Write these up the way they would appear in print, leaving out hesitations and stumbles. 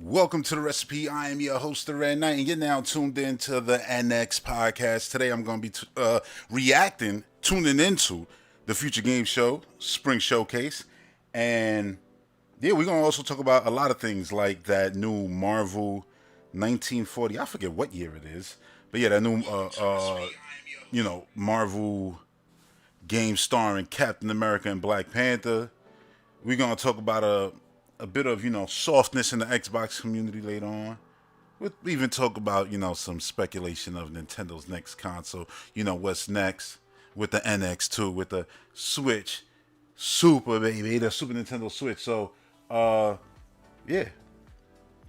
Welcome to the recipe. I am your host, the Red Knight, and you're now tuned in to the NX podcast. Today, I'm going to be tuning into the Future Game Show Spring Showcase, and yeah, we're going to also talk about a lot of things like that new Marvel 1940. I forget what year it is, but yeah, that new Marvel game starring Captain America and Black Panther. We're gonna talk about a bit of softness in the Xbox community later on. We'll even talk about some speculation of Nintendo's next console. What's next with the NX2, with the Switch, Super baby, the Super Nintendo Switch. So yeah,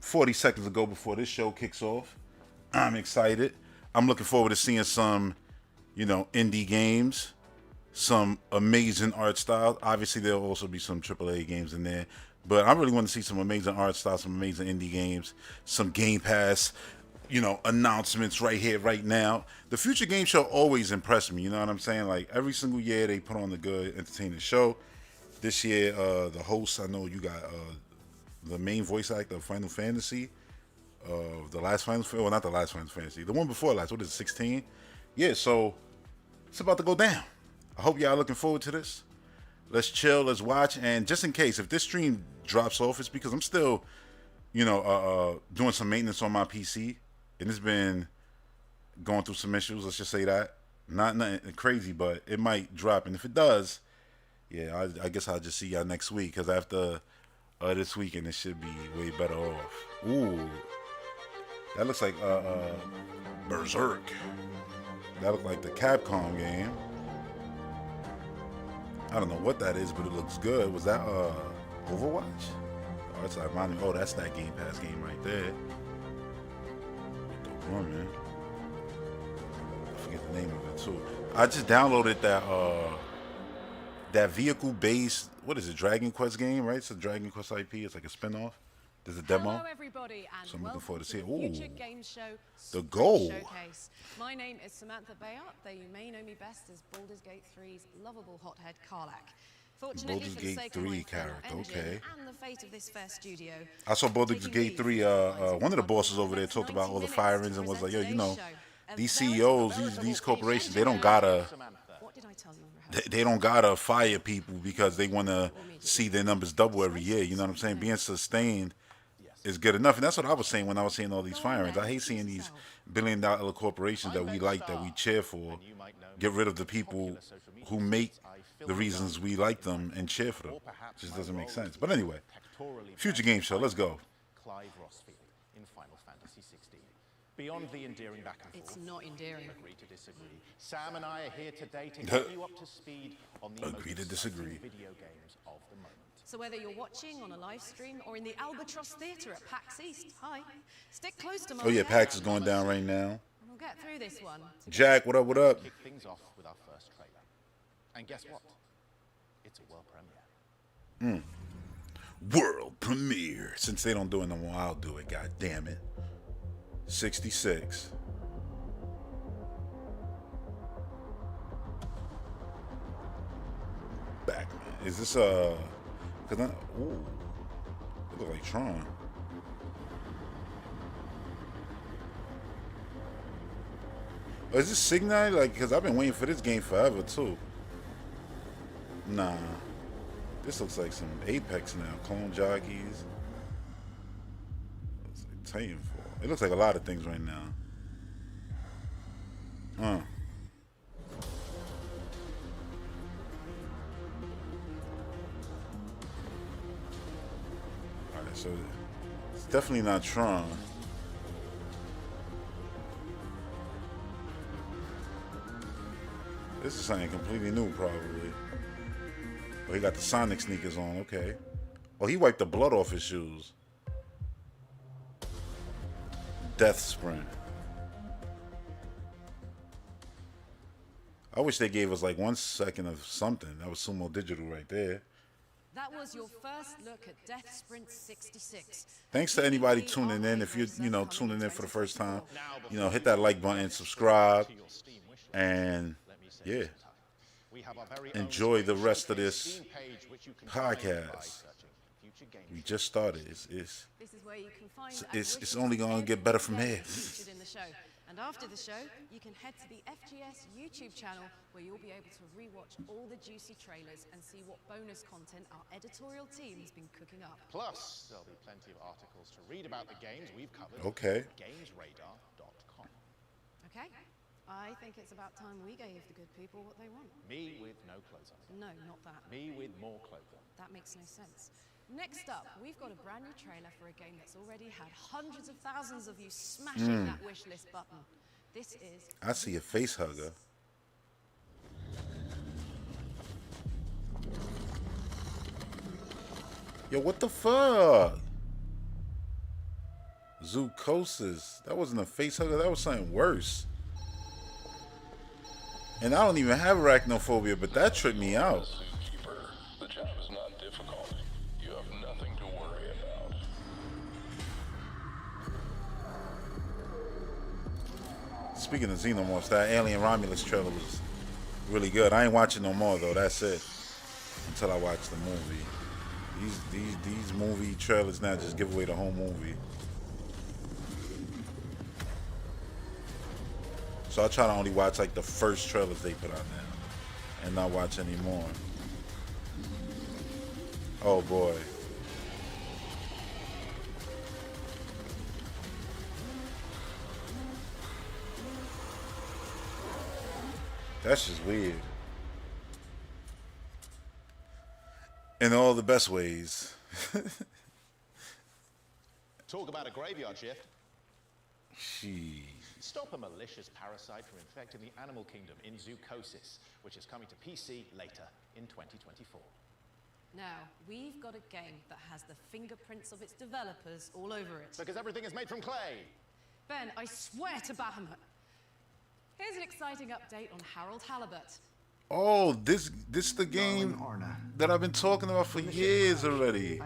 40 seconds ago before this show kicks off, I'm excited. I'm looking forward to seeing some indie games, some amazing art style. Obviously, there'll also be some AAA games in there, but I really want to see some amazing art style, some amazing indie games, some Game Pass, announcements right here, right now. The Future Game Show always impressed me. You know what I'm saying? Like every single year, they put on a good, entertaining show. This year, the hosts, I know you got the main voice actor of Final Fantasy, the last Final Fantasy, well, not the last Final Fantasy, the one before last. What is it, 16? Yeah, so it's about to go down. I hope y'all looking forward to this. Let's chill, let's watch, and just in case, if this stream drops off, it's because I'm still, doing some maintenance on my PC, and it's been going through some issues, let's just say that. Not nothing crazy, but it might drop, and if it does, yeah, I guess I'll just see y'all next week, because after this weekend, it should be way better off. Ooh, that looks like Berserk. That looks like the Capcom game. I don't know what that is, but it looks good. Was that Overwatch? Oh, it's ironic. Oh, that's that Game Pass game right there. Dope one, man. I forget the name of it too. I just downloaded that vehicle-based, what is it, Dragon Quest game, right? It's a Dragon Quest IP. It's like a spin-off. There's a demo. Hello everybody, and so I'm looking forward to see it. the Future Ooh, Game Show the Spring goal. Showcase. My name is Samantha Bayard, though you may know me best as Baldur's Gate 3's lovable hothead Karlak. Fortunately Baldur's for the Gate sake 3 of my character, fellow engine okay. and the fate of this fair studio, I saw Baldur's taking Gate leave 3. from One of the bosses over there talked about all the firings and was like, yo, these CEOs, these corporations, they don't gotta. What did I tell you in rehearsal? They don't gotta fire people because they want to see their numbers double every year. You know what I'm saying? Being sustained is good enough, and that's what I was saying when I was seeing all these firings. I hate seeing these billion-dollar corporations that we like, that we cheer for, get rid of the people who make the reasons we like them and cheer for them. It just doesn't make sense. But anyway, Future Game Show, let's go. In Final Fantasy 16. Beyond the endearing back and forth, It's not endearing. agree to disagree. Sam and I are here today to get you up to speed on the Agree to most disagree. exciting video games of the moment. So whether you're watching on a live stream or in the Albatross Theatre at PAX East, hi, stick close to my Oh yeah, PAX is going down right now. We'll get through this one. Jack, what up? What up? Kick things off with our first trailer. And guess what? It's a world premiere. World premiere. Since they don't do it no more, I'll do it. God damn it. 66. Batman. Is this cause ooh, it look like Tron. Oh, is this Signite? Like, cause I've been waiting for this game forever too. Nah, this looks like some Apex now. Clone jockeys. Looks like Titanfall. It looks like a lot of things right now. Alright, so it's definitely not Tron. This is something completely new, probably. Oh, he got the Sonic sneakers on, okay. Oh, he wiped the blood off his shoes. Death Sprint. I wish they gave us like 1 second of something. That was Sumo Digital right there. That was your first look at Death Sprint 66. Thanks to anybody tuning in. If you're, tuning in for the first time, hit that like button, subscribe, and yeah, enjoy the rest of this podcast. action game. We just started. It's This is where you can find it's only gonna get better from here. featured in the show. And after the show, you can head to the FGS YouTube channel where you'll be able to rewatch all the juicy trailers and see what bonus content our editorial team has been cooking up. Plus, there'll be plenty of articles to read about the games we've covered. Okay. At gamesradar.com. Okay? I think it's about time we gave the good people what they want. Me with no clothes on. No, not that. Me with more clothes on. That makes no sense. Next up, we've got a brand new trailer for a game that's already had hundreds of thousands of you smashing that wish list button. This is... I see a face hugger. Yo, what the fuck? Zoocosis. That wasn't a face hugger, that was something worse. And I don't even have arachnophobia, but that tripped me out. Zookeeper. The job is not difficult. You have nothing to worry about. Speaking of Xenomorphs, that Alien Romulus trailer was really good. I ain't watching no more though. That's it. Until I watch the movie. These movie trailers now just give away the whole movie. So I try to only watch like the first trailers they put out now, and not watch any more. Oh boy. That's just weird. In all the best ways. Talk about a graveyard shift. Jeez. Stop a malicious parasite from infecting the animal kingdom in Zoocosis, which is coming to PC later in 2024. Now, we've got a game that has the fingerprints of its developers all over it. Because everything is made from clay. Ben, I swear to Bahamut. Here's an exciting update on Harold Halibut. Oh, this the game that I've been talking about for years already.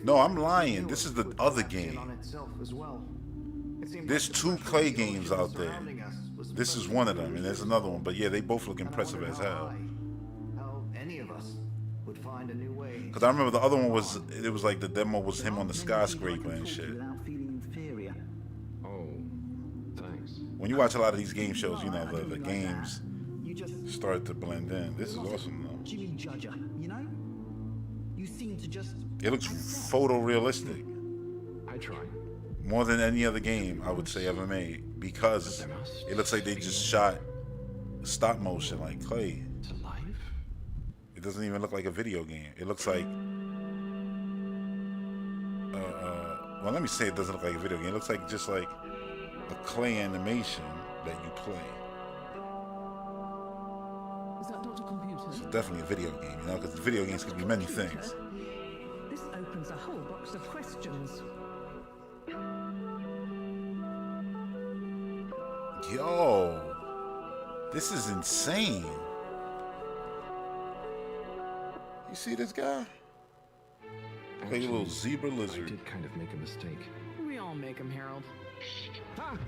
No, I'm lying. This is the other game. There's two clay games out there. This is one of them, and there's another one. But yeah, they both look impressive as hell. Because I remember the other one was, it was like the demo was him on the skyscraper and shit. Oh, thanks. When you watch a lot of these game shows, you know, the games start to blend in. This is awesome though. Jimmy Judger, you know? You seem to just... It looks photorealistic. I try. More than any other game I would say ever made, because it looks like they just shot stop motion like clay. To life? It doesn't even look like a video game. It looks like well, let me say it doesn't look like a video game. It looks like just like a clay animation that you play. Is that Dr. Computer? It's definitely a video game, you know, because video games can be many things. This opens a whole box of questions. Yo, this is insane. You see this guy? Like a little zebra I lizard. did kind of make a mistake. We all make them, Harold. Ah!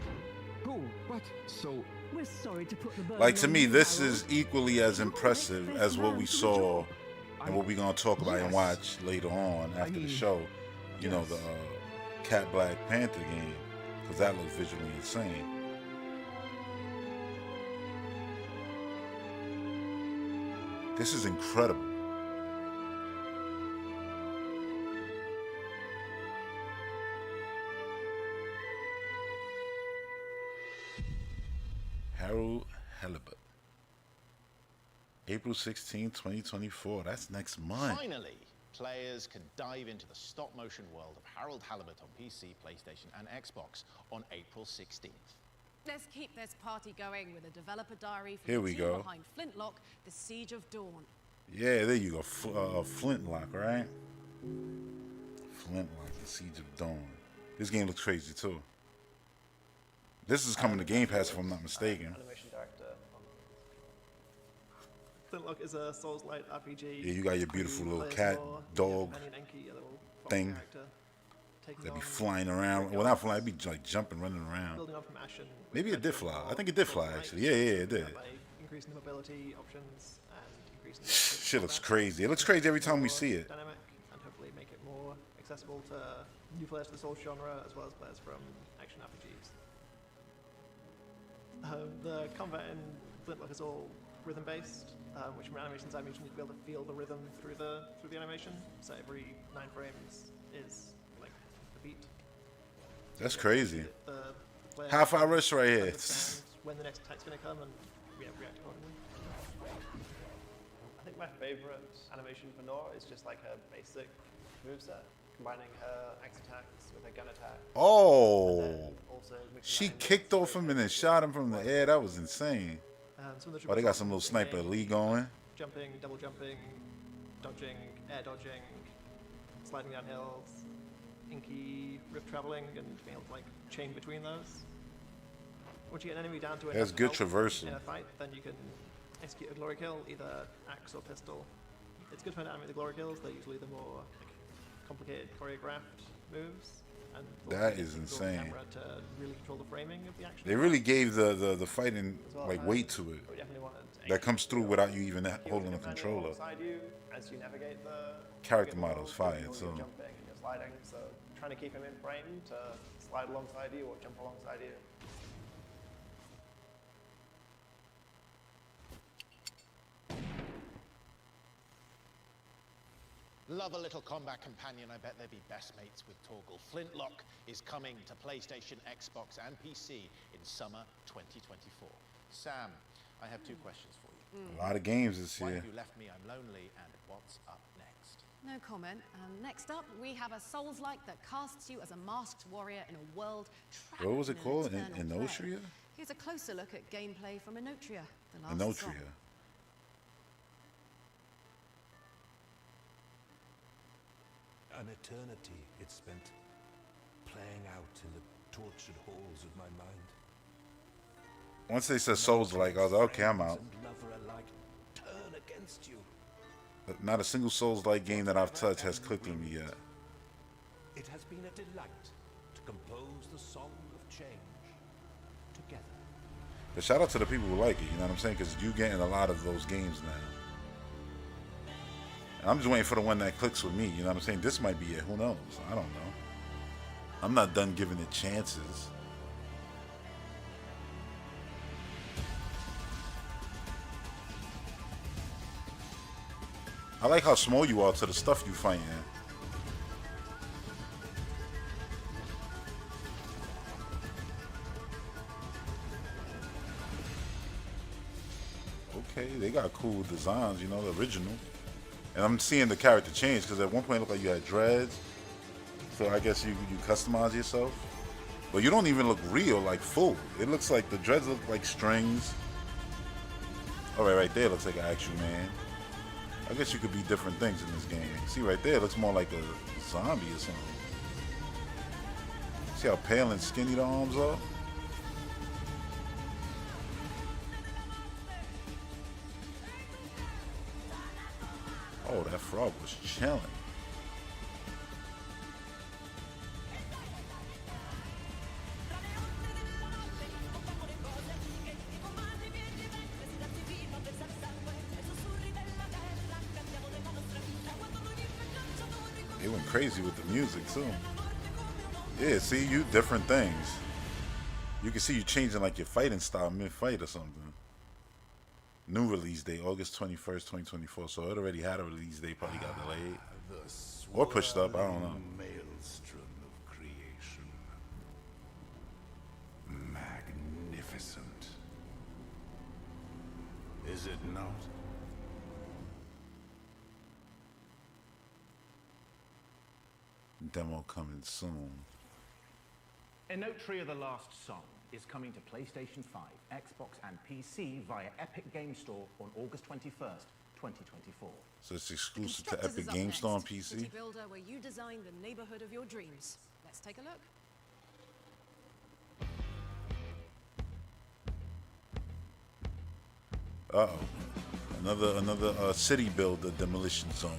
Who? What? So, We're sorry to put the burden Like to on me, you, this Harold. is equally as impressive as what we saw and what we're gonna talk about and watch later on after the show. You know, the Cat Black Panther game, because that looks visually insane. This is incredible. Harold Halibut. April 16, 2024. That's next month. Finally, players can dive into the stop-motion world of Harold Halibut on PC, PlayStation, and Xbox on April 16th. Let's keep this party going with a developer diary from Here the we team go. behind Flintlock, The Siege of Dawn. Yeah, there you go. Flintlock, right? Flintlock, The Siege of Dawn. This game looks crazy too. This is coming to Game Pass if I'm not mistaken. Animation director. Flintlock is a Souls-like RPG. Yeah, you got your beautiful where you little play as cat, your dog companion Enki, a little fox thing character, taking that be on flying around. Well, not flying, it'd be like jumping, running around. building up from ash and Maybe it did fly. I think it did fly actually. Yeah, it did. by increasing the mobility options and increasing the Shit looks crazy. It looks crazy every time we see it. dynamic and hopefully make it more accessible to new players to the Souls genre as well as players from action RPGs. The combat in Flintlock is all rhythm-based, which from an animation side means you need to be able to feel the rhythm through the animation. So every 9 frames is like a beat. That's crazy. The player Half-hour rush right here. understand when the next attack's going to come and react accordingly. I think my favorite animation for Nora is just like her basic moveset, combining her axe attacks with her gun attacks. Oh, Also mixing she that in with kicked off straight him and then shot him from the air. That was insane. Some of the Oh, they got triple some little jumps, sniper aiming, elite going. Jumping, double jumping, dodging, air dodging, sliding down hills, inky rift traveling, and being able to like chain between those. Once you get an enemy down to a That's good traversal. in a fight, then you can execute a glory kill, either axe or pistol. It's good for an enemy with the glory kills. They're usually the more like, complicated choreographed moves. And That also is you can control the insane. camera to really control the framing of the action. They really gave the fighting as well. like weight to it. We definitely wanted That comes through without you even keep holding a companion controller. alongside you as you navigate the Character navigate the model's world, fire, you're too. jumping and you're sliding, so trying to keep him in frame to slide alongside you or jump alongside you. Love a little combat companion. I bet they'd be best mates with Torgal. Flintlock is coming to PlayStation, Xbox, and PC in summer 2024. Sam, I have 2 questions for you. A lot of games this Why year. have you left me? I'm lonely, and what's up next? No comment. Next up, we have a Souls-like that casts you as a masked warrior in a world trapped What was it in an called? eternal Inotria? flare. Here's a closer look at gameplay from Inotria, the last song. Inotria. An eternity it spent playing out in the tortured halls of my mind. Once they said Souls like, I was like, okay, I'm out. Friends and lover alike turn against you. But not a single Souls like game that I've touched has clicked with me yet. It has been a delight to compose the song of change together. But shout out to the people who like it, you know what I'm saying? Because you getting a lot of those games now. And I'm just waiting for the one that clicks with me, you know what I'm saying? This might be it, who knows? I don't know. I'm not done giving it chances. I like how small you are to the stuff you fighting. Okay, they got cool designs, you know, the original. And I'm seeing the character change because at one point it looked like you had dreads. So I guess you customize yourself. But you don't even look real, like full. It looks like the dreads look like strings. All right there looks like an actual man. I guess you could be different things in this game. See right there, it looks more like a zombie or something. See how pale and skinny the arms are? Oh, that frog was chilling. They went crazy with the music too. Yeah, see, you different things. You can see you changing like your fighting style mid-fight or something. New release date, August 21st, 2024. So it already had a release date, probably got delayed. Or pushed up, I don't know. Maelstrom of creation. Magnificent. Is it not? Demo coming soon. Inotria: The Last Song is coming to PlayStation 5, Xbox, and PC via Epic Game Store on August 21st, 2024. So it's exclusive to Constructors Epic is up Game next. Store on City PC? builder where you design the neighborhood of your dreams. Let's take a look. Uh-oh. Another city builder demolition zone.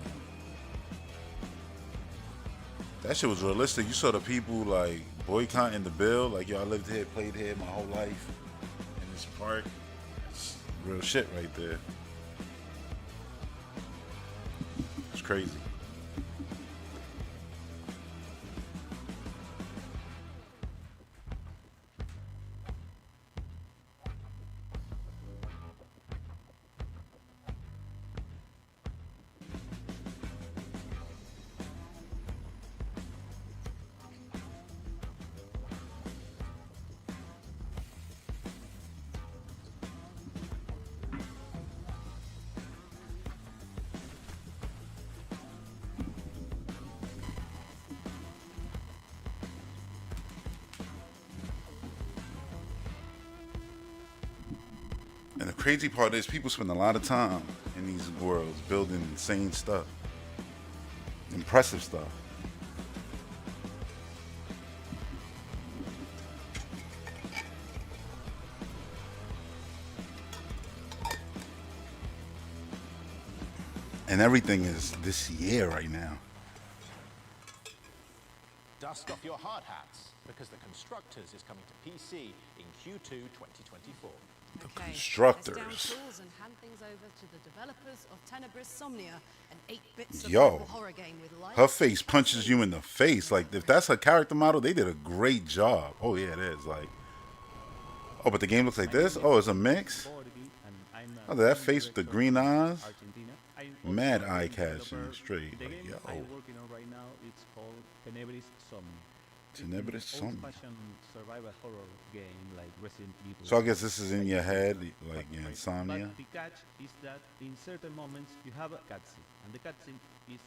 That shit was realistic. You saw the people like boycotting the bill. Like, yo, I lived here, played here my whole life in this park. It's real shit right there. It's crazy. And the crazy part is people spend a lot of time in these worlds building insane stuff. Impressive stuff. And everything is this year right now. Dust off your hard hats, because the Constructors is coming to PC in Q2 2024. Okay, Constructors. let's down tools and hand things over to the developers of Tenebris Somnia, an 8-bit Yo, survival horror game with life. her face punches you in the face. Like, if that's her character model, they did a great job. Oh, yeah, it is. Like, oh, but the game looks like this? Oh, it's a mix? Oh, that face with the green eyes? Mad eye catching straight. The Like, game yo. I'm working on right now, it's called Tenebris Somnia. Tenebris Somnia. Old-fashioned survival horror game like Resident Evil. So I guess this is in your head, like your insomnia. But the catch is that in certain moments you have a cutscene, and the cutscene is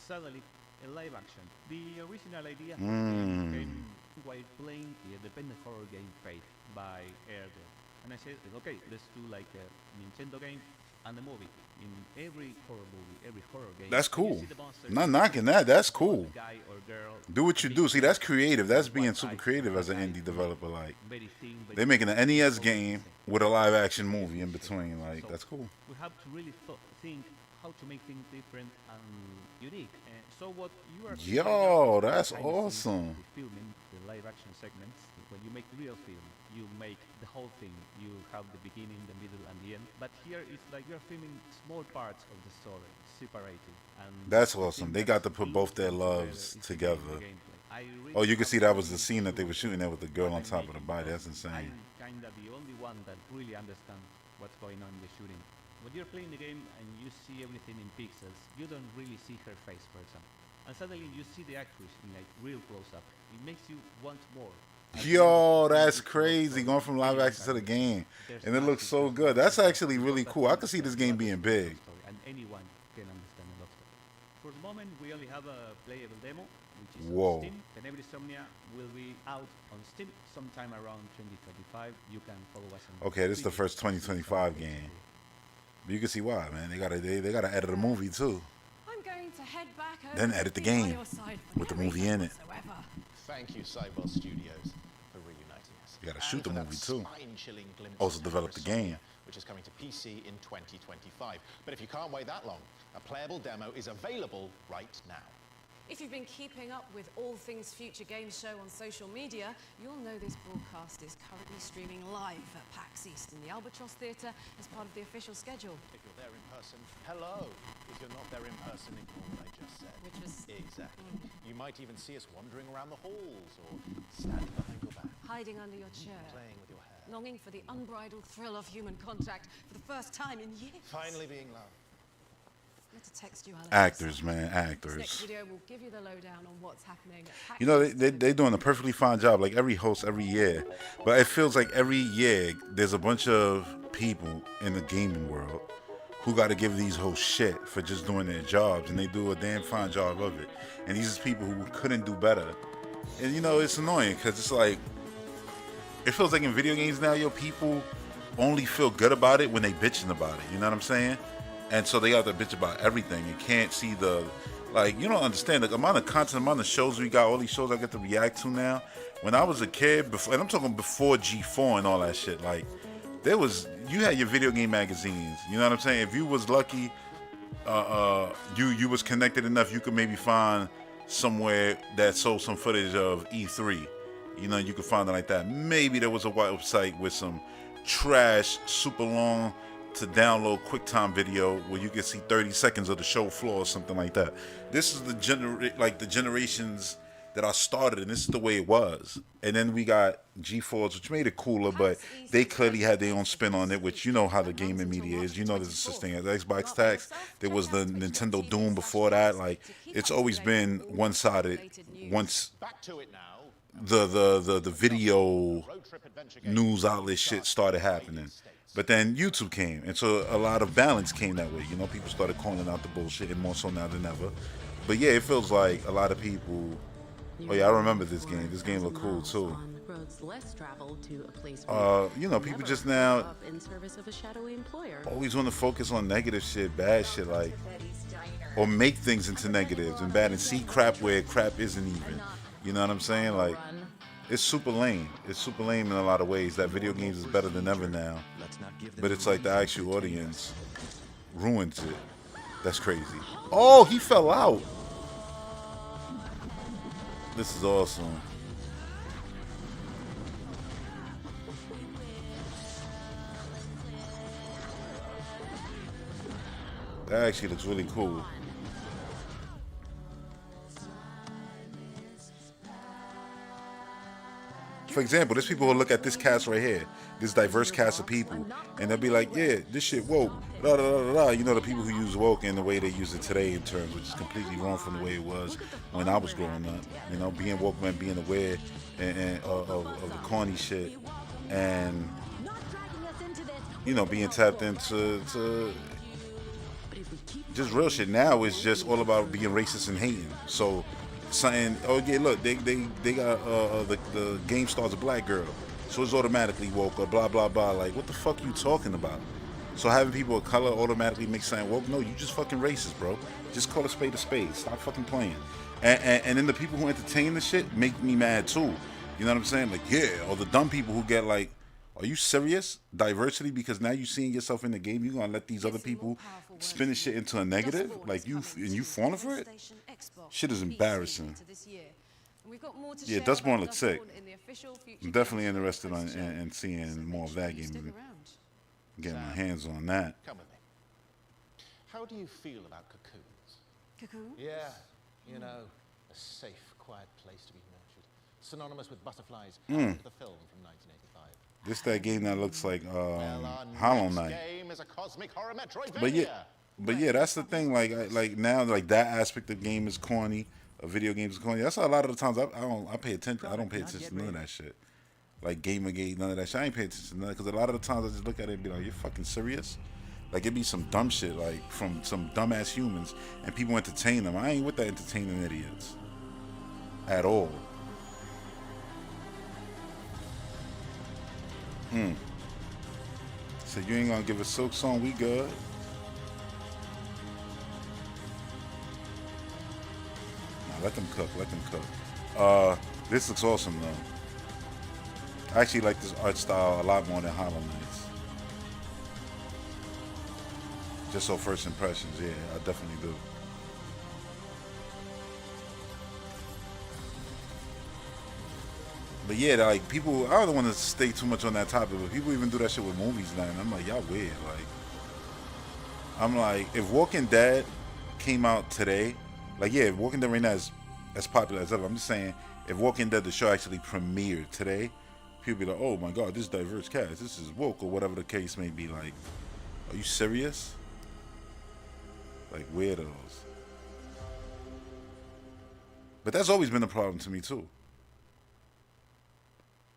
suddenly a live action. The original idea for the game came while playing the independent horror game Fate by Hydra. And I said, okay, let's do like a Nintendo game and a movie. In every horror movie, every horror game. That's you cool. see the monsters, Not knocking that. That's cool. guy or girl, Do what you do. See, that's creative. That's being super creative as an indie developer. Like, they're making an NES game with a live action movie in between. Like, that's cool. We have to really think how to make things different and unique. So what you are seeing Yo, right now is that's behind the scenes awesome. of the filming, the live action segments. When you make real film, you make the whole thing. You have the beginning, the middle, and the end. But here it's like you're filming small parts of the story, separated. And That's awesome. They got to put both their loves together. Oh, you can see that was the scene that they were shooting at with the girl on top of the body. That's insane. I'm kind of the only one that really understands what's going on in the shooting. When you're playing the game and you see everything in pixels, you don't really see her face, for example. And suddenly you see the actress in like real close-up. It makes you want more. Yo, that's crazy. Going from live action to the game. And it looks so good. That's actually really cool. I could see this game being big. And anyone can understand a love story. For the moment, we only have a playable demo, which is Whoa. on Steam. Tenebris Somnia will be out on Steam sometime around 2025. You can follow us on Okay, this is the first 2025 game. But you can see why, man. They gotta edit a movie too. I'm going to head back over Then to edit the be by game your side for with the no movie reason in it. whatsoever. Thank you, Sidewell Studios, for reuniting us. You gotta And shoot the for that movie, too. spine-chilling glimpse Also of develop the Tenebris game. Somnia, which is coming to PC in 2025. But if you can't wait that long, a playable demo is available right now. If you've been keeping up with all things Future Games Show on social media, you'll know this broadcast is currently streaming live at PAX East in the Albatross Theatre as part of the official schedule. If you're there in person, hello. If you're not there in person, ignore what I just said. Which was... Exactly. You might even see us wandering around the halls or standing behind your back, Hiding under your chair, playing with your hair, longing for the unbridled thrill of human contact for the first time in years. finally being loved. Let to text you, Alex. Actors, man, This next actors. video will give you the lowdown on what's happening at PAX You know, East. they're doing a perfectly fine job, like every host every year. But it feels like every year there's a bunch of people in the gaming world who got to give these hosts shit for just doing their jobs, and they do a damn fine job of it. And these are people who couldn't do better. And you know, it's annoying because it's like, it feels like in video games now, yo, people only feel good about it when they bitching about it. You know what I'm saying? And so they got to bitch about everything. You can't see the, like, you don't understand the amount of content, amount of shows we got, all these shows I get to react to now. When I was a kid, before, and I'm talking before G4 and all that shit, like, there was, you had your video game magazines. You know what I'm saying? If you was lucky, you was connected enough, you could maybe find somewhere that sold some footage of E3. You know, you could find it like that. Maybe there was a website with some trash, super long to download QuickTime video where you can see 30 seconds of the show floor or something like that. This is the generations that I started, and this is the way it was. And then we got G4s, which made it cooler, but they clearly had their own spin on it, which you know how the gaming media is. You know there's such thing as Xbox Tax. There was the Nintendo Doom before that. Like, it's always been one-sided. Once Back to it now. the video news outlet shit started happening. But then YouTube came, and so a lot of balance came that way. You know, people started calling out the bullshit, and more so now than ever. But yeah, it feels like a lot of people. Oh yeah, I remember this game. This game looked cool too. roads less traveled to a place you know, people just now up in service of a shadowy employer. always want to focus on negative shit, bad shit, like, or make things into negatives and bad and see crap where crap isn't even. You know what I'm saying? Like, it's super lame. It's super lame in a lot of ways. That video games is better than ever now. But it's like the actual audience ruins it. That's crazy. Oh, he fell out. This is awesome. That actually looks really cool. For example, there's people who look at this cast right here, this diverse cast of people, and they'll be like, yeah, this shit woke, da da da da da. You know, the people who use woke in the way they use it today in terms, which is completely wrong from the way it was when I was growing up. You know, being woke meant being aware of the corny shit, and, you know, being tapped into just real shit. Now it's just all about being racist and hating. So saying, oh yeah, look, they got the game star's a black girl, so it's automatically woke, or blah blah blah. Like, what the fuck you talking about? So having people of color automatically make something woke? No, you just fucking racist, bro. Just call a spade a spade. Stop fucking playing. And then the people who entertain the shit make me mad too. You know what I'm saying? Like, yeah, or the dumb people who get like, are you serious? Diversity, because now you seeing yourself in the game, you gonna let these other people spin the shit into a negative? Like, you falling for it? Shit is embarrassing. Yeah, Dustborn looks sick. I'm definitely interested in seeing more of that game. Getting my hands on that. Come with me. How do you feel about cocoons? Cocoon? Yeah, you know, a safe, quiet place to be nurtured. Synonymous with butterflies. The film from 1985. This that game that looks like Hollow Knight. Game is a cosmic horror But yeah, that's the thing. Like now, like that aspect of game is corny. A video game is corny. That's why a lot of the times I pay attention. I don't pay attention to none of that shit. Like Gamergate, none of that shit. I ain't paying attention to none, because a lot of the times I just look at it and be like, you're fucking serious? Like, it be some dumb shit, like from some dumbass humans, and people entertain them. I ain't with that entertaining idiots at all. So you ain't gonna give a Silk song? We good? Nah, let them cook. Let them cook. This looks awesome though. I actually like this art style a lot more than Hollow Knight's. Just so first impressions, yeah, I definitely do. But yeah, like people, I don't want to stay too much on that topic, but people even do that shit with movies now, and I'm like, y'all weird. Like, I'm like, if Walking Dead came out today, like, yeah, Walking Dead right now is as popular as ever. I'm just saying, if Walking Dead the show actually premiered today, people be like, oh my god, this is diverse cast, this is woke, or whatever the case may be. Like, are you serious? Like, weirdos. But that's always been a problem to me too.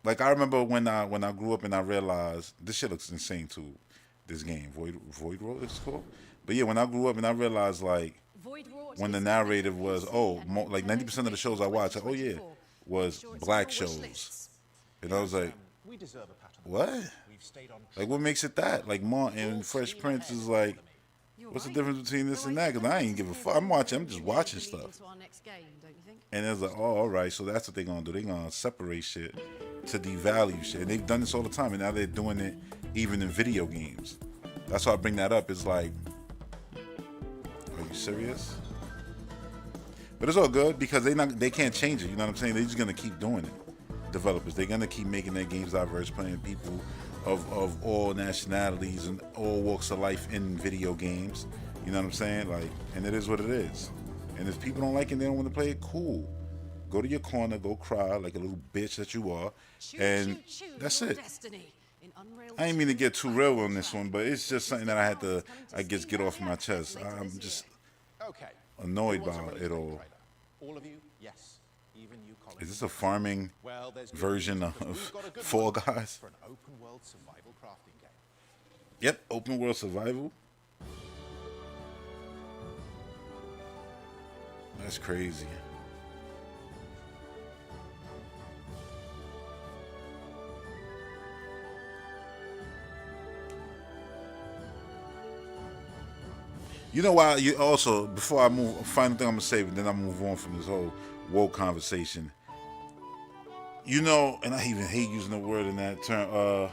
Like, I remember when I grew up and I realized, this shit looks insane too, this game, Void Road it's called. But yeah, when I grew up and I realized, like, when the narrative was, like 90% of the shows I watched, like, oh yeah, was black shows. And I was like, what? Like, what makes it that? Like, Martin and Fresh Prince is like, what's the difference between this and that? Because I ain't give a fuck. I'm just watching stuff. And it's like, oh, all right, so that's what they're going to do. They're going to separate shit to devalue shit. And they've done this all the time, and now they're doing it even in video games. That's why I bring that up. It's like, are you serious? But it's all good because they can't change it. You know what I'm saying? They're just going to keep doing it. Developers, they're going to keep making their games diverse, playing people of all nationalities and all walks of life in video games. You know what I'm saying? Like, and it is what it is. And if people don't like it and they don't want to play it, cool. Go to your corner, go cry like a little bitch that you are, and that's it. I ain't mean to get too real on this one, but it's just something that I had to, I guess, get off my chest. I'm just annoyed by it all. All of you, yes. Even you, Colin. Is this a farming version of Fall Guys? For an open world survival crafting game. Yep, open world survival. That's crazy. You know why? You also, before I move, final thing I'm gonna say, and then I move on from this whole woke conversation. You know, and I even hate using the word in that term.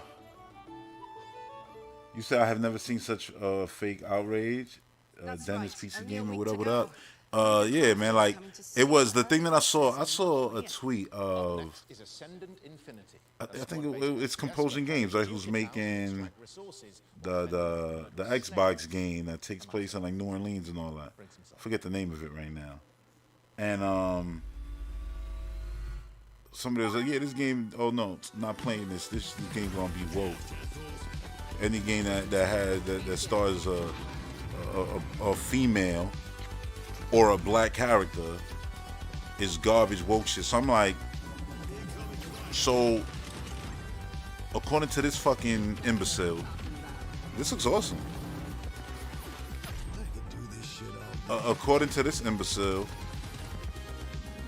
You said I have never seen such fake outrage. Dennis PC Gamer, what up, what up? Yeah, man, like it was the thing that I saw. I saw a tweet of I think it's Composing Games, right? Who's making the Xbox game that takes place in like New Orleans and all that. I forget the name of it right now. And somebody was like, "Yeah, this game. Oh no, not playing this. This game gonna be woke. Any game that stars a female or a black character is garbage woke shit." So I'm like, so according to this fucking imbecile, this looks awesome. According to this imbecile,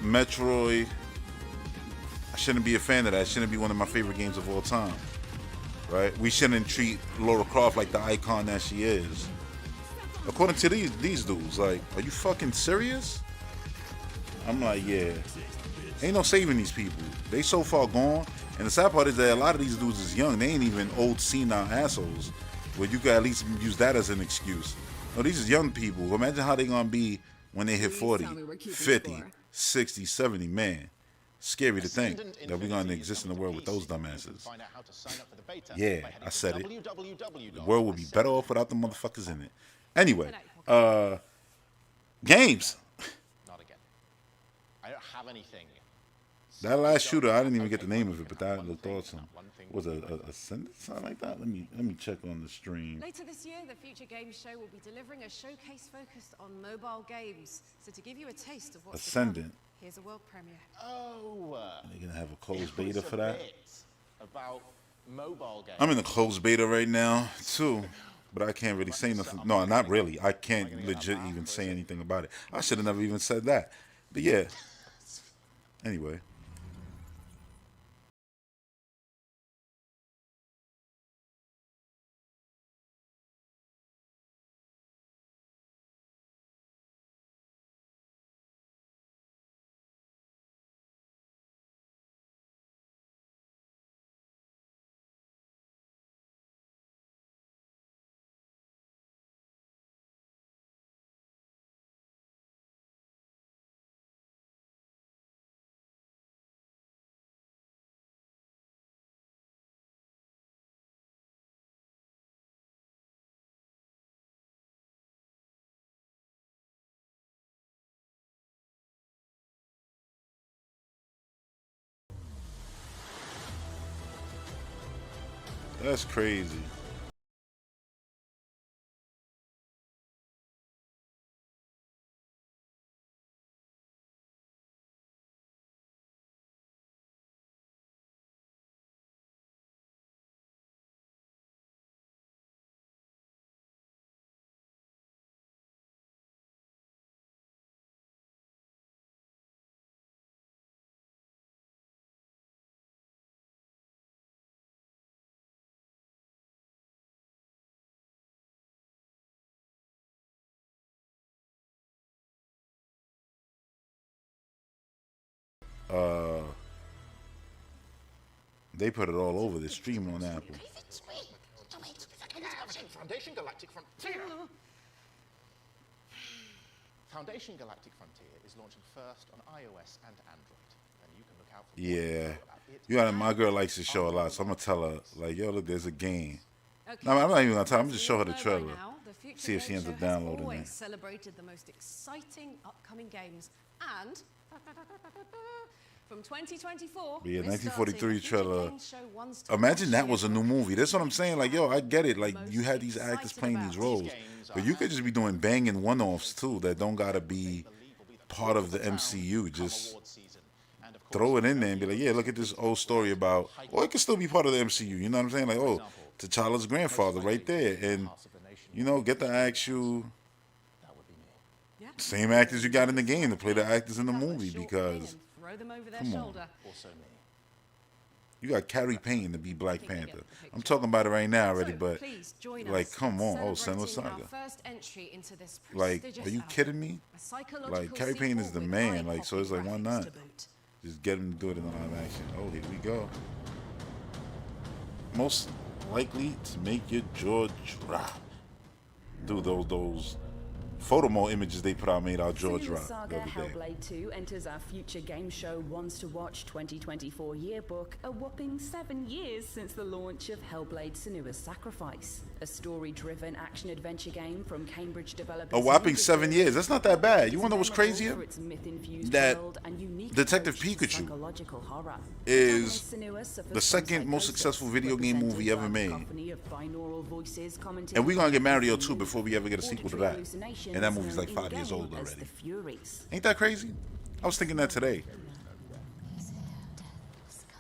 Metroid, I shouldn't be a fan of that. It shouldn't be one of my favorite games of all time. Right? We shouldn't treat Lara Croft like the icon that she is. According to these dudes, like, are you fucking serious? I'm like, yeah. Ain't no saving these people. They so far gone. And the sad part is that a lot of these dudes is young. They ain't even old senile assholes. Where you can at least use that as an excuse. No, these is young people. Imagine how they gonna be when they hit 40, 50, 60, 70, man. Scary to think that we're going to exist in the world with those dumbasses. Yeah, I said it. The world would be better off without the motherfuckers in it. Anyway, games. Not again. I don't have anything. That last shooter, I didn't even get the name of it, but that looked awesome. Was it Ascendant? Something like that? Let me check on the stream. Later this year, the Future Games Show will be delivering a showcase focused on mobile games. So to give you a taste of what's Ascendant. Here's a world premiere. Oh, they're gonna have a closed beta for that. About mobile games. I'm in a closed beta right now too, but I can't really say nothing. No, not really. I can't legit even say anything about it. I should have never even said that. But yeah. Anyway. That's crazy. They put it all over the stream on Apple. Foundation Galactic Frontier. Foundation Galactic Frontier is launching first on iOS and Android, and you can look out for Yeah, you know, my girl likes to show a lot, so I'm gonna tell her like, "Yo, look, there's a game." No, I'm not even gonna tell her. I'm just show her the trailer, see if she ends up downloading it. Celebrated the most exciting upcoming games, and from 2024. But yeah, 1943 trailer. Imagine that was a new movie. That's what I'm saying. Like, yo, I get it. Like, you had these actors playing these roles, but you could just be doing banging one-offs too that don't gotta be part of the MCU. Just throw it in there and be like, yeah, look at this old story about, or it could still be part of the MCU. You know what I'm saying? Like, oh, T'Challa's grandfather right there, and you know, get the actual same actors you got in the game to play the actors in the movie, because come on. You got Carrie Payton to be Black Panther. I'm talking about it right now already, but Please join like, us come on, oh, celebrating Senua our Saga. first entry into this Like, prestigious are you album. kidding me? A psychological Like, Carrie Payton is the sequel with man. Like, so eye-popping it's like, why graphics not? to boot. Just get him to do it in live action. Oh, here we go. Most likely to make your jaw drop. Dude, those photo mode images they put out made our jaw Senua drop Saga the other day. Hellblade 2 enters our future game show Wants to Watch 2024 yearbook a whopping 7 years since the launch of Hellblade: Senua's Sacrifice, a story-driven action-adventure game from Cambridge developers. A whopping 7 years. That's not that bad. You wanna know what's crazier? For its myth-infused That world and unique Detective approach to Pikachu psychological horror. is Senua suffers the from second most psychosis, successful video game movie ever made. cacophony of binaural voices commenting And we're gonna get on Mario 2 before we ever get a sequel to that. hallucinations And that movie's like known 5 years in-game old as already. the Furies. Ain't that crazy? I was thinking that today.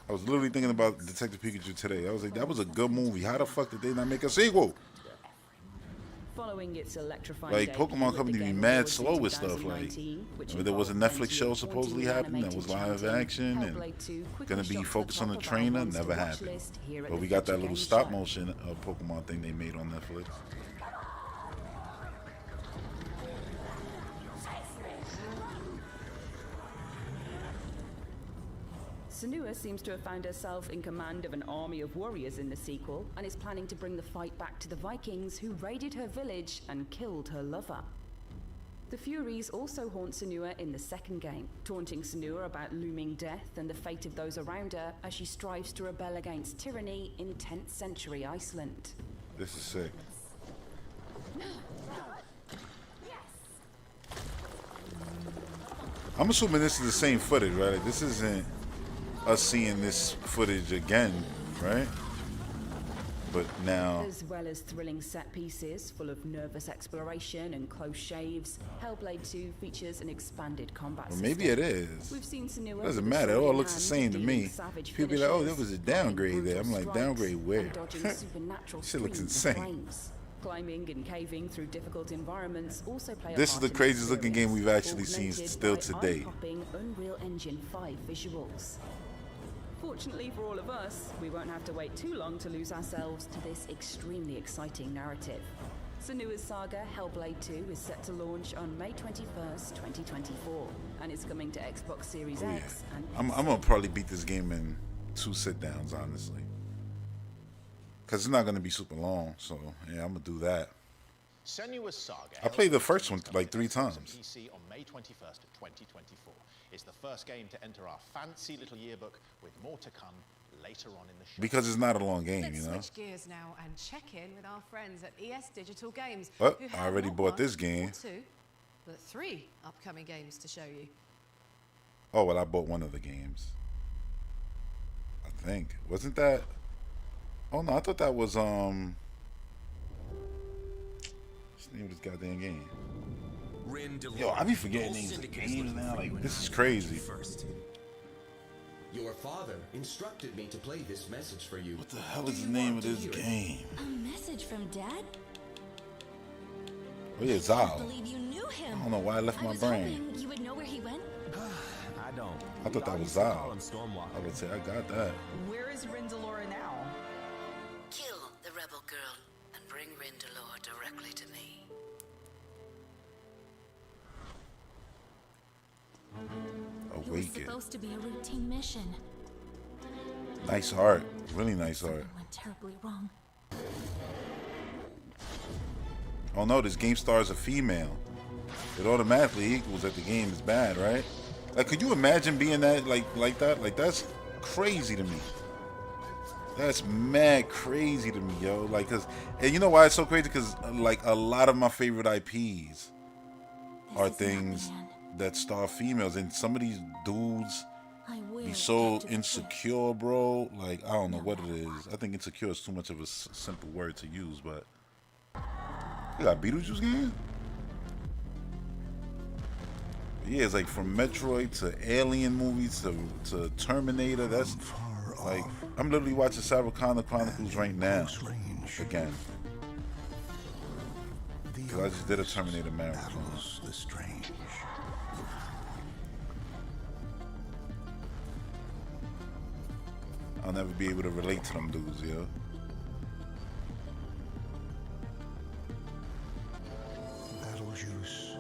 I was literally thinking about Detective Pikachu today. I was like, that was a good movie. How the fuck did they not make a sequel? Following its electrifying Like, debut Pokemon at Company the be Game mad Awards slow in with stuff. Like, 2019, which there was a involved Netflix plenty show of supposedly haunting happening that was animated live chanting. action and Hellblade 2 quickly gonna be shot to focused on the top of our trainer. Wants to Never Watch happened. list here at But the we got that Future little Game stop Show. motion Pokemon thing they made on Netflix. Senua seems to have found herself in command of an army of warriors in the sequel and is planning to bring the fight back to the Vikings who raided her village and killed her lover. The Furies also haunt Senua in the second game, taunting Senua about looming death and the fate of those around her as she strives to rebel against tyranny in 10th century Iceland. This is sick. I'm assuming this is the same footage, right? Like, this isn't us seeing this footage again, right? But now, As well as thrilling set pieces full of nervous exploration and close shaves, Hellblade 2 features an expanded combat well, system. maybe it is. We've seen Senua Doesn't with a matter. It sword all in looks the hand, same to dealing me. savage People be like, "Oh, there finishes, was a downgrade there." I'm brutal like, "Downgrade strikes, where?" and dodging supernatural Shit looks streams of insane. flames. Climbing and caving through difficult environments also play a This is part the in craziest looking game experience, we've actually seen augmented still by today. eye-popping Unreal Engine 5 visuals. Fortunately for all of us, we won't have to wait too long to lose ourselves to this extremely exciting narrative. Senua's Saga Hellblade 2 is set to launch on May 21st, 2024, and is coming to Xbox Series Oh, yeah. X and I'm gonna probably beat this game in 2 sit-downs, honestly. Cause it's not gonna be super long, so yeah, I'm gonna do that. Senua's Saga. I played the first one like 3 Xbox times. and PC on May 21st, 2024. It's the first game to enter our fancy little yearbook, with more to come later on in the show. Because it's not a long game, Let's you know. switch gears now and check in with our friends at ES Digital Games. Oh, who I have already not bought one this or game. 2, but 3 upcoming games to show you. Oh well, I bought one of the games. I think wasn't that? Oh no, I thought that was What's the name of this goddamn game? Yo, I be forgetting names of games now. Like, this is crazy. Your father instructed me to play this message for you. What the hell is the name of this game? A message from Dad? Oh yeah, I Zal. believe you knew him. I don't know why it left I my was brain. hoping you would know where he went. I don't. I thought that was Zal. I would say I got that. Where is Rindalora now? Kill the rebel girl and bring Rindalor directly to me. It was Awaken. supposed to be a routine mission. Nice art. Really nice art. Something went terribly wrong. Oh no, this game star is a female. It automatically equals that the game is bad, right? Like, could you imagine being that like that? Like, that's crazy to me. That's mad crazy to me, yo. Like, cause, and you know why it's so crazy? Cause like a lot of my favorite IPs are things that star females, and some of these dudes be so insecure, bro. Like, I don't know what it is. I think insecure is too much of a simple word to use, but you got Beetlejuice game? Yeah, it's like from Metroid to Alien movies to Terminator. That's like, I'm literally watching Sarah Connor Chronicles right now again. Because I just did a Terminator marathon. The strange. I'll never be able to relate to them dudes, yo. Battle Juice,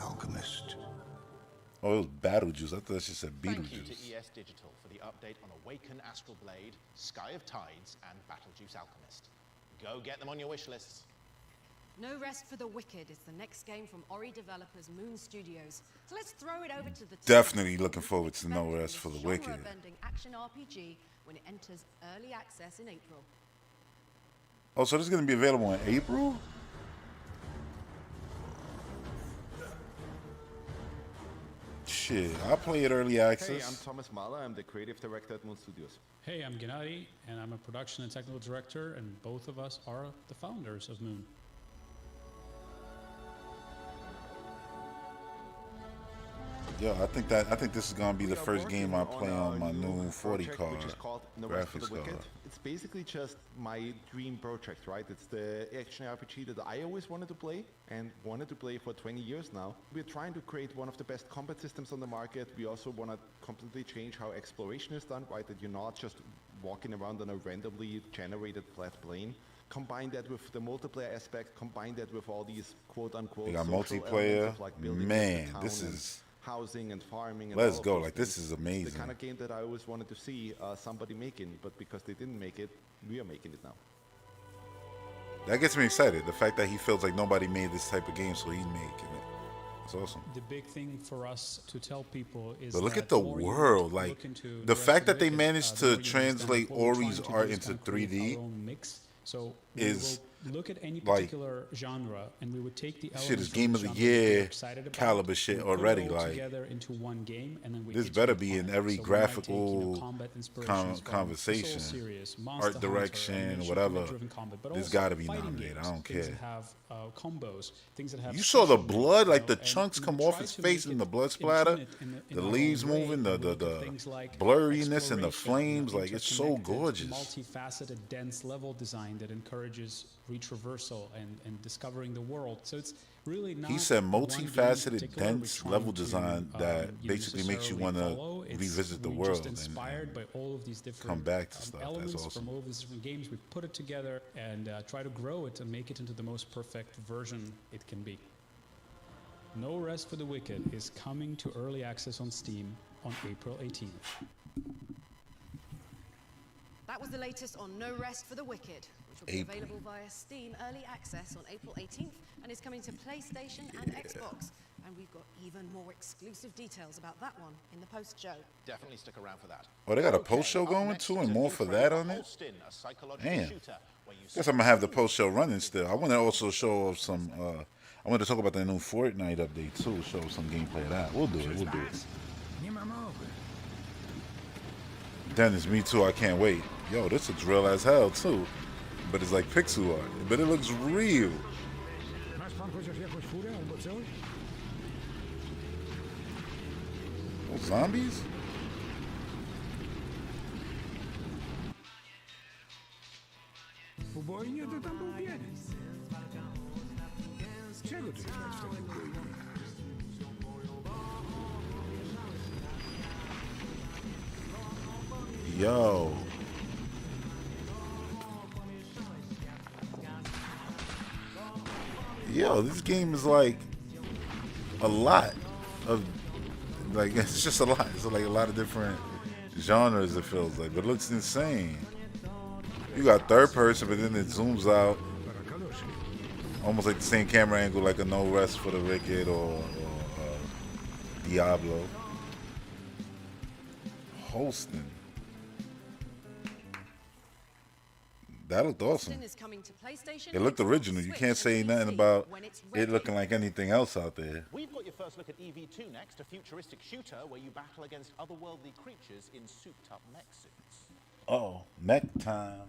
Alchemist. Oh, it was Battle Juice. I thought she said Thank you Beetlejuice. to ES Digital for the update on Awaken Astral Blade, Sky of Tides, and Battle Juice Alchemist. Go get them on your wish lists. No Rest for the Wicked is the next game from Ori developers Moon Studios. So let's throw it over to the Definitely looking forward to No Rest for the Wicked. genre-bending action RPG when it enters early access in April. Oh, so this is going to be available in April? Shit, I'll play it early access. Hey, I'm Thomas Mahler. I'm the creative director at Moon Studios. Hey, I'm Gennady, and I'm a production and technical director, and both of us are the founders of Moon. Yo, I think this is gonna be the first game I play on my new 40 project, card. which is called No Rest for Graphics the Wicked. card. It's basically just my dream project, right? It's the action RPG that I always wanted to play and wanted to play for 20 years now. We're trying to create one of the best combat systems on the market. We also want to completely change how exploration is done, right? That you're not just walking around on a randomly generated flat plane. Combine that with the multiplayer aspect, combine that with all these quote-unquote You got social multiplayer? elements of like building Man, the town this and is- housing and farming and Let's all of go. those Like, this things. is It's amazing. the kind of game that I always wanted to see somebody making, but because they didn't make it, we are making it now. That gets me excited. The fact that he feels like nobody made this type of game, so he's making it. It's awesome. The big thing for us to tell people is But look that at the more you world. look Like, into the Rest fact of the that they Wicked, managed the to more you understand translate what we're Ori's trying to art do is into kind of create 3D our own mix. So we is will look at any like- particular genre, and we would take the elements shit is from Game the of the genre that we're Year excited about, caliber shit we put it already. all Like, together into one game, and then we this iterate better be on in it. every So we might take, graphical combat inspirations from conversation, Soul Series, Monster art Hunter, direction, animation, whatever. combat-driven combat, but This also got to be fighting nominated. games, I don't things care. that have combos, things that have You saw the special blood, moves, like you the know, and chunks we come try off his to face make and it the blood intimate splatter, in the our own leaves way, moving, and the we look at things like blurriness and the exploration, you know, flames. Like, it's so interconnected, gorgeous. multifaceted, dense level design that encourages retraversal and discovering the world. So it's really not He said one game in multifaceted, particular we're dense trying level to, design that you know, basically makes you necessarily want follow. to It's- revisit the we're world just and inspired by all of these different come back to stuff. That's elements awesome. from all of these different games. We put it together and try to grow it and make it into the most perfect version it can be. No Rest for the Wicked is coming to early access on Steam on April 18th. That was the latest on No Rest for the Wicked, which will be April. available via Steam Early Access on April 18th and is coming to PlayStation and Xbox. And we've got even more exclusive details about that one in the post-show. Definitely stick around for that. Oh, they got a Okay, post show up going next too, is and a more new for trailer that on it. Holston, a psychological Damn. shooter where you Guess I'm gonna have the post show running still. I want to also show off some. I want to talk about the new Fortnite update too. Show some gameplay of that. We'll do it. We'll do it. Dennis, me too. I can't wait. Yo, this looks real as hell too, but it's like pixel art. But it looks real. Oh, zombies? Ubojnie to tam był biedny. Czego ty grać w takim ubojnie? Yo. Yo, this game is like a lot of, like, it's just a lot. It's like a lot of different genres, it feels like, but it looks insane. You got third person, but then it zooms out. Almost like the same camera angle like a No Rest for the Wicked or Diablo. Holston. That looked awesome. Holston is coming to PlayStation, It looked Xbox, original. You Switch, can't and say nothing PC about when it's it ready. looking like anything else out there. We've got your first look at EV2 next, a futuristic shooter where you battle against otherworldly creatures in souped-up mech suits. Oh, mech time.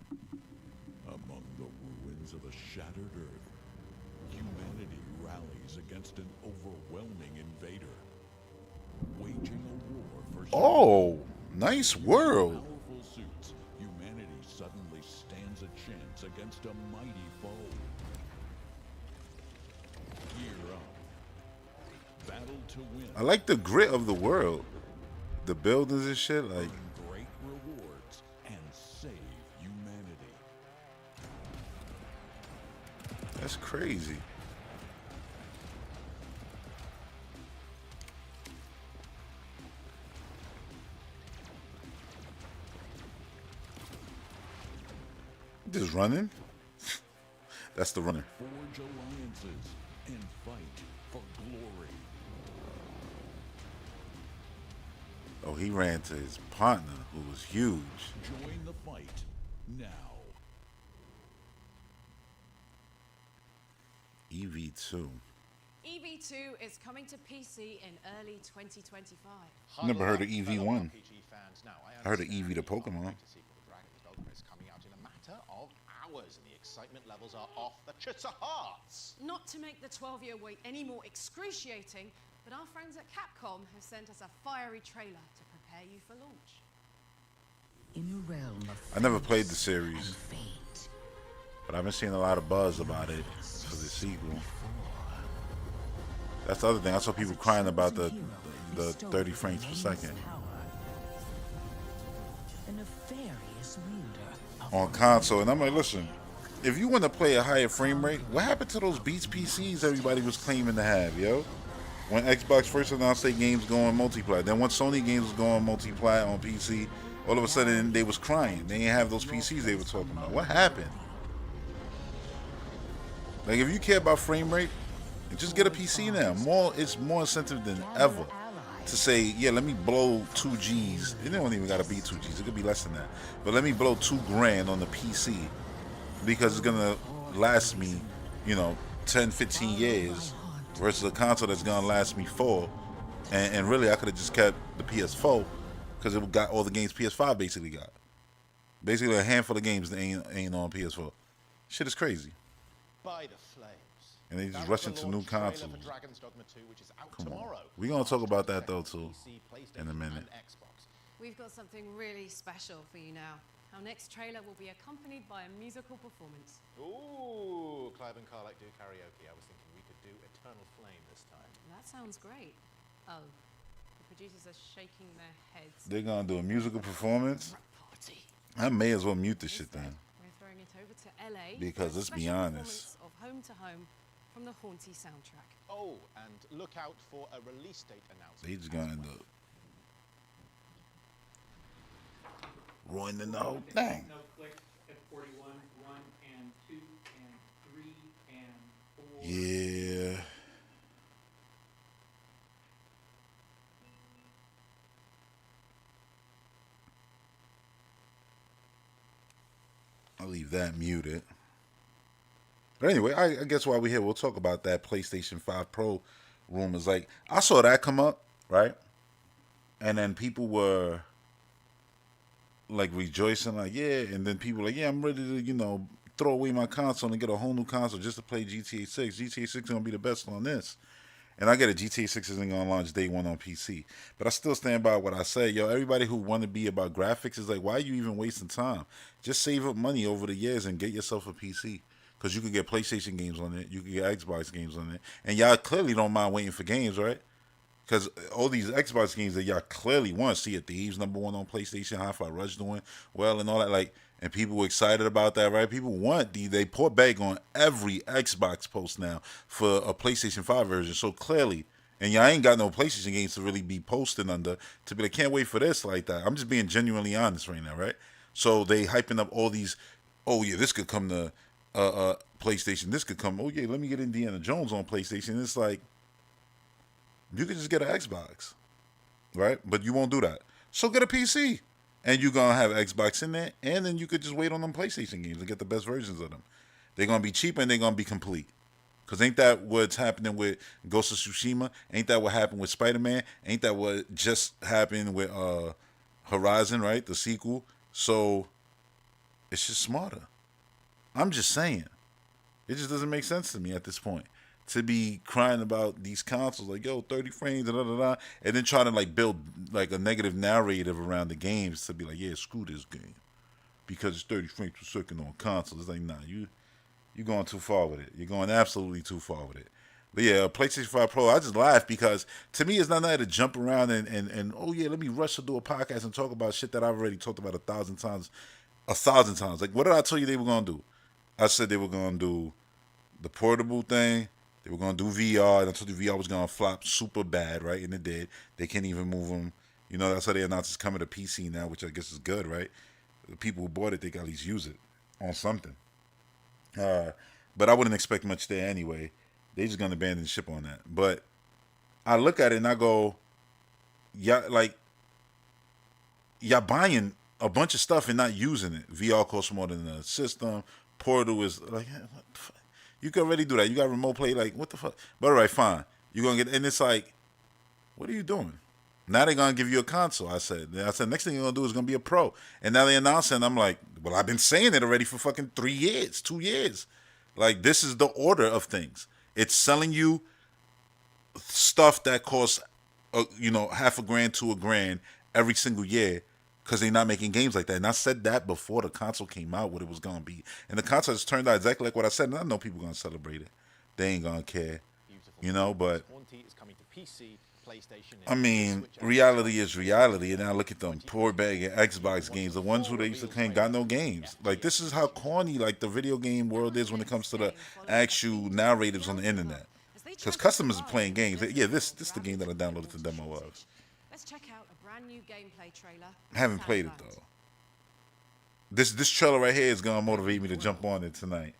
Among the ruins of a shattered Earth, humanity rallies against an overwhelming invader, waging a war for Oh, nice world. powerful suits. Humanity suddenly stands a chance against a mighty foe. Gear up. Battle to win. I like the grit of the world. The buildings and shit, like, Great rewards and That's crazy. Just running? That's the runner. Forge alliances and fight for glory. Oh, he ran to his partner, who was huge. Join the fight now. EV2. EV2 is coming to PC in early 2025. Never heard of EV1. Fans. Now, I heard of EV to Pokemon. Is coming out in a matter of hours, and the excitement levels are off the charts. Not to make the 12-year wait any more excruciating, but our friends at Capcom have sent us a fiery trailer to prepare you for launch. In a realm of I never played the series, but I've been seeing a lot of buzz about it for the sequel. That's the other thing. I saw people crying about the 30 frames per second. the nefarious wielder of On console, and I'm like, listen, if you want to play a higher frame rate, what happened to those Beats PCs everybody was claiming to have, yo? When Xbox first announced their games going multiplayer, then when Sony games was going multiplayer on PC, all of a sudden they was crying. They didn't have those PCs they were talking about. What happened? Like, if you care about frame rate, just get a PC now. It's more incentive than ever to say, yeah, let me blow 2 G's. It don't even gotta be 2 G's. It could be less than that. But let me blow $2,000 on the PC because it's gonna last me, 10, 15 years versus a console that's gonna last me 4. And really, I could have just kept the PS4 because it got all the games PS5 basically got. Basically, a handful of games that ain't on PS4. Shit is crazy. By the flames. And they just rush into new consoles. Come on. We're going to talk about that, though, too, in a minute. We've got something really special for you now. Our next trailer will be accompanied by a musical performance. Ooh, Clive and Carlac do karaoke. I was thinking we could do Eternal Flame this time. That sounds great. Oh, the producers are shaking their heads. They're going to do a musical performance? I may as well mute this shit then. We're throwing it over to LA. Because let's be honest. Of Home to Home from the Haunty soundtrack. Oh, and look out for a release date announcement. They just going to end up ruining the whole thing. No clicks at 41, 1 and 2 and 3 and 4. Yeah. I'll leave that muted. But anyway, I guess while we're here, we'll talk about that PlayStation 5 Pro rumors. Like, I saw that come up, right? And then people were like rejoicing, like, yeah. And then people were like, yeah, I'm ready to, throw away my console and get a whole new console just to play GTA 6. GTA 6 is going to be the best on this. And I get it, GTA 6 isn't going to launch day one on PC. But I still stand by what I say. Yo, everybody who want to be about graphics is like, why are you even wasting time? Just save up money over the years and get yourself a PC. Because you could get PlayStation games on it. You could get Xbox games on it. And y'all clearly don't mind waiting for games, right? Because all these Xbox games that y'all clearly want, Sea of Thieves, #1 on PlayStation, Hi-Fi Rush doing well and all that, like, and people were excited about that, right? People want they put back on every Xbox post now for a PlayStation 5 version. So clearly, and y'all ain't got no PlayStation games to really be posting under, to be like, can't wait for this like that. I'm just being genuinely honest right now, right? So they hyping up all these, oh yeah, this could come to PlayStation, this could come, oh yeah, let me get Indiana Jones on PlayStation. It's like, you could just get an Xbox, right? But you won't do that. So get a PC. And you're going to have Xbox in there, and then you could just wait on them PlayStation games and get the best versions of them. They're going to be cheap, and they're going to be complete. Because ain't that what's happening with Ghost of Tsushima? Ain't that what happened with Spider-Man? Ain't that what just happened with Horizon, right? The sequel. So it's just smarter. I'm just saying. It just doesn't make sense to me at this point to be crying about these consoles like, yo, 30 frames, and then trying to like build like a negative narrative around the games to be like, yeah, screw this game because it's 30 frames per second on console. It's like, nah, you're going too far with it. You're going absolutely too far with it. But yeah, PlayStation 5 Pro, I just laugh because to me it's not that to jump around and oh yeah, let me rush to do a podcast and talk about shit that I've already talked about 1,000 times. Like, what did I tell you they were going to do? I said they were going to do the portable thing. They were gonna do VR, and I told you VR was gonna flop super bad, right? And it did. They can't even move them. You know, that's how they announced it's coming to PC now, which I guess is good, right? The people who bought it, they can at least use it on something. But I wouldn't expect much there anyway. They just gonna abandon ship on that. But I look at it and I go, yeah, like y'all buying a bunch of stuff and not using it. VR costs more than the system. Portal is like, what the fuck? You can already do that. You got remote play, like, what the fuck? But all right, fine. You're going to get, and it's like, what are you doing? Now they're going to give you a console, I said. Next thing you're going to do is going to be a pro. And now they announce it, and I'm like, well, I've been saying it already for fucking 3 years, 2 years. Like, this is the order of things. It's selling you stuff that costs, $500,000 to $1,000 every single year, because they're not making games like that. And I said that before the console came out, what it was going to be. And the console has turned out exactly like what I said. And I know people going to celebrate it. They ain't going to care. But, I mean, reality is reality. And now look at them poor bag Xbox games. The ones who they used to claim got no games. Like, this is how corny, like, the video game world is when it comes to the actual narratives on the internet. Because customers are playing games. Yeah, this is the game that I downloaded the demo of. Let's check out a brand new gameplay trailer. I haven't played it though. This trailer right here is gonna motivate me to jump on it tonight.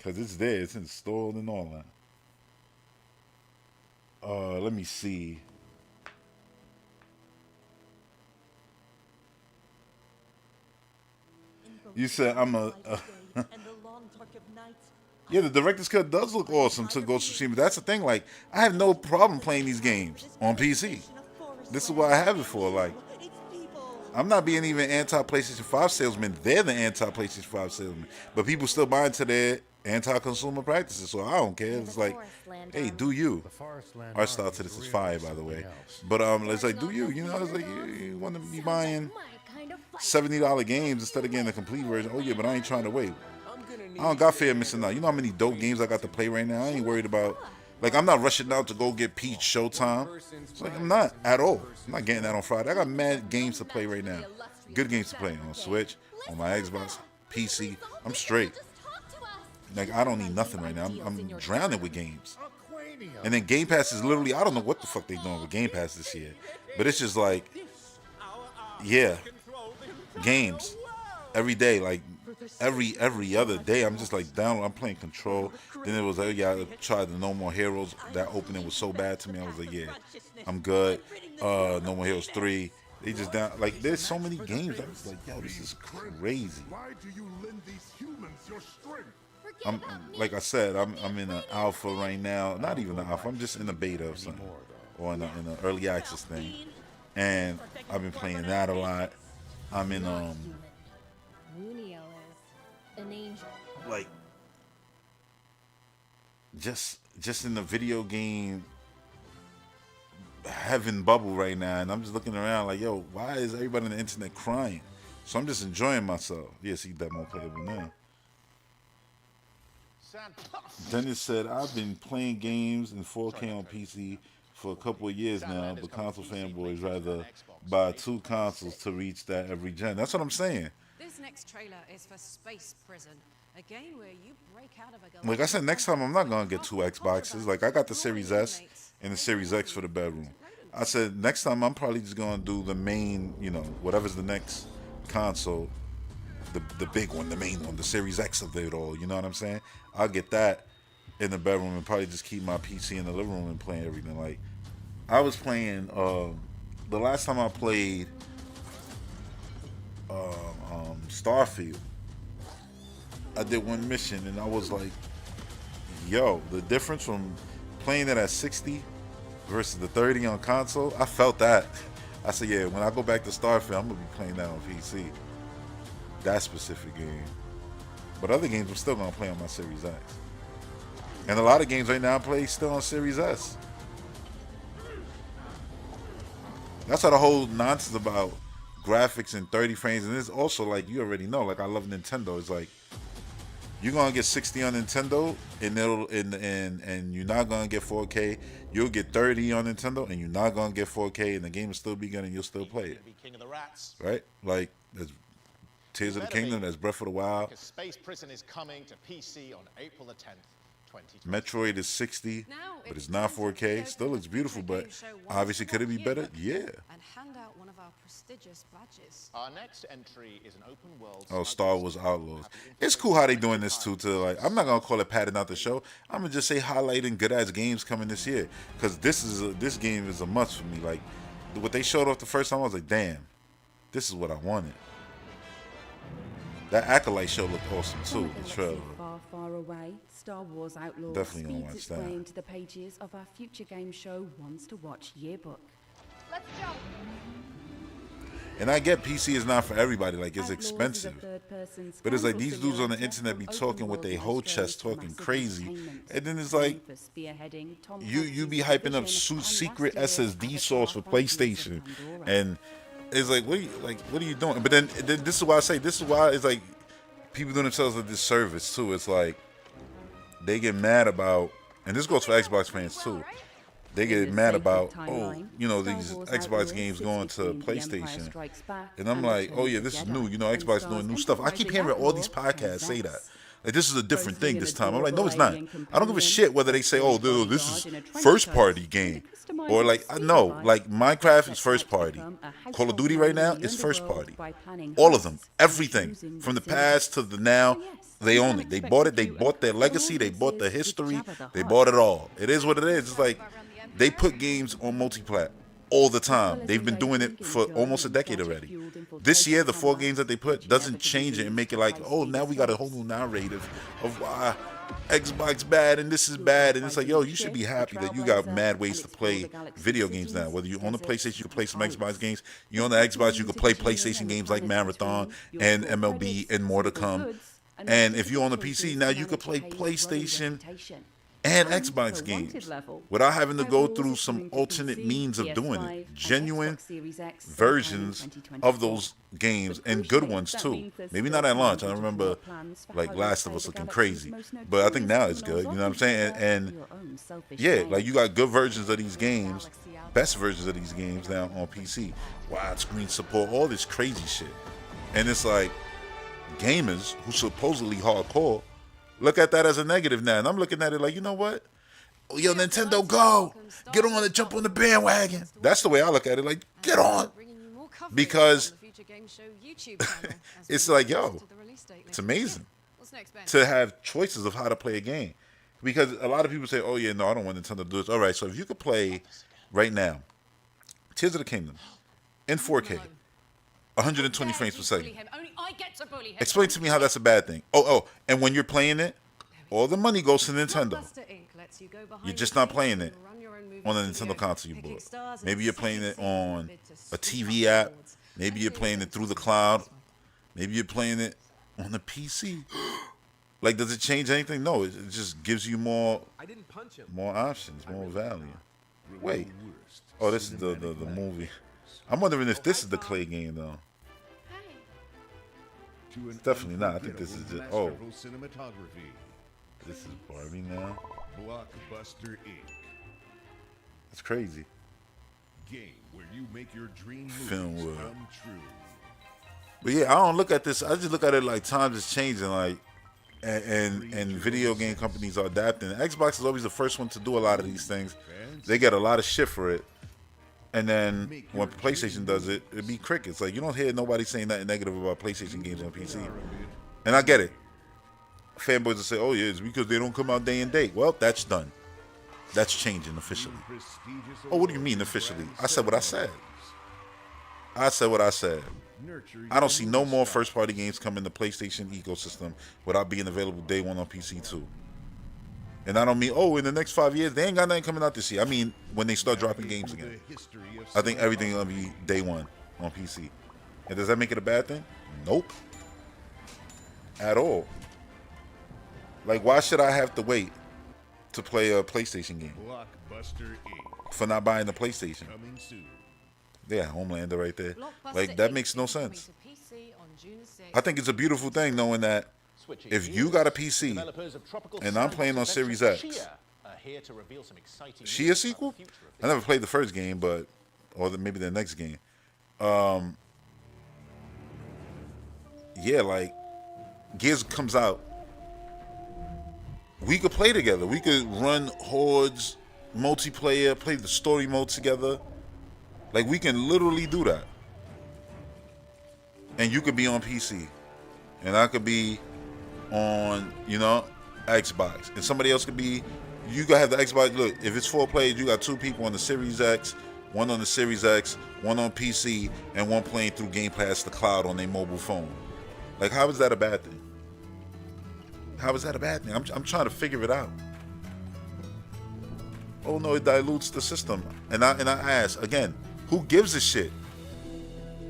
Cause it's there, it's installed and all that. Let me see. You said I'm a yeah, the director's cut does look awesome to Ghost of Tsushima. But that's the thing, like, I have no problem playing these games on PC. This is what I have it for. Like, I'm not being even anti-PlayStation 5 salesman. They're the anti-PlayStation 5 salesman. But people still buy into their anti-consumer practices, so I don't care. It's like, hey, do you. Our style to this is fire, by the way. But it's like, do you. You know, it's like, you want to be buying $70 games instead of getting a complete version. Oh, yeah, but I ain't trying to wait. I don't got fear of missing out. You know how many dope games I got to play right now? I ain't worried about, like, I'm not rushing out to go get Peach Showtime. It's like, I'm not at all. I'm not getting that on Friday. I got mad games to play right now. Good games to play on Switch, on my Xbox, PC. I'm straight. Like, I don't need nothing right now. I'm drowning with games. And then Game Pass is literally, I don't know what the fuck they doing with Game Pass this year. But it's just like, yeah, games every day, like, every other day. I'm just like down. I'm playing Control. Then it was like, yeah, I tried the No More Heroes. That opening was so bad to me. I was like, yeah, I'm good. No More Heroes 3. They just down. Like, there's so many games. I was like, yo, this is crazy. Why do you lend these humans your strength? I'm like I said, I'm in an alpha right now. Not even an alpha. I'm just in a beta of something, or in an early access thing. And I've been playing that a lot. I'm in like, just in the video game heaven bubble right now, and I'm just looking around like, yo, why is everybody on the internet crying? So I'm just enjoying myself. Yeah, see, that more playable now. Dennis said, I've been playing games in 4K on PC for a couple of years now, but console fanboys rather buy 2 consoles to reach that every gen. That's what I'm saying. This next trailer is for Space Prison, a game where you break out of a Like I said, next time I'm not gonna get 2 Xboxes. Like, I got the Series S and the Series X for the bedroom. I said next time I'm probably just gonna do the main, whatever's the next console, the big one, the main one, the Series X of it all. You know what I'm saying? I'll get that in the bedroom and probably just keep my PC in the living room and playing everything. Like, I was playing the last time I played Starfield, I did one mission and I was like, yo, the difference from playing it at 60 versus the 30 on console, I felt that. I said, yeah, when I go back to Starfield, I'm gonna be playing that on PC. That specific game. But other games I'm still gonna play on my Series X. And a lot of games right now I play still on Series S. That's how the whole nonsense about graphics and 30 frames, and it's also like, you already know, like, I love Nintendo. It's like, you're gonna get 60 on Nintendo, and and you're not gonna get 4K. You'll get 30 on Nintendo, and you're not gonna get 4K, and the game will still be good, and you'll still play it. Right? Like, Tears of the Kingdom, that's Breath of the Wild. Because Space Prison is coming to PC on April the 10th, 2020. Metroid is 60, but it's not 4K. Still looks beautiful, but obviously could it be better? Yeah. And hand out one of our prestigious badges. Our next entry is an open world. Oh, Star Wars Outlaws. It's cool how they doing this too. To like, I'm not gonna call it padding out the show. I'm gonna just say highlighting good ass games coming this year, because this game is a must for me. Like what they showed off the first time, I was like, damn, this is what I wanted. That Acolyte show looked awesome too. The trailer. Far, far away, Star Wars Outlaws Definitely gonna speeds watch its that. way into the pages of our future game show Ones to Watch yearbook. Let's jump. And I get PC is not for everybody. Like it's Outlaws is a expensive. third-person But it's like scandal these dudes on the simulator internet be for talking open with their world whole maestros chest, for talking massive crazy, entertainment. and then it's like For spearheading Tom you be Clancy's hyping up vision, and secret last year, SSD Avatar source for Frontiers of PlayStation, Pandora. and it's like what are you doing? But then this is why I say this is why it's like people doing themselves a disservice too. It's like they get mad about, and this goes for Xbox fans too. They get mad about, these Xbox games going to PlayStation. And I'm like, oh yeah, this is new. Xbox doing new stuff. I keep hearing all these podcasts say that. Like, this is a different thing this time. I'm like, no, it's not. I don't give a shit whether they say, oh, this is first party game. Or like, no, like Minecraft is first party. Call of Duty right now is first party. All of them, everything from the past to the now, they own it. They bought it. They bought their legacy. They bought the history. They bought it all. It is what it is. It's like they put games on multiplat all the time. They've been doing it for almost a decade already. This year, the 4 games that they put doesn't change it and make it like, oh, now we got a whole new narrative of why Xbox bad and this is bad. And it's like, yo, you should be happy that you got mad ways to play video games now. Whether you own the PlayStation, you can play some Xbox games. You own the Xbox, you can play PlayStation games like Marathon and MLB and more to come. And if you own a PC, now you can play PlayStation and Xbox games without having to go through some alternate means of doing it. Genuine versions of those games and good ones too. Maybe not at launch. I remember like Last of Us looking crazy, but I think now it's good. You know what I'm saying? And yeah, like you got good versions of these games, best versions of these games now on PC. Widescreen support, all this crazy shit. And it's like gamers who supposedly hardcore look at that as a negative now, and I'm looking at it like, you know what? Oh, yo, Nintendo, go! Get on and jump on the bandwagon. That's the way I look at it, like, get on! Because it's like, yo, it's amazing to have choices of how to play a game. Because a lot of people say, oh, yeah, no, I don't want Nintendo to do this. All right, so if you could play right now Tears of the Kingdom in 4K, 120 frames per second. Explain to me how that's a bad thing. Oh, and when you're playing it, all the money goes to Nintendo. You're just not playing it on a Nintendo console you bought. Maybe you're playing it on a TV app. Maybe you're playing it through the cloud. Maybe you're playing it on a PC. Like, does it change anything? No, it just gives you more options, more value. Wait. Oh, this is the movie. I'm wondering if this is the Clay game, though. It's definitely not. I think this is just. Oh. This is Barbie now. Blockbuster Inc. That's crazy. Game where you make your dream Film movies world. come true. But yeah, I don't look at this. I just look at it like times is changing, like, and video game companies are adapting. Xbox is always the first one to do a lot of these things. They get a lot of shit for it. And then when PlayStation does it, it'd be crickets. Like, you don't hear nobody saying nothing negative about PlayStation games on PC. And I get it. Fanboys will say, oh, yeah, it's because they don't come out day and date. Well, that's done. That's changing officially. Oh, what do you mean officially? I said what I said. I said what I said. I don't see no more first-party games come in the PlayStation ecosystem without being available day one on PC too. And I don't mean, oh, in the next 5 years, they ain't got nothing coming out this year. I mean, when they start dropping games again. I think everything going to be day one on PC. And does that make it a bad thing? Nope. At all. Like, why should I have to wait to play a PlayStation game? Blockbuster Inc. For not buying the PlayStation. Coming soon. Yeah, Homelander right there. Like, that makes no sense. I think it's a beautiful thing knowing that if you got a PC and I'm playing on Series X, she a sequel? I never played the first game, but or maybe the next game. Yeah, yeah, like Gears comes out, we could play together. We could run hordes, multiplayer, play the story mode together. Like, we can literally do that. And you could be on PC, and I could be on, you know, Xbox, and somebody else could be. You gotta have the Xbox. Look, if it's 4 players, you got 2 people on the Series X, 1 on the Series X, 1 on PC, and 1 playing through Game Pass the cloud on their mobile phone. Like, how is that a bad thing? How is that a bad thing? I'm trying to figure it out. Oh no, it dilutes the system. And I ask again, who gives a shit?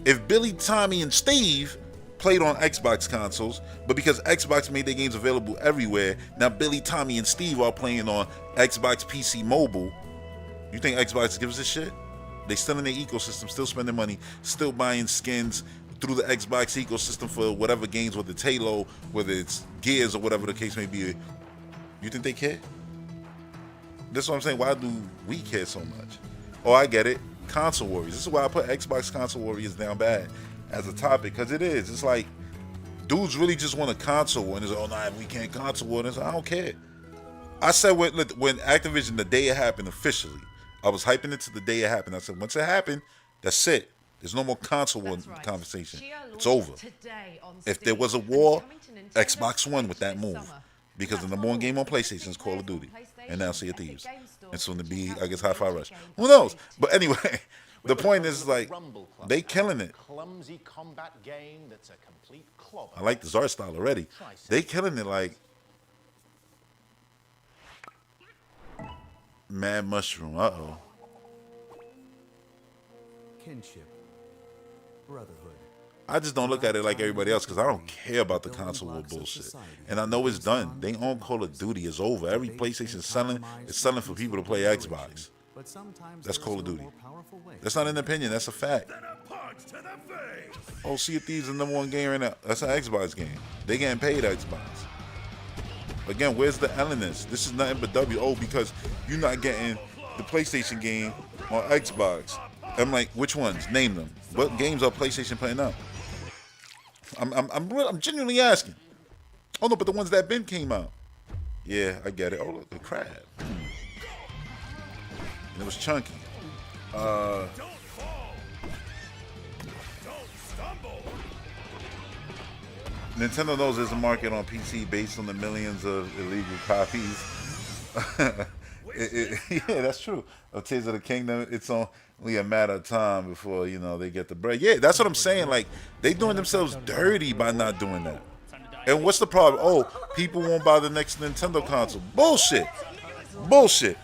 If Billy, Tommy, and Steve played on Xbox consoles, but because Xbox made their games available everywhere, now Billy, Tommy, and Steve are playing on Xbox PC Mobile, you think Xbox gives a shit? They still in their ecosystem, still spending money, still buying skins through the Xbox ecosystem for whatever games, whether it's Halo, whether it's Gears, or whatever the case may be. You think they care? That's what I'm saying. Why do we care so much? Oh, I get it. Console Warriors. This is why I put Xbox Console Warriors down bad as a topic, because it is. It's like, dudes really just want a console war, and it's like, oh, nah, we can't console war. And it's like, I don't care. I said when Activision, the day it happened officially, I was hyping it to the day it happened. I said, once it happened, that's it. There's no more console war conversation. It's over. If there was a war, Xbox won with that move. Because the number one game on PlayStation is Call of Duty. And now Sea of Thieves. And soon to be, I guess, Hi-Fi Rush. Who knows? But anyway, the point is, like, they killing it. Clumsy combat game that's a complete clobber. I like this art style already. They killing it, like, Mad Mushroom. Uh-oh. Kinship. Brotherhood. I just don't look at it like everybody else because I don't care about the console war bullshit. And I know it's done. They own Call of Duty. It's over. Every PlayStation selling, it's selling for people to play Xbox. That's Call of Duty. That's not an opinion. That's a fact. Oh, Sea of Thieves is the number one game right now. That's an Xbox game. They getting paid Xbox. Again, where's the L in this? This is nothing but W. Oh, because you're not getting the PlayStation game on Xbox. I'm like, which ones? Name them. What games are PlayStation playing out? I'm genuinely asking. Oh no, but the ones that been came out. Yeah, I get it. Oh look, the crab. And it was chunky. Nintendo knows there's a market on PC based on the millions of illegal copies. Yeah, that's true. Of Tears of the Kingdom, it's only a matter of time before, you know, they get the break. Yeah, that's what I'm saying. Like, they doing themselves dirty by not doing that. And what's the problem? Oh, people won't buy the next Nintendo console. Bullshit. Bullshit.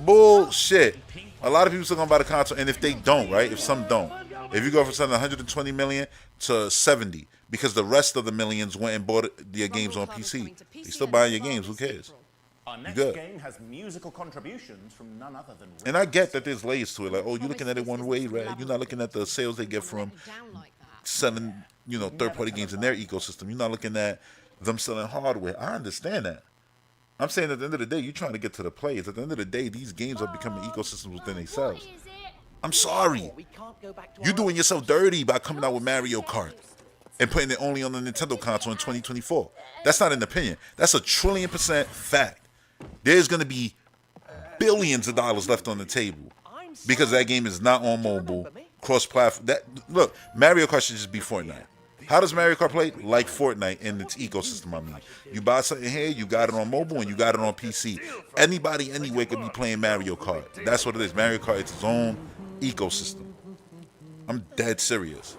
Bullshit. A lot of people still gonna buy the console, and if they don't, right? If some don't, if you go from selling 120 million to 70, because the rest of the millions went and bought your games on PC, they still buying your games. Who cares? Our next Good. game has musical contributions from none other than... And I get that there's layers to it. Like, oh, you're looking at it one way, right? You're not looking at the sales they get from selling, you know, third-party games in their ecosystem. You're not looking at them selling hardware. I understand that. I'm saying at the end of the day, you're trying to get to the players. At the end of the day, these games are becoming ecosystems within themselves. I'm sorry. You're doing yourself dirty by coming out with Mario Kart and putting it only on the Nintendo console in 2024. That's not an opinion. That's a 1,000,000,000% fact. There's going to be billions of dollars left on the table because that game is not on mobile, cross-platform. Look, Mario Kart should just be Fortnite. How does Mario Kart play? Like Fortnite in its ecosystem, I mean. You buy something here, you got it on mobile, and you got it on PC. Anybody, anywhere could be playing Mario Kart. That's what it is. Mario Kart is its own ecosystem. I'm dead serious.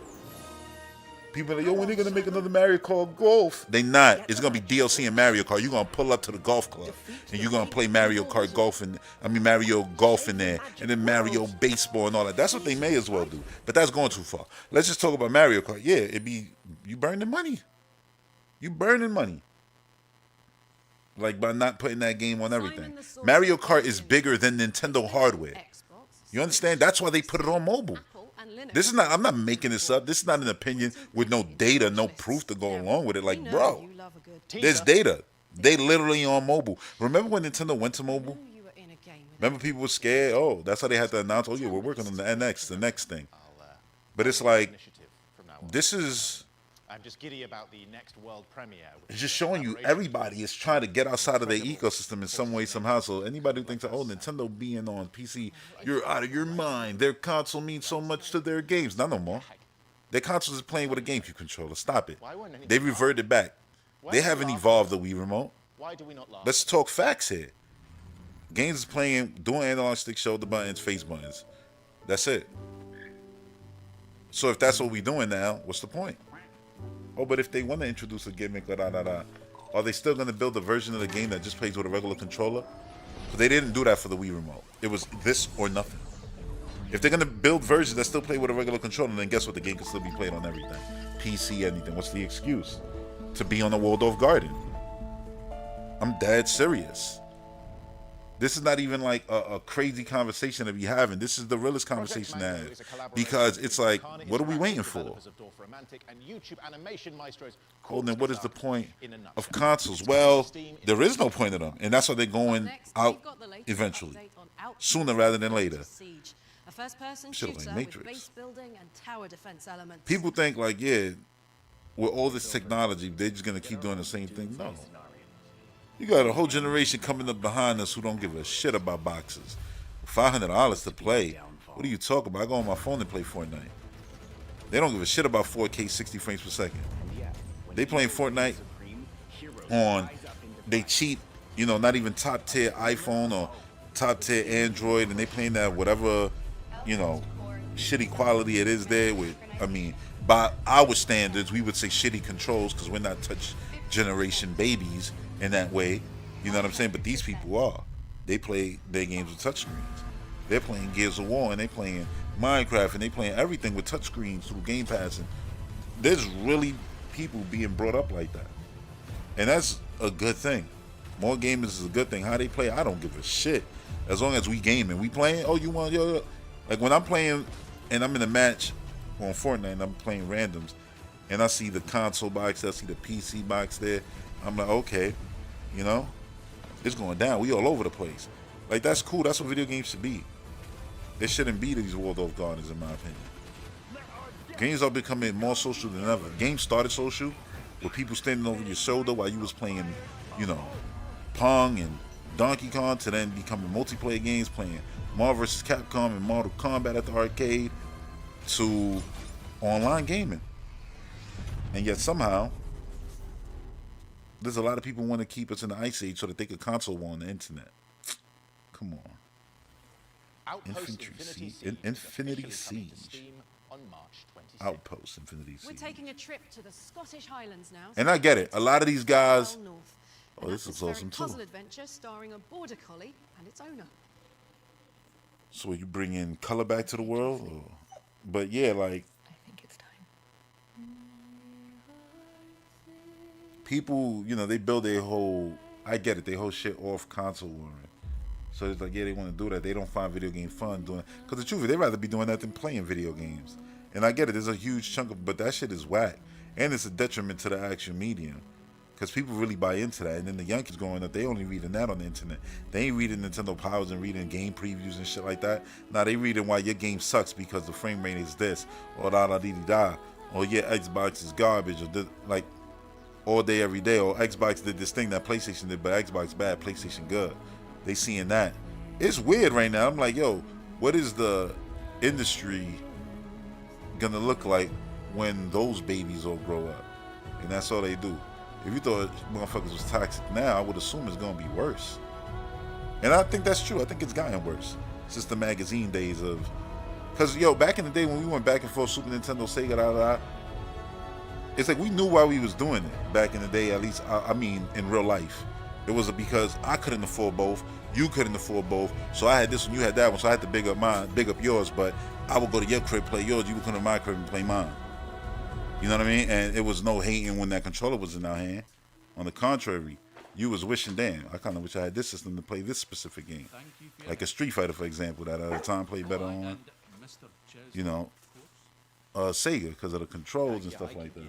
People are like, yo, when they gonna make another Mario Kart Golf? They not. It's gonna be DLC and Mario Kart. You're gonna pull up to the golf club and you're gonna play Mario Kart Golf and Mario Golf in there, and then Mario Baseball and all that. That's what they may as well do. But that's going too far. Let's just talk about Mario Kart. Yeah, it'd be you burning money. You burning money. Like by not putting that game on everything. Mario Kart is bigger than Nintendo hardware. You understand? That's why they put it on mobile. This is not, I'm not making this up. This is not an opinion with no data, no proof to go along with it. Like, bro, there's data. They literally on mobile. Remember when Nintendo went to mobile? Remember people were scared? Oh, that's how they had to announce, oh yeah, we're working on the NX, the next thing. But it's like, this is I'm just giddy about the next world premiere. It's just showing you everybody is trying to get outside of their ecosystem in some way, somehow. So anybody who thinks, oh, Nintendo being on PC, you're out of your mind. Their console means so much to their games. Not no more. Their console is playing with a GameCube controller. Stop it. They reverted back. They haven't evolved the Wii Remote. Why do we not laugh? Let's talk facts here. Games is playing, doing analog stick, shoulder buttons, face buttons. That's it. So if that's what we're doing now, what's the point? Oh, but if they want to introduce a gimmick, are they still going to build a version of the game that just plays with a regular controller? But they didn't do that for the Wii Remote. It was this or nothing. If they're going to build versions that still play with a regular controller, then guess what? The game can still be played on everything. PC, anything. What's the excuse? To be on a Waldorf Garden. I'm dead serious. This is not even like a crazy conversation to be having. This is the realest conversation to have. Because it's like, what are we waiting for? Oh, then what is the point of consoles? Well, there is no point of them. And that's why they're going out eventually. Sooner rather than later. A first-person Shit shooter like with Matrix. base building and tower defense elements. People think like, yeah, with all this technology, they're just going to keep doing the same thing. No. You got a whole generation coming up behind us who don't give a shit about boxes. $500 to play. What are you talking about? I go on my phone and play Fortnite. They don't give a shit about 4K 60 frames per second. They playing Fortnite on they cheap, you know, not even top tier iPhone or top tier Android, and they playing that whatever, you know, shitty quality it is there with, I mean, by our standards, we would say shitty controls because we're not touch generation babies in that way, you know what I'm saying? But these people are. They play their games with touchscreens. They're playing Gears of War and they playing Minecraft and they playing everything with touchscreens through Game Pass. And there's really people being brought up like that, and that's a good thing. More gamers is a good thing. How they play, I don't give a shit. As long as we gaming, we playing. Oh, you want yo? Like when I'm playing and I'm in a match on Fortnite and I'm playing randoms, and I see the console box, I see the PC box there. I'm like, okay, you know, it's going down. We all over the place. Like that's cool. That's what video games should be. They shouldn't be these Waldorf Gardens, in my opinion. Games are becoming more social than ever. Games started social with people standing over your shoulder while you was playing, you know, Pong and Donkey Kong, to then becoming multiplayer games, playing Marvel vs. Capcom and Mortal Kombat at the arcade, to online gaming. And yet somehow, there's a lot of people who want to keep us in the Ice Age so that they could console war on the internet. Come on. Infinity Siege. Outpost Infinity Siege. We're taking a trip to the Scottish Highlands now. And I get it. A lot of these guys. Oh, this is awesome too. Puzzle adventure starring a border collie and its owner. So you bring in color back to the world, but yeah, like I think it's time. people, you know, they build their whole. I get it. They whole shit off console warring. So it's like, yeah, they want to do that. They don't find video game fun doing. Because the truth is, they'd rather be doing that than playing video games. And I get it. There's a huge chunk of, but that shit is whack, and it's a detriment to the actual medium. Because people really buy into that. And then the young kids growing up, they only reading that on the internet. They ain't reading Nintendo Powers and reading game previews and shit like that. Now they reading why your game sucks because the frame rate is this, or da-da-dee-dee-da, or yeah, Xbox is garbage, or like all day, every day, or Xbox did this thing that PlayStation did, but Xbox bad, PlayStation good. They seeing that. It's weird right now. I'm like, yo, what is the industry gonna look like when those babies all grow up? And that's all they do. If you thought motherfuckers was toxic now, I would assume it's gonna be worse. And I think that's true. I think it's gotten worse since the magazine days of, cause yo, back in the day when we went back and forth, Super Nintendo, Sega, da. It's like we knew why we was doing it back in the day. At least, I mean, in real life, it was because I couldn't afford both, you couldn't afford both, so I had this one, you had that one, so I had to big up mine, big up yours. But I would go to your crib, play yours, you would come to my crib and play mine. You know what I mean? And it was no hating when that controller was in our hand. On the contrary, you was wishing, damn, I kind of wish I had this system to play this specific game. Like a Street Fighter, for example, that at the time played better on, you know, Sega, because of the controls and stuff like that.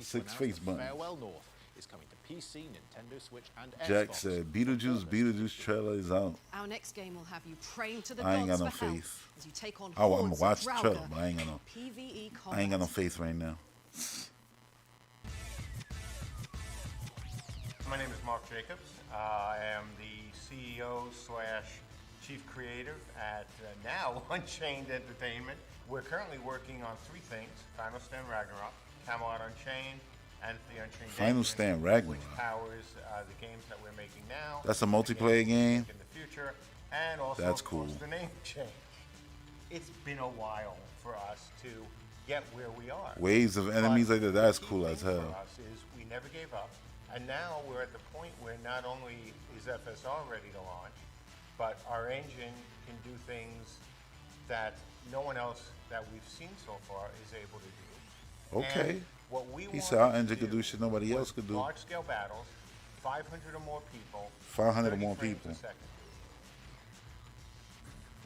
6 face buttons. Farewell North is coming to PC, Nintendo Switch, and Jack Xbox. said, Beetlejuice trailer is out. Our next game will have you praying to the I ain't got gods no for help faith. as you take on I'm hordes gonna watch of the Draugr trailer, but I ain't got no. PvE I ain't got no combat. faith right now. My name is Mark Jacobs. I am the CEO / chief creative at now Unchained Entertainment. We're currently working on 3 things: Final Stand Ragnarok, Camelot Unchained, and the Unchained Final Stand Ragnarok. which powers the games that we're making now. That's a and the multiplayer games game? in the future, and also That's of course, cool. the name change. It's been a while for us to get where we are. Waves of enemies But like that, that's the key cool as thing hell. For us is we never gave up, and now we're at the point where not only is FSR ready to launch, but our engine can do things that no one else that we've seen so far is able to do. Okay. And what we He said our wanted to engine could do shit nobody else could do. Large-scale battles, 500 or more people. 500 or 30 more frames people. a second.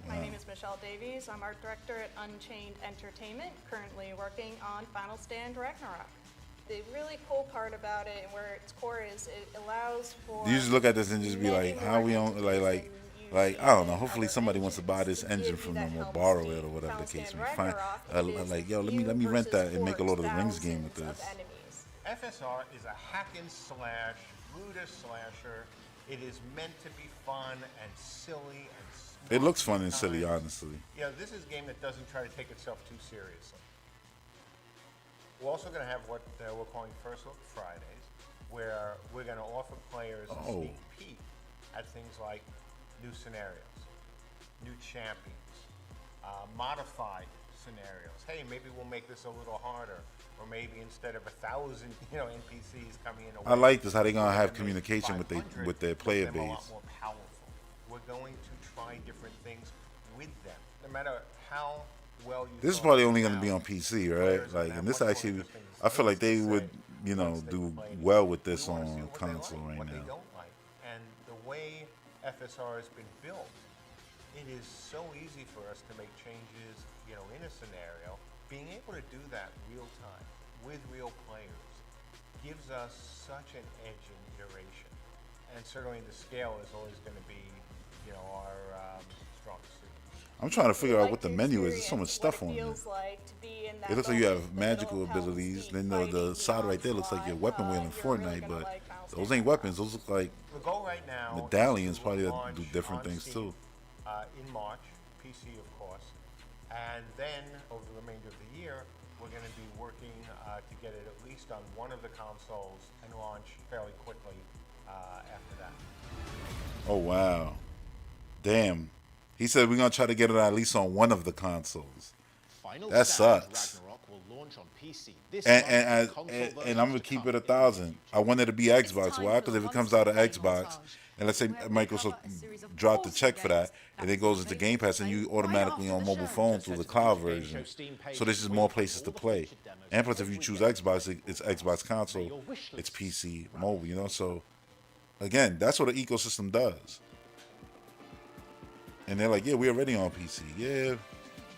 My name is Michelle Davies. I'm art director at Unchained Entertainment, currently working on Final Stand Ragnarok. The really cool part about it, and where its core is, it allows for. You just look at this and just be like, how we on like I don't know. Hopefully somebody wants to buy this engine from them or borrow it or whatever the case may be. Fine. Like yo, let me rent that and make a Lord of the Rings game with this. FSR is a hack and slash, looter slasher. It is meant to be fun and silly and smart. It looks fun and silly, honestly. Yeah, this is a game that doesn't try to take itself too seriously. We're also going to have what we're calling First Look Fridays, where we're going to offer players a sneak peek at things like new scenarios, new champions, modified scenarios. Hey, maybe we'll make this a little harder, or maybe instead of 1,000, NPCs coming in. I like this. How they gonna have communication with their player them a lot base. more powerful. We're going to try different things with them, no matter how well you. This is probably only gonna be on PC, right? Like, and this actually, I feel like they would, do well with this on console right what they now. don't like. And the way FSR has been built, it is so easy for us to make changes, in a scenario. Being able to do that real time with real players gives us such an edge in iteration. And certainly the scale is always going to be, our strongest suit. I'm trying to figure out what the menu is. There's so much stuff on there. It looks like you have magical abilities. Then the side right there looks like your weapon wheel in Fortnite, but those ain't weapons. Those look like The goal right now medallions, is to probably that launch do different on things Steam, too. In March, PC of course, and then over the remainder of the year, we're going to be working to get it at least on one of the consoles and launch fairly quickly after that. Oh wow, damn. He said we're gonna try to get it at least on one of the consoles. Final That Stand sucks. Ragnarok will launch on PC this And month, and I'm gonna keep it 1,000. I want it to be Xbox. Why? Because if it comes out of Xbox, and let's say Microsoft dropped the check for that, and it goes into Game Pass, and you automatically on mobile phone through the cloud version. So there's just more places to play. And plus, if you choose Xbox, it's Xbox console, it's PC mobile. So again, that's what the ecosystem does. And they're like, yeah, we're already on PC. Yeah,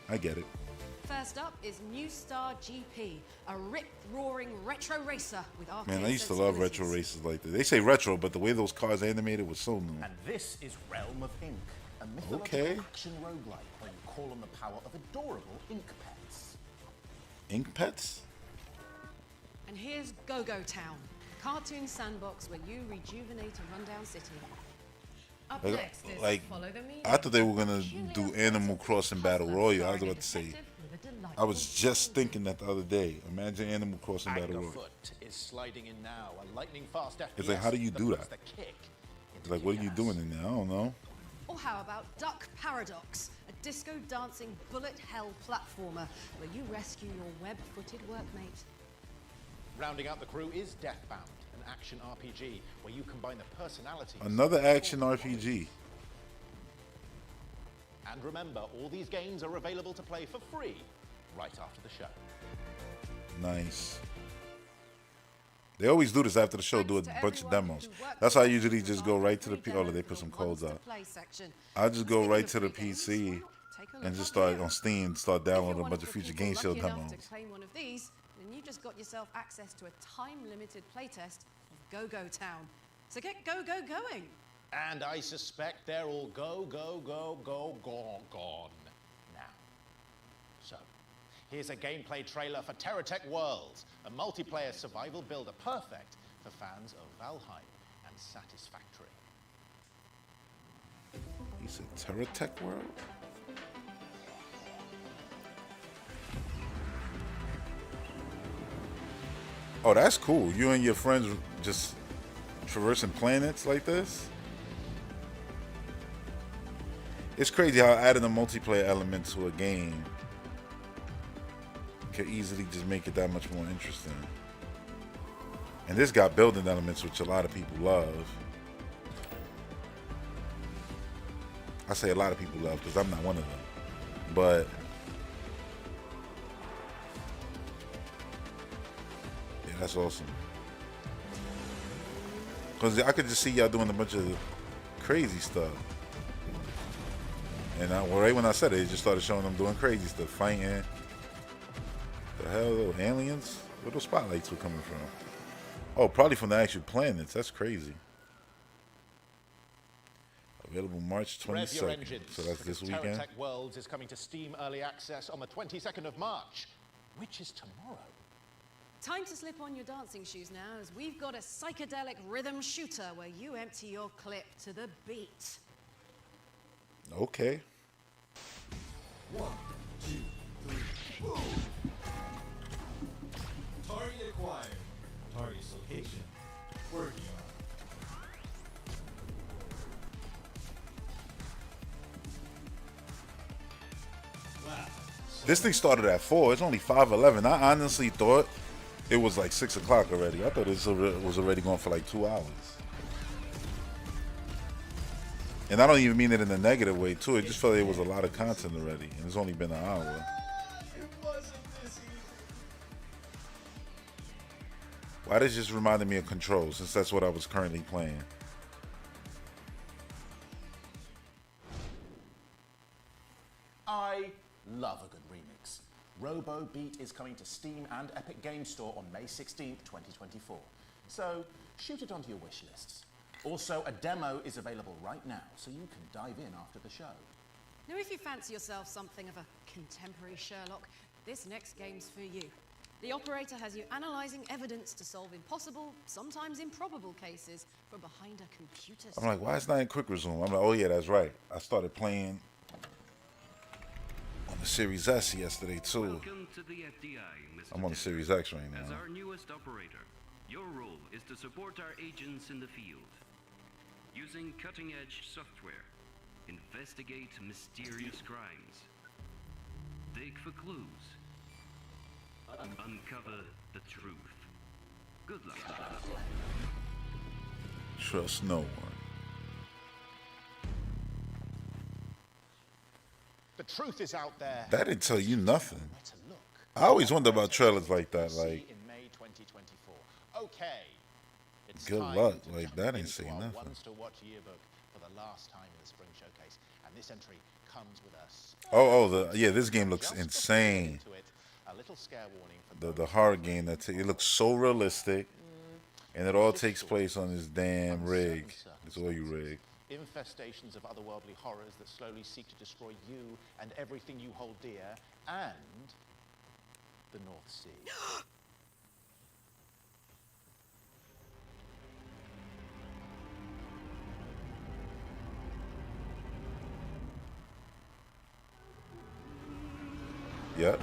I get it. First up is New Star GP, a rip-roaring retro racer with arcade Man, I used to love retro races like that. They say retro, but the way those cars animated was so new. And this is Realm of Ink, a mythological Okay. action roguelike where you call on the power of adorable ink pets. Ink pets? And here's Go-Go Town, a cartoon sandbox where you rejuvenate a rundown city. Up next is Follow the Media. I thought they were gonna do Animal Crossing Battle Royale. I was about to say. I was just thinking that the other day. Imagine Animal Crossing Battle Royale. Foot is sliding in now. A lightning fast FPS. It's like, how do you do that? The kick It's like, what are you doing in there? I don't know. Or how about Duck Paradox, a disco-dancing bullet hell platformer where you rescue your web-footed workmate. Rounding out the crew is Deathbound, an action RPG where you combine the personalities. Another action RPG. And remember, all these games are available to play for free right after the show. Nice. They always do this after the show, do a bunch of demos. That's how I usually just go right to the PC. Oh, they put some codes out. I just go right to the PC and just start on Steam, start downloading a bunch of future game show demos. To claim one of these, then you just got yourself access to a time-limited playtest of Go-Go Town. So get Go-Go going. And I suspect they're all gone now. So, here's a gameplay trailer for TerraTech Worlds, a multiplayer survival builder perfect for fans of Valheim. unsatisfactory. He said Terra Tech World? Oh, that's cool. You and your friends just traversing planets like this? It's crazy how adding a multiplayer element to a game could easily just make it that much more interesting. And this got building elements, which a lot of people love. I say a lot of people love because I'm not one of them. But yeah, that's awesome. Because I could just see y'all doing a bunch of crazy stuff. And right when I said it, it just started showing them doing crazy stuff, fighting. The hell, those aliens? Where those spotlights were coming from? Oh, probably from the actual planets. That's crazy. Available March 22nd. So that's this weekend. Terra Tech Worlds is coming to Steam Early Access on the 22nd of March, which is tomorrow. Time to slip on your dancing shoes now, as we've got a psychedelic rhythm shooter where you empty your clip to the beat. Okay. 1, 2, 3, boom! Target acquired. Target's location. Working on. Wow. This thing started at 4. It's only 5:11. I honestly thought it was like 6 o'clock already. I thought it was already going for like 2 hours. And I don't even mean it in a negative way, too. It just felt like it was a lot of content already. And it's only been an hour. Why does this reminded me of Control, since that's what I was currently playing? I love a good remix. Robo Beat is coming to Steam and Epic Games Store on May 16th, 2024. So shoot it onto your wish lists. Also, a demo is available right now, so you can dive in after the show. Now, if you fancy yourself something of a contemporary Sherlock, this next game's for you. The operator has you analysing evidence to solve impossible, sometimes improbable cases from behind a computer I'm like, why is it not in quick resume? I'm like, oh yeah, that's right. I started playing on the Series S yesterday too. Welcome to the FDI, Mr. I'm on the Series X right As now. our newest operator, your role is to support our agents in the field. Using cutting-edge software, investigate mysterious crimes, dig for clues, uncover the truth. Good luck. Trust no one. The truth is out there. That didn't tell you nothing. I always wonder about trailers like that. Like, In May 2024. Okay. It's good time luck. to Like, jump that ain't into saying our nothing. Ones to Watch yearbook for the last time in the Spring Showcase. And this entry comes with us. yeah, this game looks insane. A little scare warning for The horror game, it looks so realistic. And it all takes place on this damn rig. This oil rig. infestations of otherworldly horrors that slowly seek to destroy you and everything you hold dear, and the North Sea. Yep.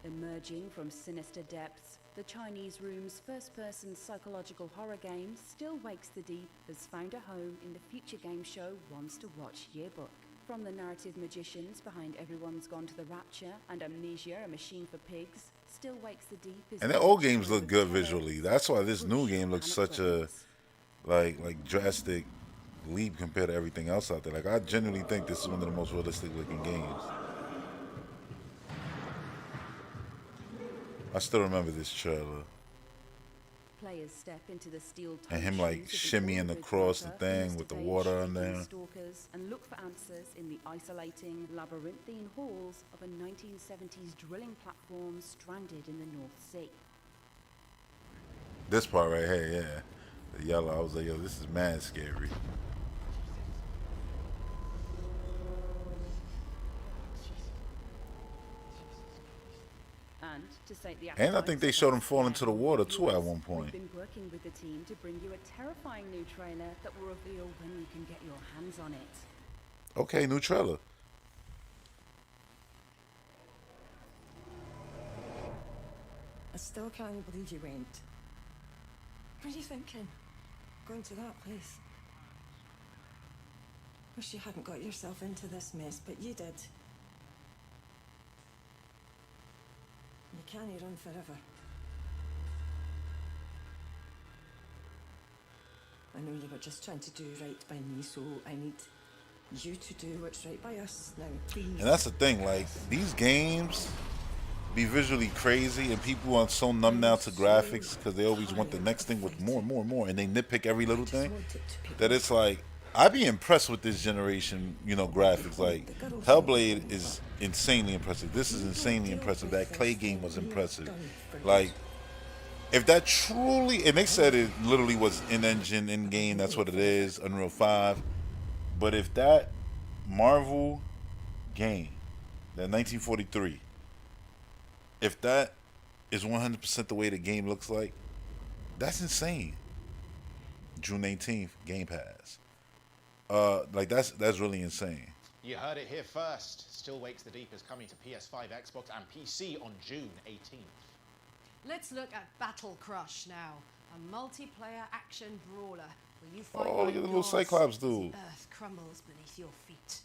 Emerging from sinister depths, the Chinese Room's first-person psychological horror game still wakes the deep has found a home in the future game show Ones to Watch yearbook. From the narrative magicians behind Everyone's Gone to the Rapture and Amnesia, A Machine for Pigs, Still Wakes the Deep is... And the old games look good visually. That's why this new game looks such a like drastic leap compared to everything else out there. Like, I genuinely think this is one of the most realistic looking games. I still remember this trailer. Players step into the steel And him like shimmying across the thing with the water on there. Stalkers and look for answers in the isolating, labyrinthine halls of a 1970s drilling platform stranded in the North Sea. This part right here, yeah. The yellow, I was like, yo, this is mad scary. And to Cite the And I think they showed him accolades fall into the water too at one We've point. been working with the team to bring you a terrifying new trailer that will reveal when you can get your hands on it. Okay, new trailer. I still can't believe you went. What are you thinking? Going to that place? Wish you hadn't got yourself into this mess, but you did. You can't run forever. I know you were just trying to do right by me, so I need you to do what's right by us. Now, please. And that's the thing, like, these games be visually crazy, and people are so numb now to graphics because they always want the next thing with more and more and more, and they nitpick every little thing, that it's like, I be impressed with this generation, you know, graphics. Like, Hellblade is insanely impressive. This is insanely impressive. That Clay game was impressive. Like, if that truly, and they said it literally was in-engine, in-game, that's what it is, Unreal 5. But if that Marvel game, that 1943, if that is 100% the way the game looks like, that's insane. June 18th, Game Pass. Like that's really insane. You heard it here first. Still Wakes the Deep is coming to PS5, Xbox, and PC on June 18th. Let's look at Battle Crush now, a multiplayer action brawler where you fight Oh, look at the little Cyclops dude. the earth crumbles beneath your feet.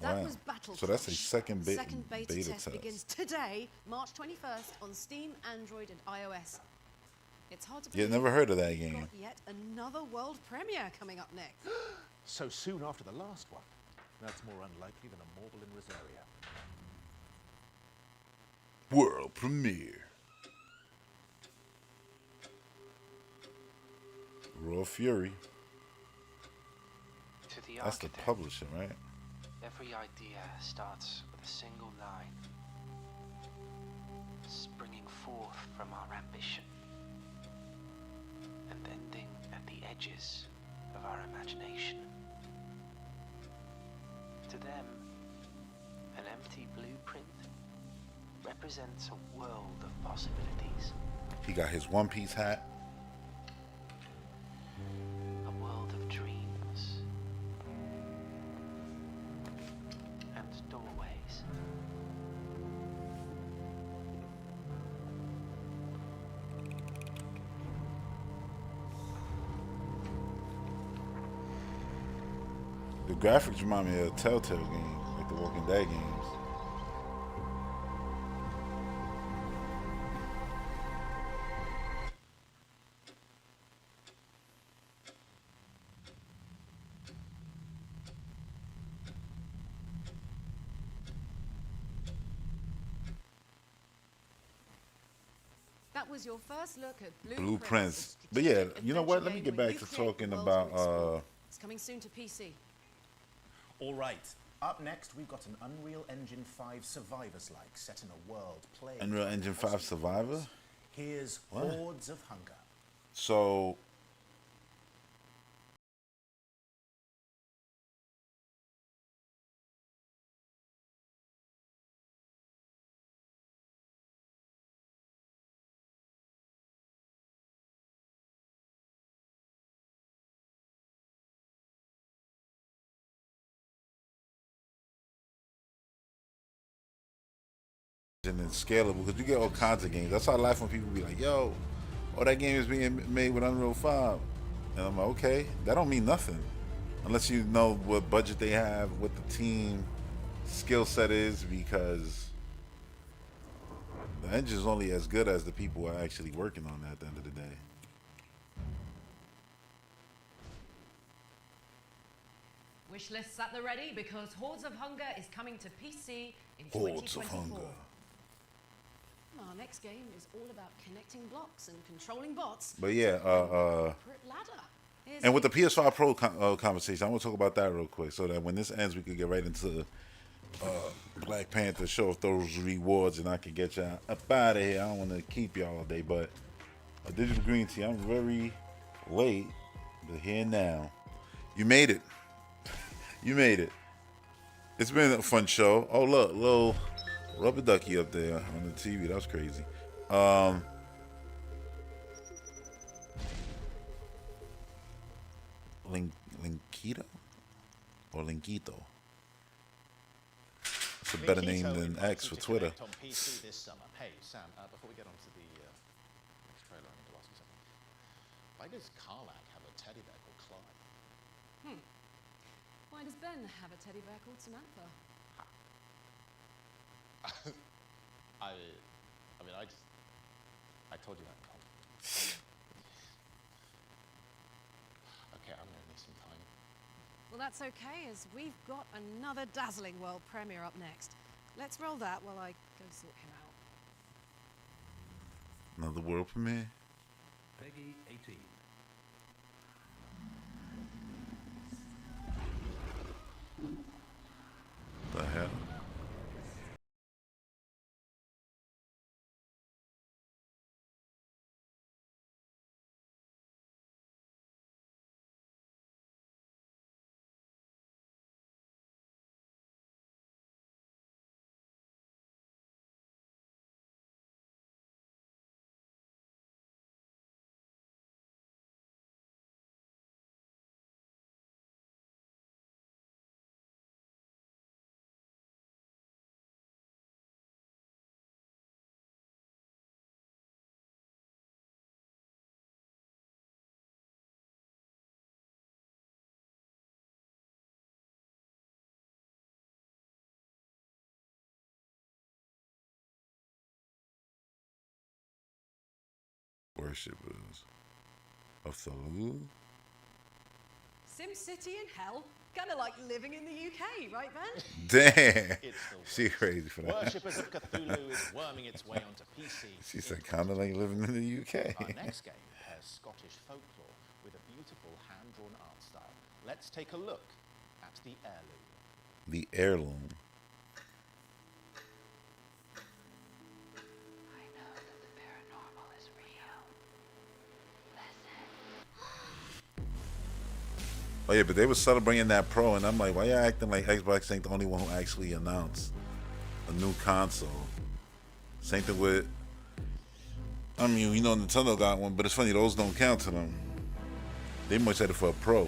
That was Battle So that's a Crush. second Second beta beta test test. begins today, March 21st, on Steam, Android, and iOS. It's hard to Yeah, believe never heard of that we've game. got yet another world premiere coming up next. So soon after the last one. That's more unlikely than a mortal in Rosaria. World premiere. Raw Fury. To the That's the architect, publisher, right? every idea starts with a single line, springing forth from our ambition and ending at the edges of our imagination. To them, an empty blueprint represents a world of possibilities. He got his One Piece hat. A world of dreams and doorways. The graphics remind me of Telltale games, like the Walking Dead games. That was your first look at Blueprints. But yeah, you know what? Let me get back to talking about It's coming soon to PC. All right. Up next, we've got an Unreal Engine 5 Survivors-like set in a world plagued Unreal Engine 5 Survivor. Here's What? Hordes of Hunger. So and then scalable, because you get all kinds of games. That's why I laugh when people be like, yo, oh, that game is being made with Unreal 5. And I'm like, okay, that don't mean nothing. Unless you know what budget they have, what the team skill set is, because the engine's only as good as the people who are actually working on that at the end of the day. Wish lists at the ready, because Hordes of Hunger is coming to PC in Hordes 2024. of Hunger. Our next game is all about connecting blocks and controlling bots. But yeah, Ladder. and with the PS5 Pro conversation, I want to talk about that real quick, so that when this ends, we could get right into Black Panther, show off those rewards, and I can get y'all up out of here. I don't want to keep y'all all day, but Digital Green Tea, I'm very late, but here now. You made it. You made it. It's been a fun show. Oh, look, little rubber ducky up there on the TV. That was crazy. Linkito? Or Linkito? It's a better name than X for Twitter. On PC this summer. Hey, Sam, before we get on to the next trailer, I need to ask you something. Why does Karlak have a teddy bear called Clyde? Why does Ben have a teddy bear called Samantha? I told you that. Okay, I'm gonna need some time. Well, that's okay, as we've got another dazzling world premiere up next. Let's roll that while I go sort him out. Another world premiere? Peggy 18. The hell? Worshippers of Thalul? SimCity in hell? Kinda like living in the UK, right, Ben? Damn! She crazy for that. Worshippers of Cthulhu is worming its way onto PC. She said, kind of like living in the UK. Our next game pairs Scottish folklore with a beautiful hand-drawn art style. Let's take a look at the heirloom. The heirloom. Oh yeah, but they were celebrating that Pro, and I'm like, why y'all acting like Xbox ain't the only one who actually announced a new console? Same thing with, I mean, you know, Nintendo got one, but it's funny, those don't count to them. They much had it for a Pro.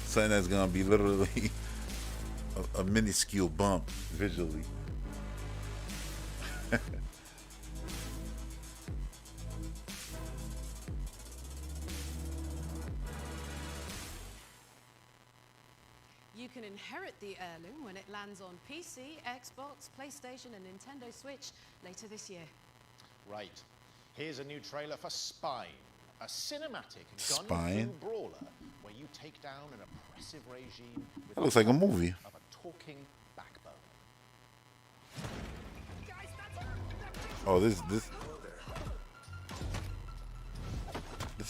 Something that's gonna be literally a minuscule bump visually. You can inherit the heirloom when it lands on PC, Xbox, PlayStation, and Nintendo Switch later this year. Right. Here's a new trailer for Spine, a cinematic gun Spine? brawler where you take down an oppressive regime with That looks like a movie. of a talking backbone. Oh, this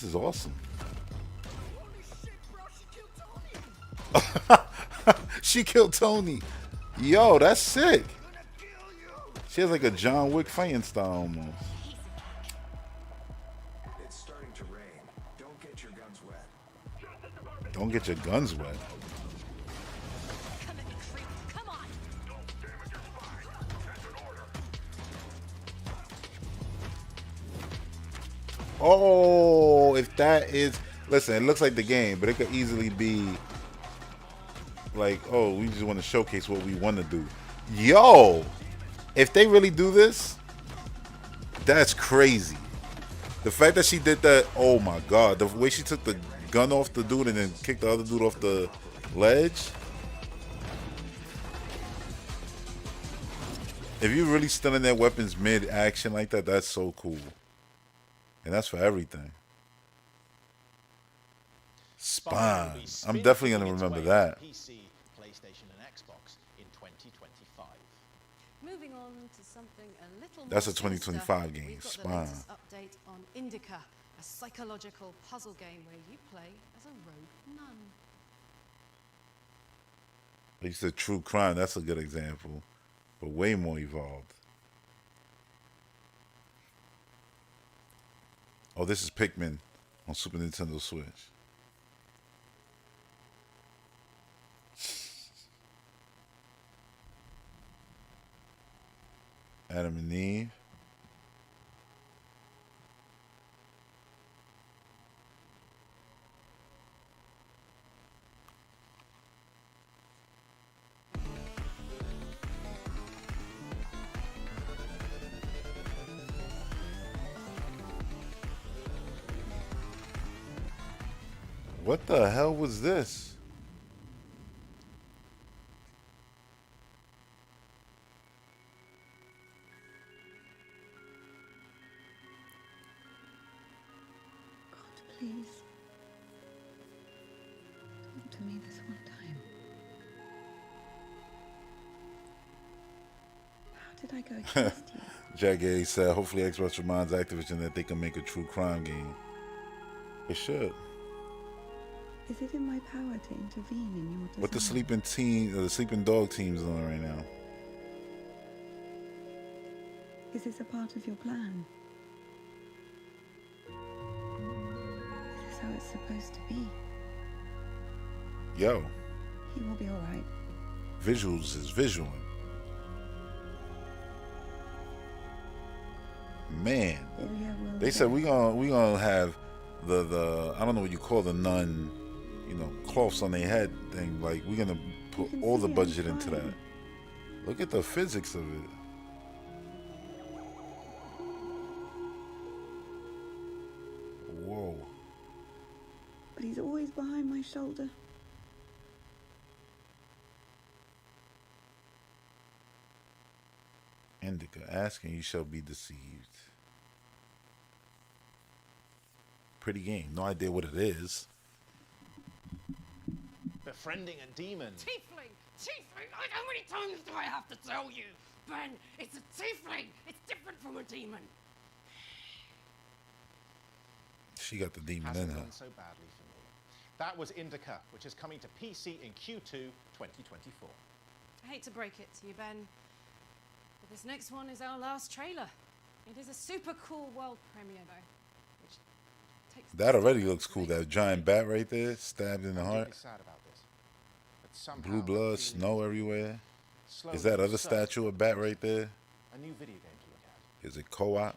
is awesome. She killed Tony. Yo, that's sick. She has like a John Wick fighting style almost. It's starting to rain. Don't get your guns wet. Don't get your guns wet. Oh, if that is, listen, it looks like the game, but it could easily be like, oh, we just want to showcase what we want to do. Yo, if they really do this, that's crazy. The fact that she did that, oh my god, the way she took the gun off the dude and then kicked the other dude off the ledge. If you really stunning their weapons mid-action like that, that's so cool. And that's for everything. Spawn. I'm definitely going to remember that. PC, PlayStation, and Xbox in 2025. Moving on to something a little That's a more 2025 game, we've got the Spawn. latest update on Indica, a psychological puzzle game where you play as a rogue nun. You said true crime. That's a good example. But way more evolved. Oh, this is Pikmin on Super Nintendo Switch. Adam and Eve. What the hell was this? Please. Talk to me this one time. How did I go against you? Jack A said, hopefully Xbox reminds Activision that they can make a true crime game. It should. Is it in my power to intervene in your design? What the sleeping team, the sleeping dog team's doing right now? Is this a part of your plan? Is this how it's supposed to be? Yo, He will be alright. visuals is visualing. Man, they said we gonna have the I don't know what you call the nun, you know, cloths on their head thing. Like we're gonna put all the budget into that. Look at the physics of it. Whoa. But he's always behind my shoulder. Indica, asking you shall be deceived. Pretty game. No idea what it is. Befriending a demon. Tiefling! Tiefling! How many times do I have to tell you? Ben, it's a tiefling! It's different from a demon! She got the demon Hasn't in her. gone so badly for me. That was Indica, which is coming to PC in Q2 2024. I hate to break it to you, Ben, but this next one is our last trailer. It is a super cool world premiere, though, which takes That already looks cool. That giant bat right there, stabbed in the I'm heart. really sad about this, but somehow Blue I'm blood, feeling snow everywhere. slowly Is that other so statue a bat right there? a new video game to look at. Is it co-op?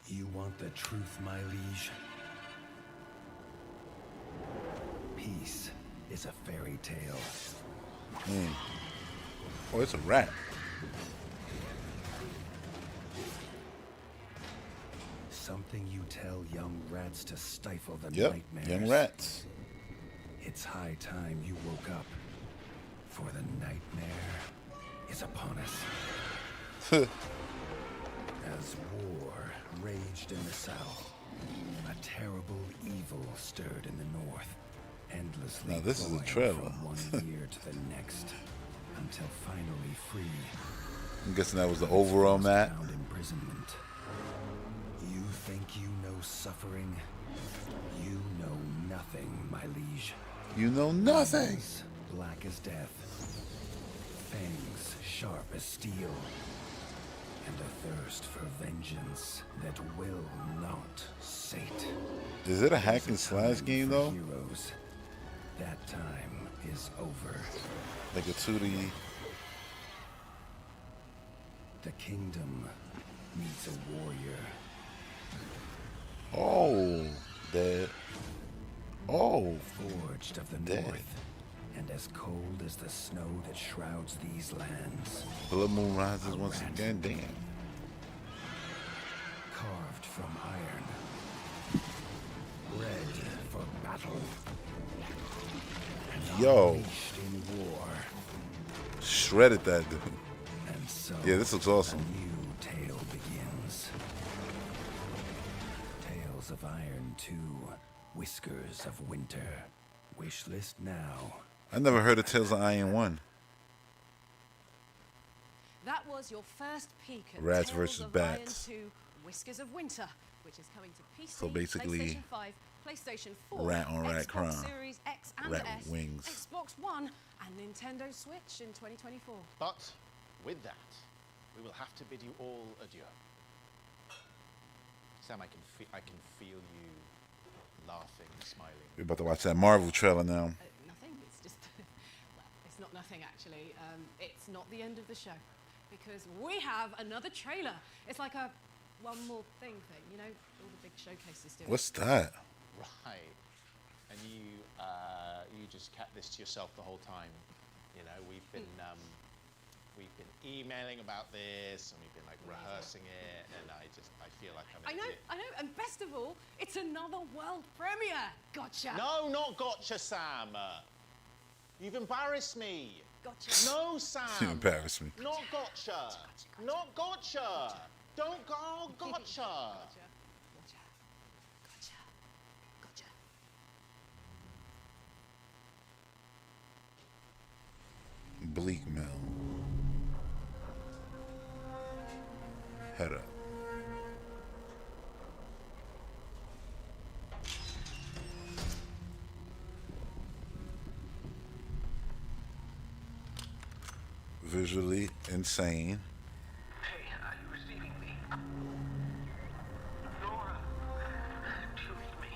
You want the truth, my liege? Peace is a fairy tale. Oh, it's a rat. Something you tell young rats to stifle the Yep, nightmares. young rats. It's high time you woke up, for the nightmare is upon us. As war raged in the south, a terrible evil stirred in the north, endlessly Now this is a flowing trailer. from one year to the next, until finally free. I'm guessing that was the overall map. Found imprisonment. You think you know suffering? You know nothing, my liege. You know nothing. Eyes black as death, fangs sharp as steel, and a thirst for vengeance that will not sate. Is it a hack and slash game though? Heroes, that time is over. Like a 2D. The kingdom needs a warrior. Oh, dead. Oh, forged of the north, and as cold as the snow that shrouds these lands. Blood Moon rises once again. Damn. Carved from iron, bred for battle. Yo, Unleashed in war. shredded that dude. And so Yeah, this looks awesome. a new tale begins. Tales of Iron 2, Whiskers of Winter. Wishlist now. I never heard of Tales of Iron 1. That was your first peek at Rats Tales versus of Bats. Iron 2, Whiskers of Winter, which is coming to PC, So basically, PlayStation 5, PlayStation 4, rat on rat Xbox crime. Series X and Rat S, wings. Xbox One, and Nintendo Switch in 2024. But with that, we will have to bid you all adieu. Sam, I can feel you laughing, smiling. We're about to watch that Marvel trailer now. Nothing, it's just, well, it's not nothing actually. It's not the end of the show, because we have another trailer. It's like a one more thing, you know, all the big showcases do. What's that? Right. And you just kept this to yourself the whole time. You know, we've been emailing about this, and we've been like rehearsing it, and I feel like I'm an idiot. I know, and best of all, it's another world premiere. Gotcha. No, not gotcha, Sam. You've embarrassed me. Gotcha. No, Sam. You embarrassed me. Not gotcha. Not gotcha. Don't go. Oh, gotcha. Bleak Mill. Head up. Visually insane. Hey, are you receiving me? Nora, do you read me?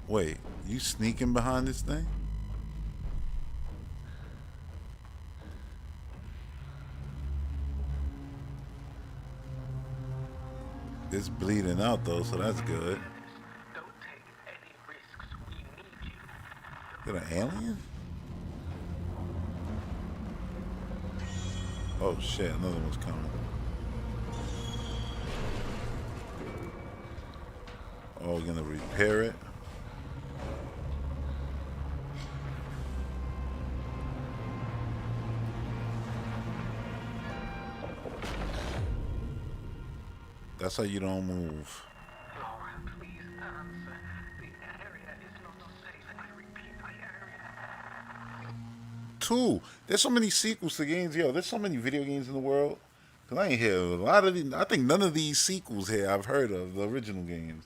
Wait, you sneaking behind this thing? It's bleeding out though, so that's good. Is it an alien? Oh shit, another one's coming. Oh, we're gonna repair it. That's how you don't move. Laura, please answer. The area is not safe. I repeat, the area. 2. There's so many sequels to games. Yo, there's so many video games in the world. Cause I ain't hear a lot of these. I think none of these sequels here I've heard of, the original games.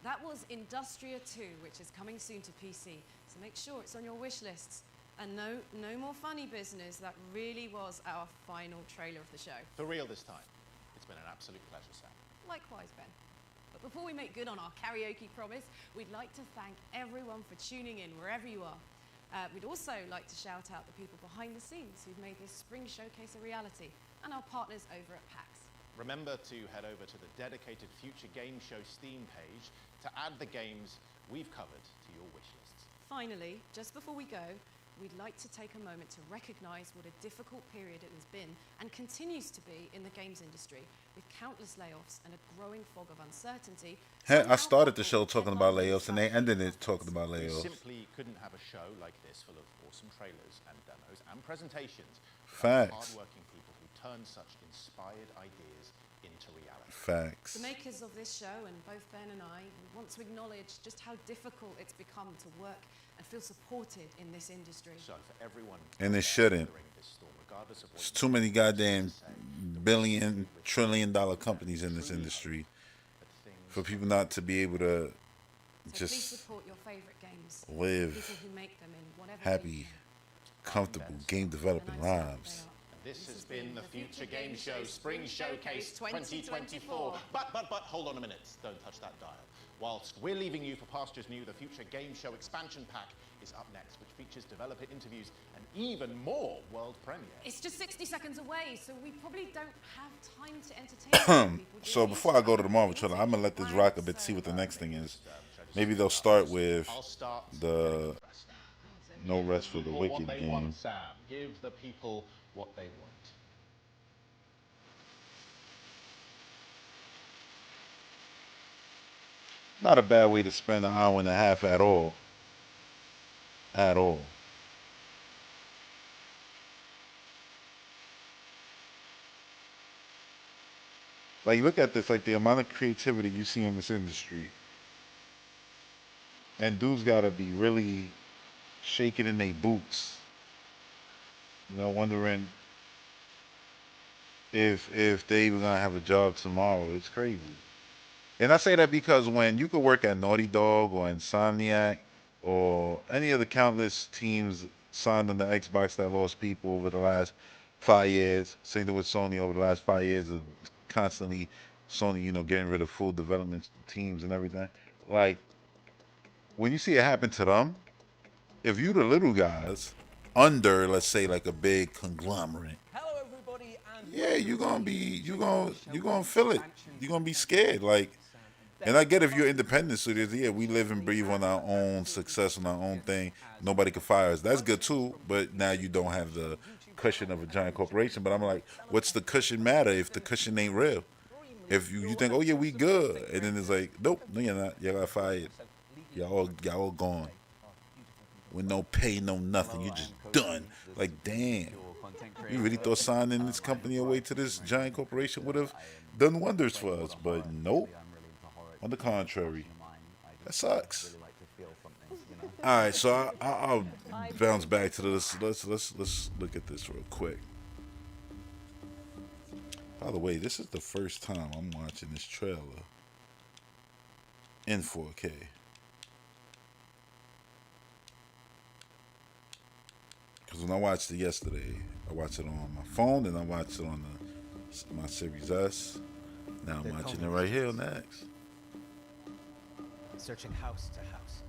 That was Industria 2, which is coming soon to PC. So make sure it's on your wish lists. And no more funny business. That really was our final trailer of the show. For real this time. It's been an absolute pleasure, Sam. Likewise, Ben. But before we make good on our karaoke promise, we'd like to thank everyone for tuning in wherever you are. We'd also like to shout out the people behind the scenes who've made this spring showcase a reality, and our partners over at PAX. Remember to head over to the dedicated Future Game Show Steam page to add the games we've covered to your wish lists. Finally, just before we go, we'd like to take a moment to recognise what a difficult period it has been and continues to be in the games industry, with countless layoffs and a growing fog of uncertainty. Hey, I started the show talking about layoffs and they ended it talking about We layoffs. simply couldn't have a show like this full of awesome trailers and demos and presentations. Facts. Hardworking people who turn such inspired ideas into reality. Facts. The makers of this show, and both Ben and I, want to acknowledge just how difficult it's become to work and feel supported in this industry. So for everyone And it shouldn't. this storm, regardless of what There's too many goddamn billion, trillion-dollar companies in this industry for people not to be able to So please just support your favourite games. live People who make them in whatever happy, comfortable, game developing lives. This has been the Future Game Show Spring Showcase 2024. But, hold on a minute. Don't touch that dial. Whilst we're leaving you for pastures new, the future Game Show expansion pack is up next, which features developer interviews and even more world premieres. It's just 60 seconds away, so we probably don't have time to entertain people. So before I go to the Marvel trailer, I'm gonna let this rock a bit, see what the next thing is. Maybe they'll start with the No Rest for the What Wicked they game. want, Sam. Give the people what they want. Not a bad way to spend an hour and a half at all. At all. Like, look at this, like the amount of creativity you see in this industry. And dudes gotta be really shaking in their boots. You know, wondering if they even gonna have a job tomorrow. It's crazy. And I say that because when you could work at Naughty Dog or Insomniac or any of the countless teams signed on the Xbox that lost people over the last 5 years, same thing with Sony over the last 5 years of constantly Sony, you know, getting rid of full development teams and everything. Like, when you see it happen to them, if you the little guys under, let's say, like a big conglomerate, yeah, you're gonna feel it. You're gonna be scared. Like, and I get if you're independent studios, yeah, we live and breathe on our own success, on our own thing. Nobody can fire us. That's good too, but now you don't have the cushion of a giant corporation. But I'm like, what's the cushion matter if the cushion ain't real? If you think, oh yeah, we good, and then it's like, nope, no you're not. Y'all got fired. Y'all all gone. With no pay, no nothing. You're just done. Like, damn. You really thought signing this company away to this giant corporation would have done wonders for us, but nope. On the contrary, that sucks. All right, so I'll bounce back to this. Let's look at this real quick. By the way, this is the first time I'm watching this trailer in 4K. Because when I watched it yesterday, I watched it on my phone, and I watched it on my Series S. Now I'm watching it right here on the X. Searching house to house.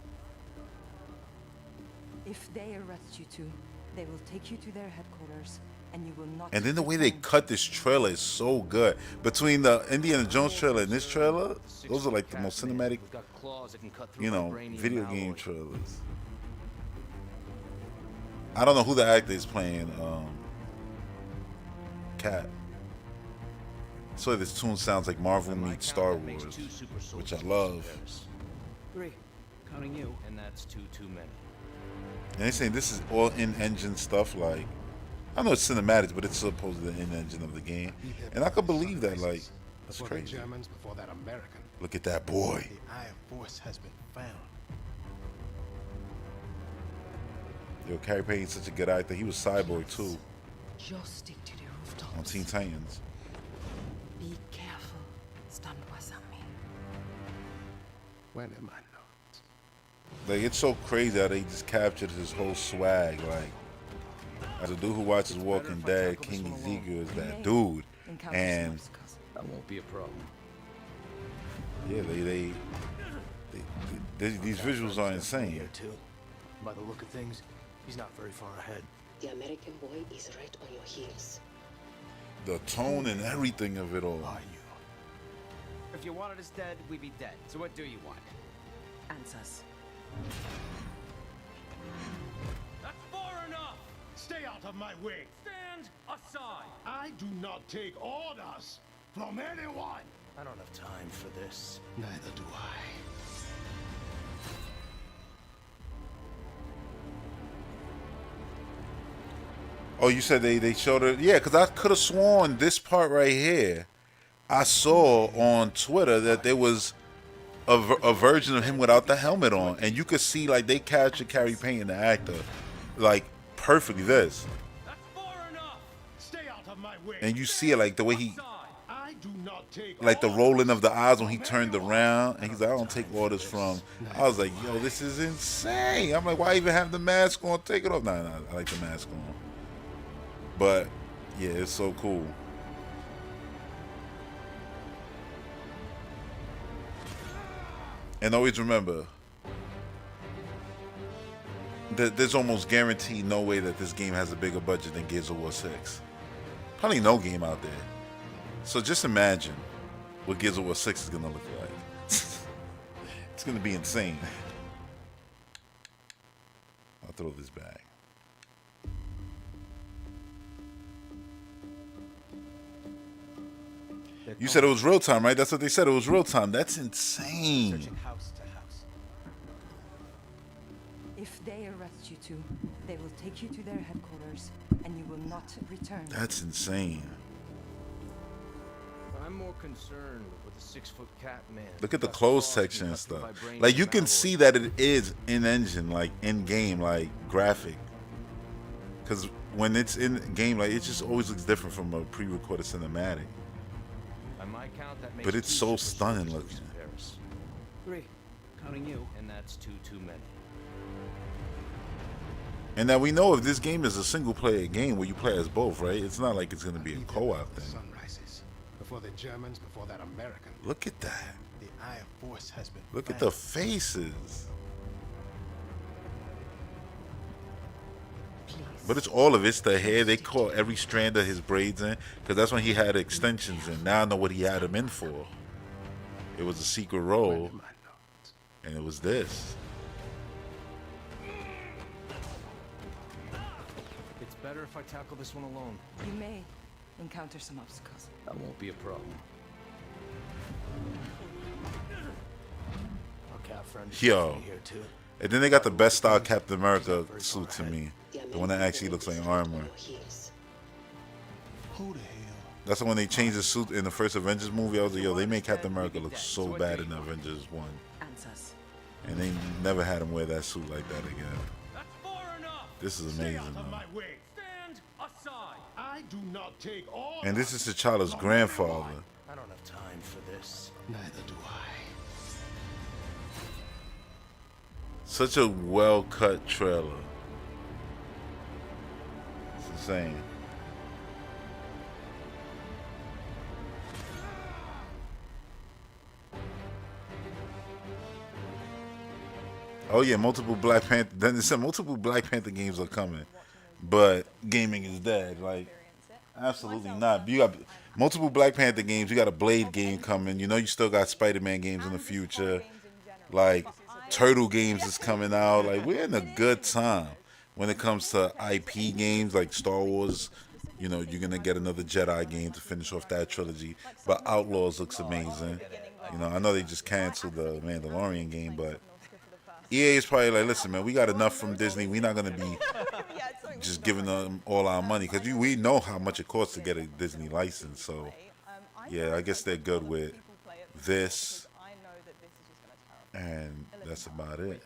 If they arrest you two, they will take you to their headquarters, and you will not. And then the way they cut this trailer is so good. Between the Indiana Jones trailer and this trailer, those are like the most cinematic, you know, video game trailers. I don't know who the actor is playing Cat. So this tune sounds like Marvel meets Star Wars, which I love. 3, counting you, and that's too many. And they're saying this is all in-engine stuff. Like, I know it's cinematics, but it's supposed to be the in-engine of the game. And I could believe that. Like, that's crazy. Germans, before that American. Look at that boy. The Iron Force has been found. Yo, Carrie Payton's such a good actor. He was Cyborg too. Just stick to the rooftops. On Teen Titans. Be careful. Stand beside me. When am I not? Like, it's so crazy how they just captured his whole swag. Like, as a dude who watches Walking Dead, King Ezekiel is that dude. And that won't be a problem. Yeah, these visuals are insane. By the look of things, he's not very far ahead. The American boy is right on your heels. The tone and everything of it all. If you wanted us dead, we'd be dead. So what do you want? Answers. That's far enough! Stay out of my way. Stand aside! I do not take orders from anyone. I don't have time for this. Neither do I. Oh, you said they showed it? Yeah, because I could have sworn this part right here, I saw on Twitter that there was a version of him without the helmet on. And you could see, like, they captured Carrie Payton, the actor, like, perfectly this. That's far enough! Stay out of my way. And you see it, like, the way he, I do not take like, the rolling of the eyes when he turned around. And he's like, I don't take orders from. I was like, yo, this is insane. I'm like, why even have the mask on? Take it off. Nah, I like the mask on. But, yeah, it's so cool. And always remember, there's almost guaranteed no way that this game has a bigger budget than Gears of War 6. Probably no game out there. So just imagine what Gears of War 6 is going to look like. It's going to be insane. I'll throw this back. You said it was real time, right? That's what they said. It was real time. That's insane. Searching house to house. If they arrest you two, they will take you to their headquarters, and you will not return. That's insane. I'm more concerned with the 6-foot cat man. Look at the closed section and stuff. Like, you can see that it is in-engine, like, in-game, like, graphic. Because when it's in-game, like, it just always looks different from a pre-recorded cinematic. But it's so stunning looking. 3, counting you. And that's too many. And now we know if this game is a single-player game where you play as both, right? It's not like it's going to be a co-op thing. Sunrises. Before the Germans, before that American. Look at that. The Eye of Force has been Look at the faces. But it's all of it. It's the hair. They caught every strand of his braids in, because that's when he had extensions in. Now I know what he had them in for. It was a secret role, and it was this. It's better if I tackle this one alone. You may encounter some obstacles. That won't be a problem. Okay, friend. Yo. And then they got the best style Captain America suit to me. The one that actually looks like armor. Who the hell? That's when they changed the suit in the first Avengers movie. I was like, yo, they made Captain America look so bad in Avengers 1. And they never had him wear that suit like that again. This is amazing, man. Stand aside. I do not take all. And this is T'Challa's grandfather. I don't have time for this. Neither do I. Such a well-cut trailer. It's insane. Oh yeah, multiple Black Panther. Then it said multiple Black Panther games are coming, but gaming is dead. Like, absolutely not. You got multiple Black Panther games. You got a Blade game coming. You know, you still got Spider-Man games in the future. Like, Turtle games is coming out. Like, we're in a good time when it comes to IP games like Star Wars. You know, you're gonna get another Jedi game to finish off that trilogy. But Outlaws looks amazing. You know, I know they just canceled the Mandalorian game, but EA is probably like, listen, man, we got enough from Disney. We're not gonna be just giving them all our money, because we know how much it costs to get a Disney license. So, yeah, I guess they're good with this, and that's about it.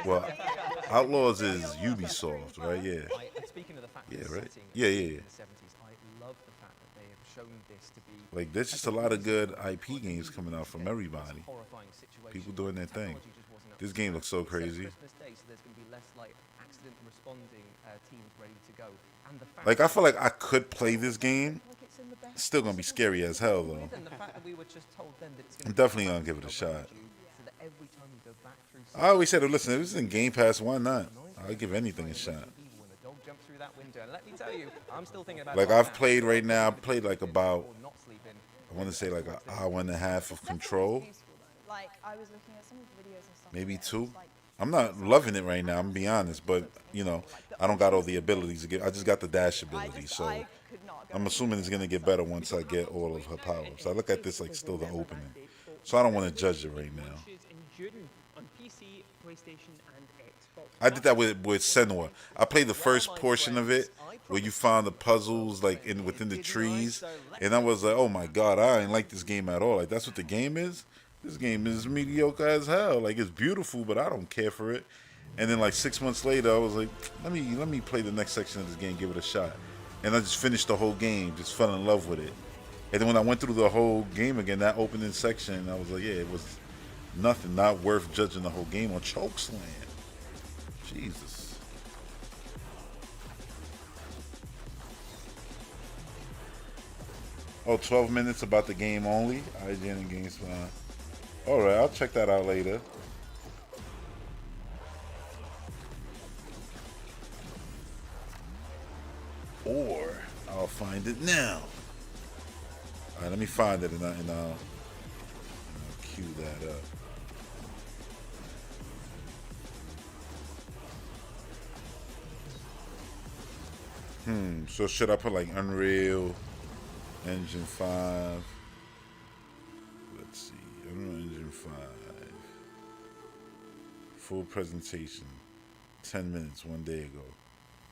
Well, Outlaws is Ubisoft, right? Yeah. Yeah, right. Yeah. Like, there's just a lot of good IP games coming out from everybody. People doing their thing. This game looks so crazy. Like, I feel like I could play this game. It's still gonna be scary as hell, though. I'm definitely gonna give it a shot. I always said, listen, if it's in Game Pass, why not? I'll give anything a shot. Like, I've played right now, I've played like about, I want to say like an hour and a half of Control. Maybe 2. I'm not loving it right now, I'm gonna be honest, but, you know, I don't got all the abilities to get. I just got the dash ability, so I'm assuming it's gonna get better once I get all of her powers. I look at this like still the opening, so I don't want to judge it right now. I did that with Senua. I played the first portion of it where you found the puzzles like within the trees, and I was like, oh my god, I ain't like this game at all. Like, that's what the game is. This game is mediocre as hell. Like, it's beautiful, but I don't care for it. And then like 6 months later, I was like, let me play the next section of this game, give it a shot. And I just finished the whole game, just fell in love with it. And then when I went through the whole game again, that opening section, I was like, yeah, it was nothing, not worth judging the whole game on Chokeslam. Jesus. Oh, 12 minutes about the game only. IGN and GameSpot. Alright, I'll check that out later. Or I'll find it now. Alright, let me find it and I'll cue that up. So should I put like Unreal Engine 5? Let's see. Unreal Engine 5. Full presentation. 10 minutes, 1 day ago.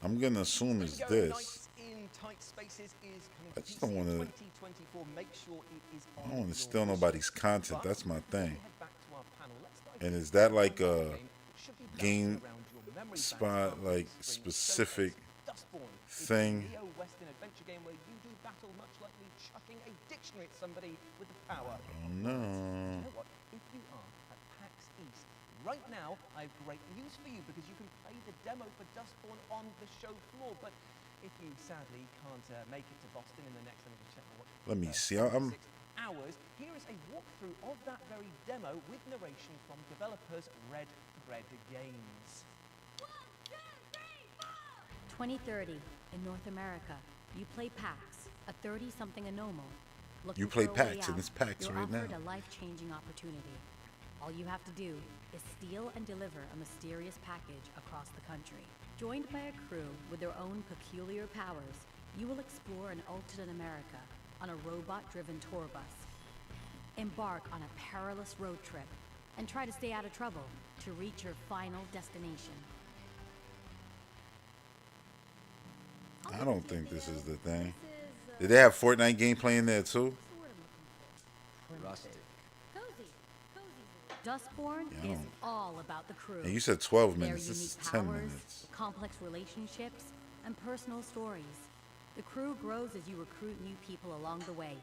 I'm gonna assume it's this. I just don't want to. I don't want to steal nobody's content. That's my thing. And is that like a game spot, like specific thing? Oh no. Right now, I have great news for you because you can play the demo for Dustborn on the show floor. But if you sadly can't make it to Boston in the next, Let me see. I'm 6 hours, here is a walkthrough of that very demo with narration from developers Red Thread Games. 2030 in North America, you play PAX, a 30-something anomal. You play PAX, and it's PAX right now. You're offered a life-changing opportunity. All you have to do is steal and deliver a mysterious package across the country. Joined by a crew with their own peculiar powers, you will explore an alternate America on a robot-driven tour bus. Embark on a perilous road trip and try to stay out of trouble to reach your final destination. I don't think this is the thing. Did they have Fortnite gameplay in there too? Rustic. Dustborn is all about the crew. And you said 12 Their minutes. This is unique 10 powers, minutes. complex relationships, and personal stories. The crew grows as you recruit new people along the way,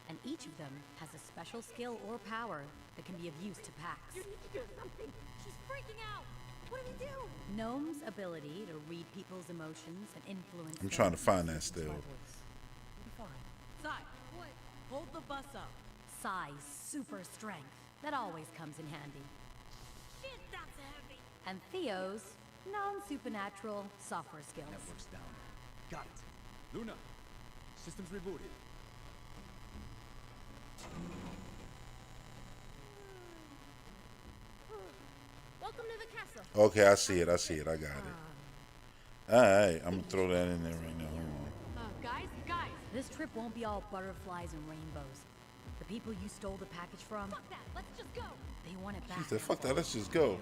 and each of them has a special skill or power that can be of use to PAX. You need to do something. She's freaking out. What do we do? Gnome's ability to read people's emotions and influence. I'm trying to find that still. Sai, what? Hold the bus up. Sai's super strength. That always comes in handy. Shit, that's heavy. And Theo's non-supernatural software skills. Network's down. Got it. Luna, systems rebooted. Welcome to the castle. Okay, I see it. I see it. I got it. Alright, I'm gonna throw that in there right now. Hold on. Guys, this trip won't be all butterflies and rainbows. The people you stole the package from, Fuck that. Let's just go. they want it back. She said, fuck that, let's just go.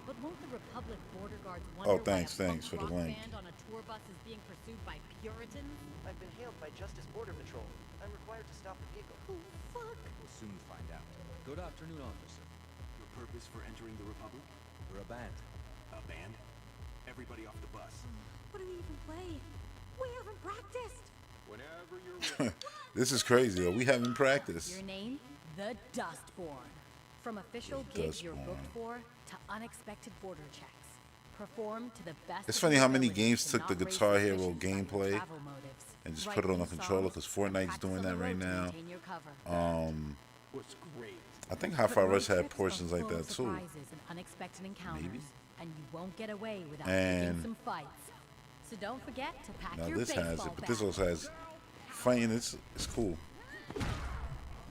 But won't the Republic border guards Oh, wonder thanks why a for the punk rock link. band on a tour bus is being pursued by Puritans? I've been hailed by Justice Border Patrol. I'm required to stop the vehicle. Oh, fuck. We'll soon find out. Good afternoon, officer. Your purpose for entering the Republic? We're a band. A band? Everybody off the bus. What do we even play? We haven't practiced. Whenever you're ready. This is crazy, though. We haven't practiced. Your name? The Dustborn. From official The gigs you're Dustborn. booked for to unexpected border checks. Perform to the best. It's of funny your how many ability games to took the not raise Guitar Hero suspicions by your gameplay travel motives. and just Write put it on a new controller, songs because Fortnite's and doing practice that on the right road to now. maintain your cover. What's great? I think Hi-Fi But Rush road had trips are portions like full that of too. surprises and unexpected encounters, Maybe. and you won't get away without And- picking some fights. So don't forget to pack Now your this baseball has it, but this bat. also has fighting. It's cool.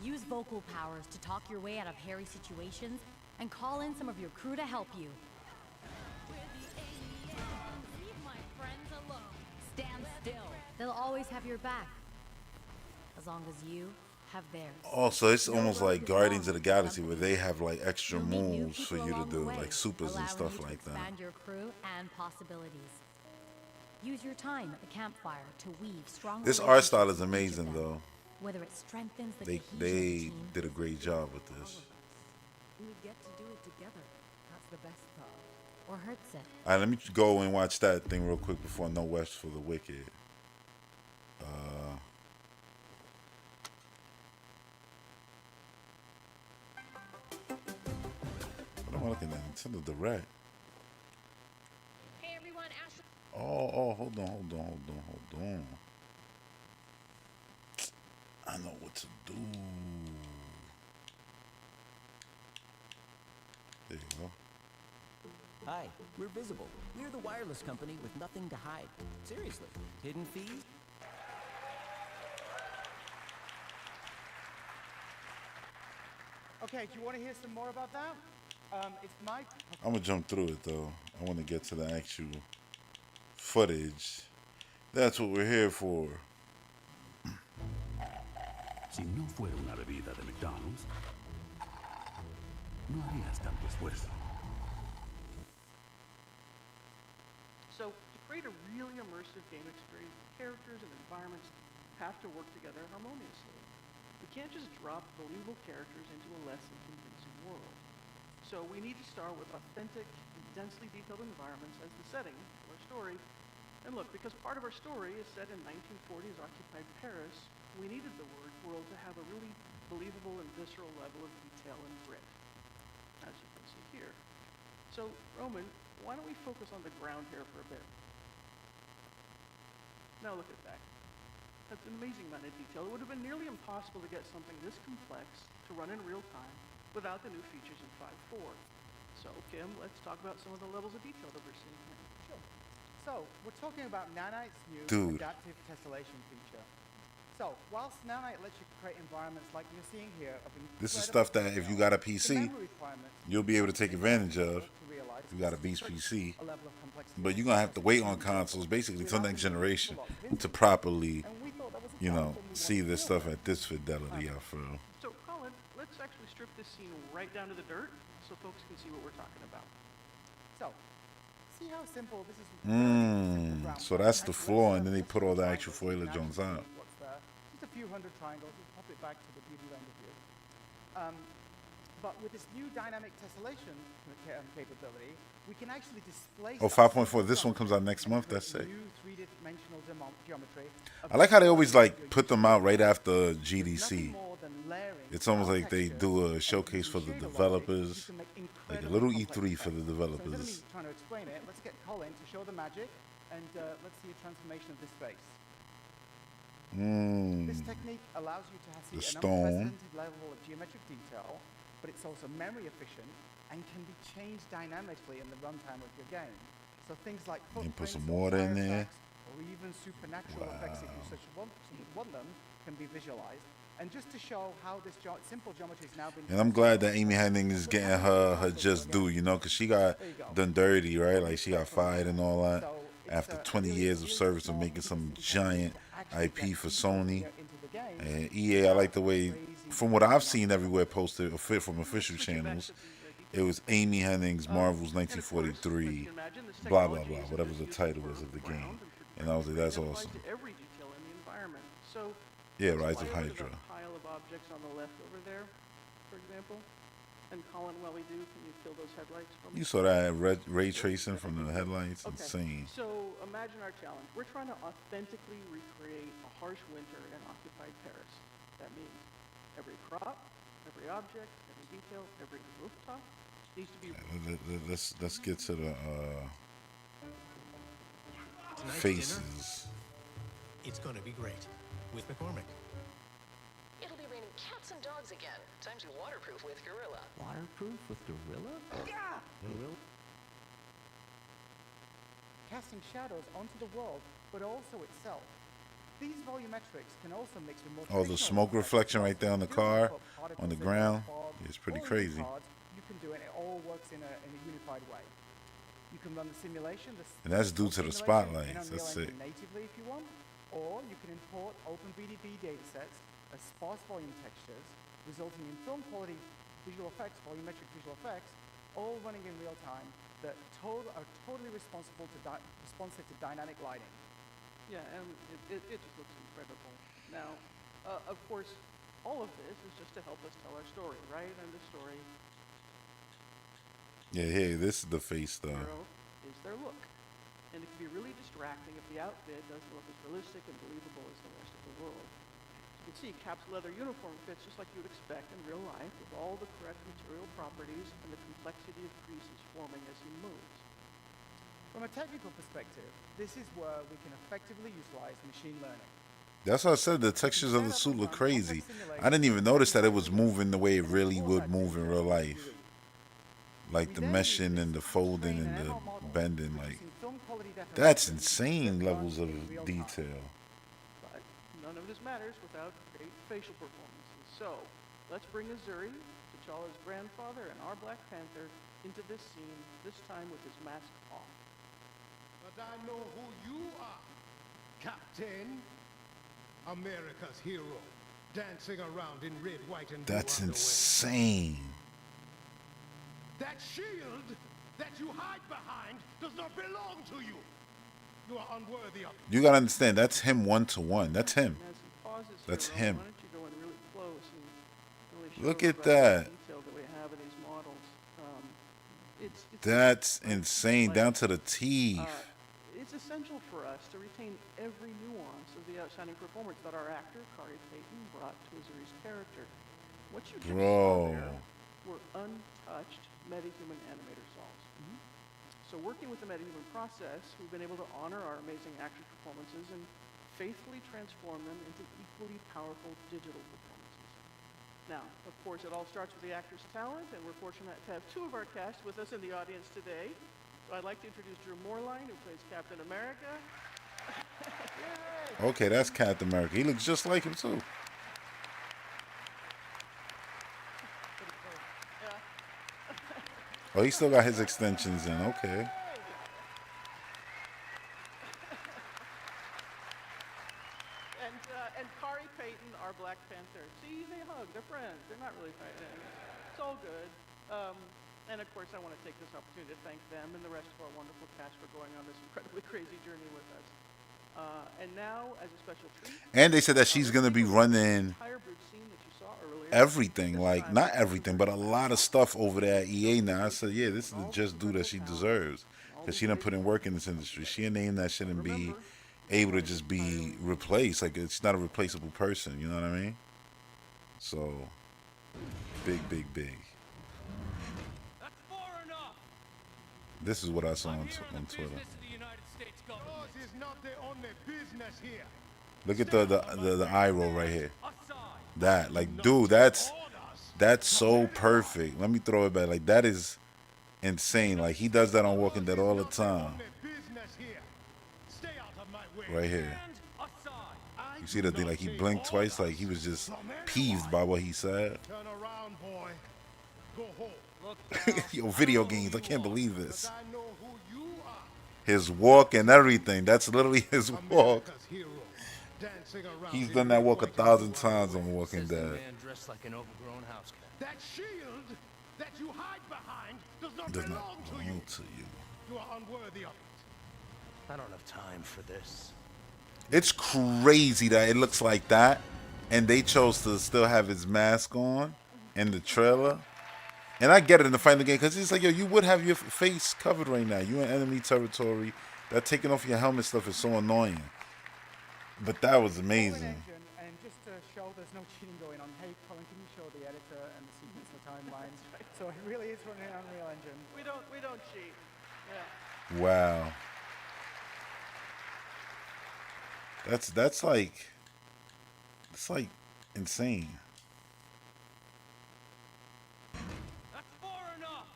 Use vocal powers to talk your way out of hairy situations and call in some of your crew to help you. Leave my friends alone. Stand still. They'll always have your back. As long as you have theirs. Also, it's almost like Guardians of the Galaxy, where they have like extra moves for you to Along the do, way, like supers and allowing stuff you to like that. expand your crew and possibilities. Use your time at the campfire to weave strong This art style is relationships with each of amazing, them. though. Whether it strengthens the They cohesion of the team, did a great job with this. We get to do it together. That's the best part. or hurts it. All right, let me go and watch that thing real quick before No West for the Wicked. What am I looking at? Nintendo Direct. Hey everyone, Ash. Oh, hold on. I know what to do. There you go. Hi, we're visible. We're the wireless company with nothing to hide. Seriously, hidden fees? Okay, do you want to hear some more about that? It's my... I'm gonna jump through it though. I want to get to the actual footage. That's what we're here for. Si no fuera una bebida de McDonald's, no harías tanto esfuerzo. So, to create a really immersive game experience, characters and environments have to work together harmoniously. We can't just drop believable characters into a less than convincing world. So we need to start with authentic, densely detailed environments as the setting for our story. And look, because part of our story is set in 1940s occupied Paris, we needed the world to have a really believable and visceral level of detail and grit, as you can see here. So, Roman, why don't we focus on the ground here for a bit? Now look at that. That's an amazing amount of detail. It would have been nearly impossible to get something this complex to run in real time without the new features in 5.4. So, Kim, let's talk about some of the levels of detail that we're seeing here. Sure. So, we're talking about Nanite's new adaptive tessellation feature. So, whilst Nanite lets you create environments like you're seeing here of this is stuff that if you got a PC, you'll be able to take advantage of. If you got a beast PC, but you're gonna have to wait on consoles basically till next generation to properly, you know, see this stuff at this fidelity. I feel. So, Colin, let's actually strip this scene right down to the dirt so folks can see what we're talking about. So, see how simple this is. So that's the floor, and then they put all the actual foliage on top. Just a few hundred triangles. We'll pop it back to the beauty render view. But with this new dynamic tessellation capability, we can actually display. Oh, 5.4. This one comes out next month. That's it. New three-dimensional geometry. I like how they always like put them out right after GDC. It's almost like they do a showcase for the developers, like a little E3 for the developers. So instead of me trying to explain it, let's get Colin to show the magic, and let's see a transformation of this space. This technique allows you to see an unprecedented level of geometric detail, but it's also memory efficient and can be changed dynamically in the runtime of your game. So things like put some water in there, or even supernatural effects, if you want them, can be visualized. And just to show how this simple geometry has now been. And I'm glad that Amy Hennig is getting her just due, you know, because she got done dirty, right? Like she got fired and all that after 20 years of service of making some giant IP for Sony. And EA, I like the way, from what I've seen everywhere posted from official channels, it was Amy Hennig's Marvel's 1943, blah, blah, blah, whatever the title was of the game. And I was like, that's awesome. Yeah, Rise of Hydra. Pile of objects on the left over there, for example. And Colin, while we do, can you kill those headlights for me? You saw that ray tracing from the headlights? Okay. Insane. So imagine our challenge. We're trying to authentically recreate a harsh winter in occupied Paris. That means every prop, every object, every detail, every rooftop needs to be... Let's get to the faces. It's going to be great. With McCormick. It'll be raining cats and dogs again. Time to waterproof with Gorilla. Waterproof with Gorilla? Yeah! Gorilla? Casting shadows onto the world, but also itself. These volumetrics can also mix with more... Oh, the smoke reflection right there on the car, on the ground. It's pretty crazy. You can do it. It all works in a unified way. You can run the simulation. And that's due to the spotlights. That's it. Natively, if you want. Or you can import OpenBDB datasets as sparse volume textures, resulting in film quality visual effects, volumetric visual effects, all running in real time that are totally responsive to dynamic lighting. Yeah, and it just looks incredible. Now, of course, all of this is just to help us tell our story, right? And the story... Yeah, hey, this is the face though. Is their look. And it can be really distracting if the outfit doesn't look as realistic and believable as the rest of the world. As you can see, Cap's leather uniform fits just like you would expect in real life, with all the correct material properties and the complexity of creases forming as he moves. From a technical perspective, this is where we can effectively utilize machine learning. That's what I said, the textures of the suit look crazy. I didn't even notice that it was moving the way it really would move in real life. Like the meshing and the folding and the bending, like that's insane levels of detail. But none of this matters without great facial performances. So, let's bring Azuri, T'Challa's grandfather, and our Black Panther into this scene, this time with his mask off. But I know who you are, Captain America's hero, dancing around in red, white, and blue That's underwear. insane. That shield that you hide behind does not belong to you. You are unworthy of it. You gotta understand, that's him 1-to-1. That's him. That's him. Why don't you go in really close and really show Look us at about that. the detail that we have in these models. It's That's insane, down to the teeth. It's essential for us to retain every nuance of the outstanding performance that our actor, Kari Payton, brought to Azuri's character. What you just saw there were untouched metahuman animator solves. So working with the metahuman process, we've been able to honor our amazing actor performances and faithfully transform them into equally powerful digital performances. Now, of course, it all starts with the actor's talent, and we're fortunate to have two of our cast with us in the audience today. So I'd like to introduce Drew Moorline, who plays Captain America. Okay, that's Captain America. He looks just like him too. Oh, he still got his extensions in. Okay. And Kari Payton, our Black Panther. See, they hug. They're friends. They're not really fighting. It's all good. And of course, I want to take this opportunity to thank them and the rest of our wonderful cast for going on this incredibly crazy journey with us. And now, as a special treat, And they said that she's gonna be running everything, like not everything, but a lot of stuff over there at EA now. I said, yeah, this is the just due that she deserves, because she done put in work in this industry. She a name that shouldn't be able to just be replaced. Like, it's not a replaceable person. You know what I mean? So, big. This is what I saw on Twitter. Yours is not the only business here. Look at the eye roll right here. That, like, dude, that's so perfect. Let me throw it back. Like, that is insane. Like, he does that on Walking Dead all the time. Right here. You see the thing? Like, he blinked twice. Like, he was just peeved by what he said. Turn around, boy. Go home. Yo, video games. I can't believe this. His walk and everything. That's literally his walk. He's done that walk 1,000 times on Walking Dead. That shield that you hide behind does not Does belong not to belong you. to you. You are unworthy of it. I don't have time for this. It's crazy that it looks like that, and they chose to still have his mask on in the trailer. And I get it in the final game, because it's like, yo, you would have your face covered right now. You in enemy territory. That taking off your helmet stuff is so annoying. But that was amazing. And just to show there's no cheating going on, hey, Colin, can you show the editor and the sequence, the timelines? So it really is running on Unreal Engine. we don't cheat. Yeah. Wow. That's like, it's like insane. That's far enough.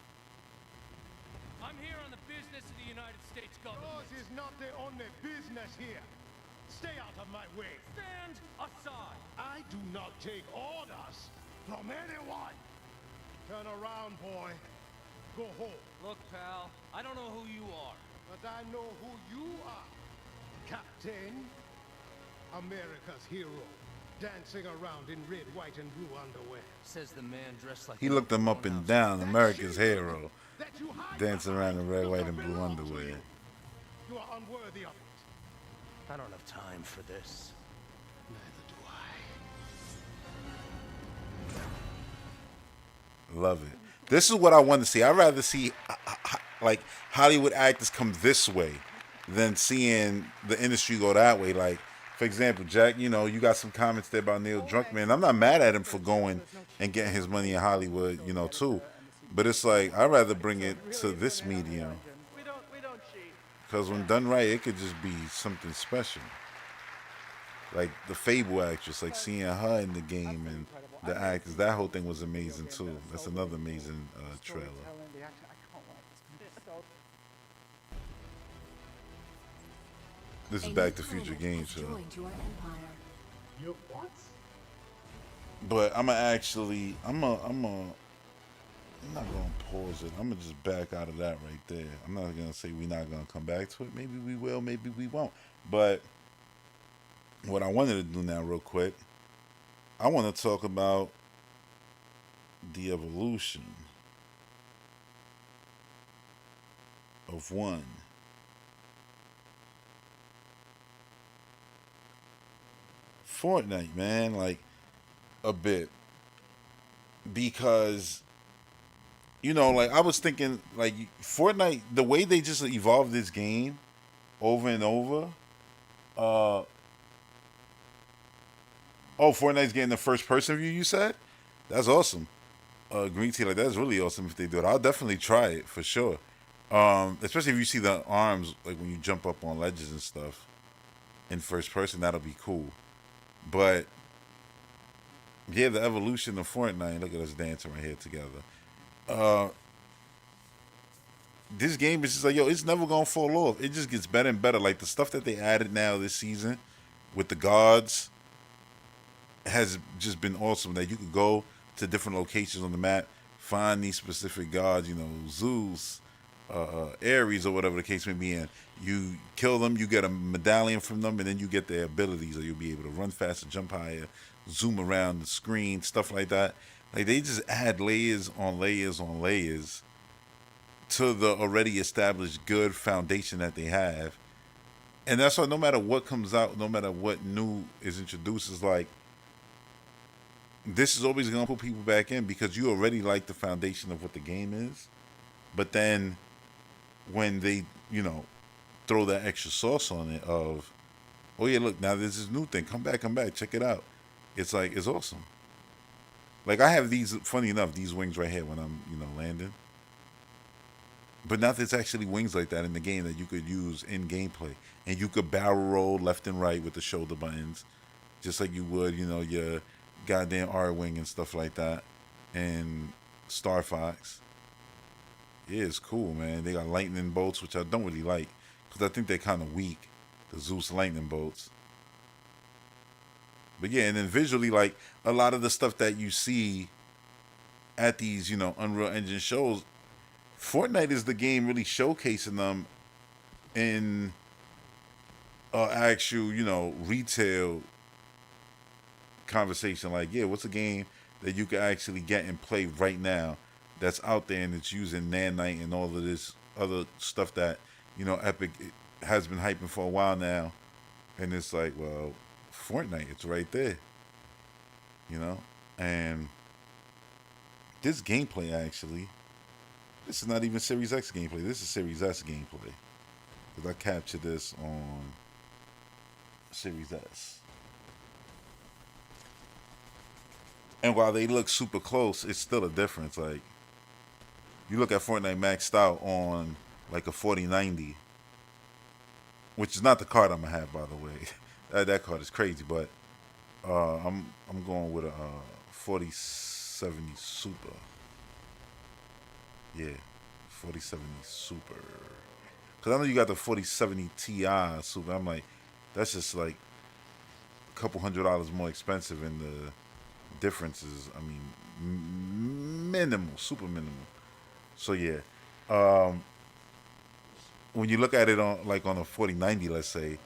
I'm here on the business of the United States government. Yours is not the only business here. Stay out of my way. Stand aside. I do not take orders from anyone. Turn around, boy. Go home. Look, pal, I don't know who you are. But I know who you are. Captain America's hero, dancing around in red, white, and blue underwear. Says the man dressed like He looked him up and down. America's hero, dancing around in red, white, and blue underwear. You are unworthy of it. I don't have time for this. Neither do I. Love it. This is what I want to see. I'd rather see like Hollywood actors come this way than seeing the industry go that way. Like, for example, Jack, you know, you got some comments there about Neil Druckmann. I'm not mad at him for going and getting his money in Hollywood, you know, too. But it's like, I'd rather bring it to this medium. We don't cheat. Because when done right, it could just be something special. like the Fable actress, like seeing her in the game and the actors, that whole thing was amazing too. That's another amazing trailer. Storytelling, the action, I can't wait. It's gonna be so. This is Back to Future game show. You what? But I'm not gonna pause it. I'm gonna just back out of that right there. I'm not gonna say we're not gonna come back to it. Maybe we will, maybe we won't. But what I wanted to do now, real quick, I want to talk about the evolution of one. Fortnite, man, like a bit. Because, you know, like I was thinking, like Fortnite, the way they just evolved this game over and over. Oh, Fortnite's getting the first person view, you said? That's awesome. Green Tea, like that's really awesome if they do it. I'll definitely try it for sure. Especially if you see the arms, like when you jump up on ledges and stuff in first person, that'll be cool. But yeah, the evolution of Fortnite. Look at us dancing right here together. This game is just like, yo, it's never gonna fall off. It just gets better and better. Like the stuff that they added now this season with the gods has just been awesome. That you could go to different locations on the map, find these specific gods, you know, Zeus, Ares, or whatever the case may be. And you kill them, you get a medallion from them, and then you get their abilities, or you'll be able to run faster, jump higher, zoom around the screen, stuff like that. Like they just add layers on layers on layers to the already established good foundation that they have. And that's why no matter what comes out, no matter what new is introduced, it's like this is always going to put people back in because you already like the foundation of what the game is. But then when they, you know, throw that extra sauce on it of, oh yeah, look, now there's this new thing. Come back, check it out. It's like, it's awesome. Like I have these, funny enough, these wings right here when I'm, you know, landing. But now there's actually wings like that in the game that you could use in gameplay. And you could barrel roll left and right with the shoulder buttons. Just like you would, you know, your goddamn R-Wing and stuff like that. And Star Fox. Yeah, it's cool, man. They got lightning bolts, which I don't really like. Because I think they're kind of weak. The Zeus lightning bolts. But yeah, and then visually, like, a lot of the stuff that you see at these, you know, Unreal Engine shows, Fortnite is the game really showcasing them in actual, you know, retail conversation. Like, yeah, what's a game that you can actually get and play right now that's out there and it's using nanite and all of this other stuff that, you know, Epic has been hyping for a while now. And it's like, well, Fortnite, it's right there. You know? And this gameplay actually, this is not even Series X gameplay. This is Series S gameplay. Because I captured this on Series S. And while they look super close, it's still a difference. Like, you look at Fortnite maxed out on like a 4090, which is not the card I'm gonna have, by the way. That card is crazy, but I'm going with a 4070 Super. Yeah, 4070 Super. Cause I know you got the 4070 Ti Super. I'm like, that's just like a couple $100 more expensive, and the difference is, I mean, minimal, super minimal. So yeah, when you look at it on like on a 4090, let's say,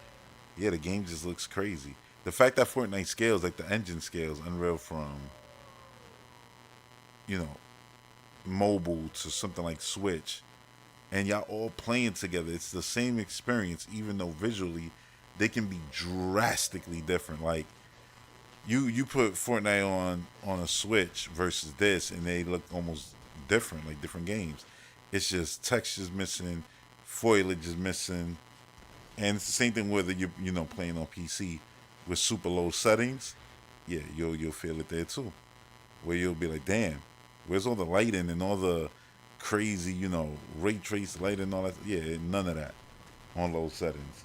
yeah, the game just looks crazy. The fact that Fortnite scales, like the engine scales, Unreal from, you know, mobile to something like Switch, and y'all all playing together, it's the same experience, even though visually they can be drastically different. Like you put Fortnite on a Switch versus this, and they look almost different, like different games. It's just textures missing, foliage is missing, and it's the same thing whether you know playing on PC with super low settings. Yeah, you'll feel it there too, where you'll be like, damn, where's all the lighting and all the crazy, you know, ray trace lighting and all that? Yeah, none of that on low settings.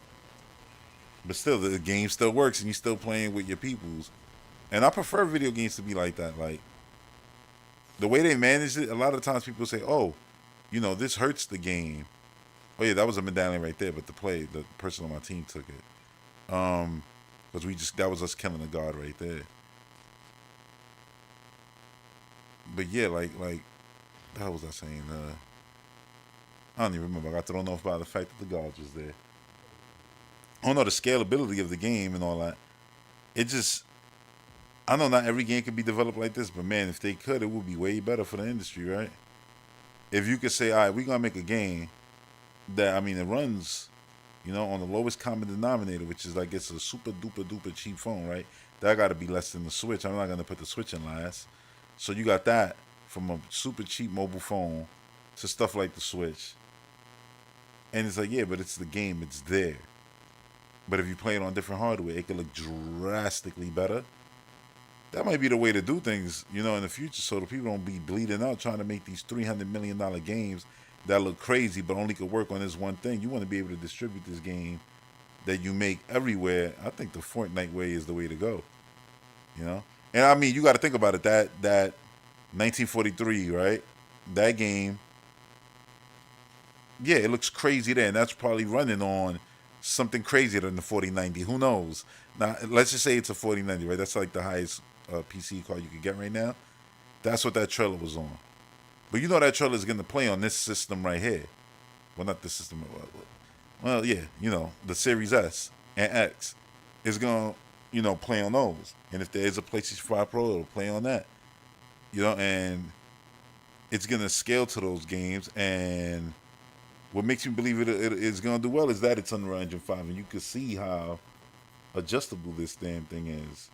But still, the game still works, and you're still playing with your peoples. And I prefer video games to be like that. Like, the way they manage it, a lot of times people say, oh, you know, this hurts the game. Oh, yeah, that was a medallion right there, but the person on my team took it. Because that was us killing a guard right there. But yeah, like, how was I saying? I don't even remember. I got thrown off by the fact that the guard was there. I don't know the scalability of the game and all that. It just, I know not every game can be developed like this, but man, if they could, it would be way better for the industry, right? If you could say, all right, we're going to make a game that, I mean, it runs, you know, on the lowest common denominator, which is, I guess, a super duper duper cheap phone, right? That got to be less than the Switch. I'm not going to put the Switch in last. So you got that from a super cheap mobile phone to stuff like the Switch. And it's like, yeah, but it's the game. It's there. But if you play it on different hardware, it could look drastically better. That might be the way to do things, you know, in the future, so the people don't be bleeding out trying to make these $300 million games that look crazy but only could work on this one thing. You want to be able to distribute this game that you make everywhere. I think the Fortnite way is the way to go, you know? And I mean, you got to think about it, that 1943, right? That game, yeah, it looks crazy there, and that's probably running on something crazier than the 4090. Who knows? Now, let's just say it's a 4090, right? That's like the highest PC card you could get right now. That's what that trailer was on. But you know that trailer is going to play on this system right here. Well, not this system. Well, yeah, you know, the Series S and X is going to, you know, play on those. And if there is a PlayStation 5 Pro, it'll play on that. You know, and it's going to scale to those games. And what makes me believe it is going to do well is that it's Unreal Engine 5. And you can see how adjustable this damn thing is.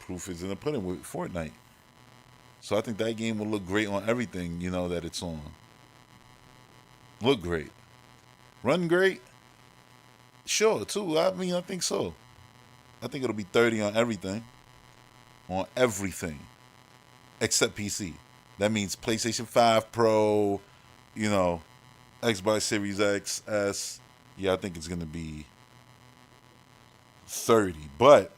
Proof is in the pudding with Fortnite. So I think that game will look great on everything, you know, that it's on. Look great. Run great? Sure, too. I mean, I think so. I think it'll be 30 on everything. On everything. Except PC. That means PlayStation 5 Pro, you know, Xbox Series X, S. Yeah, I think it's going to be 30. But,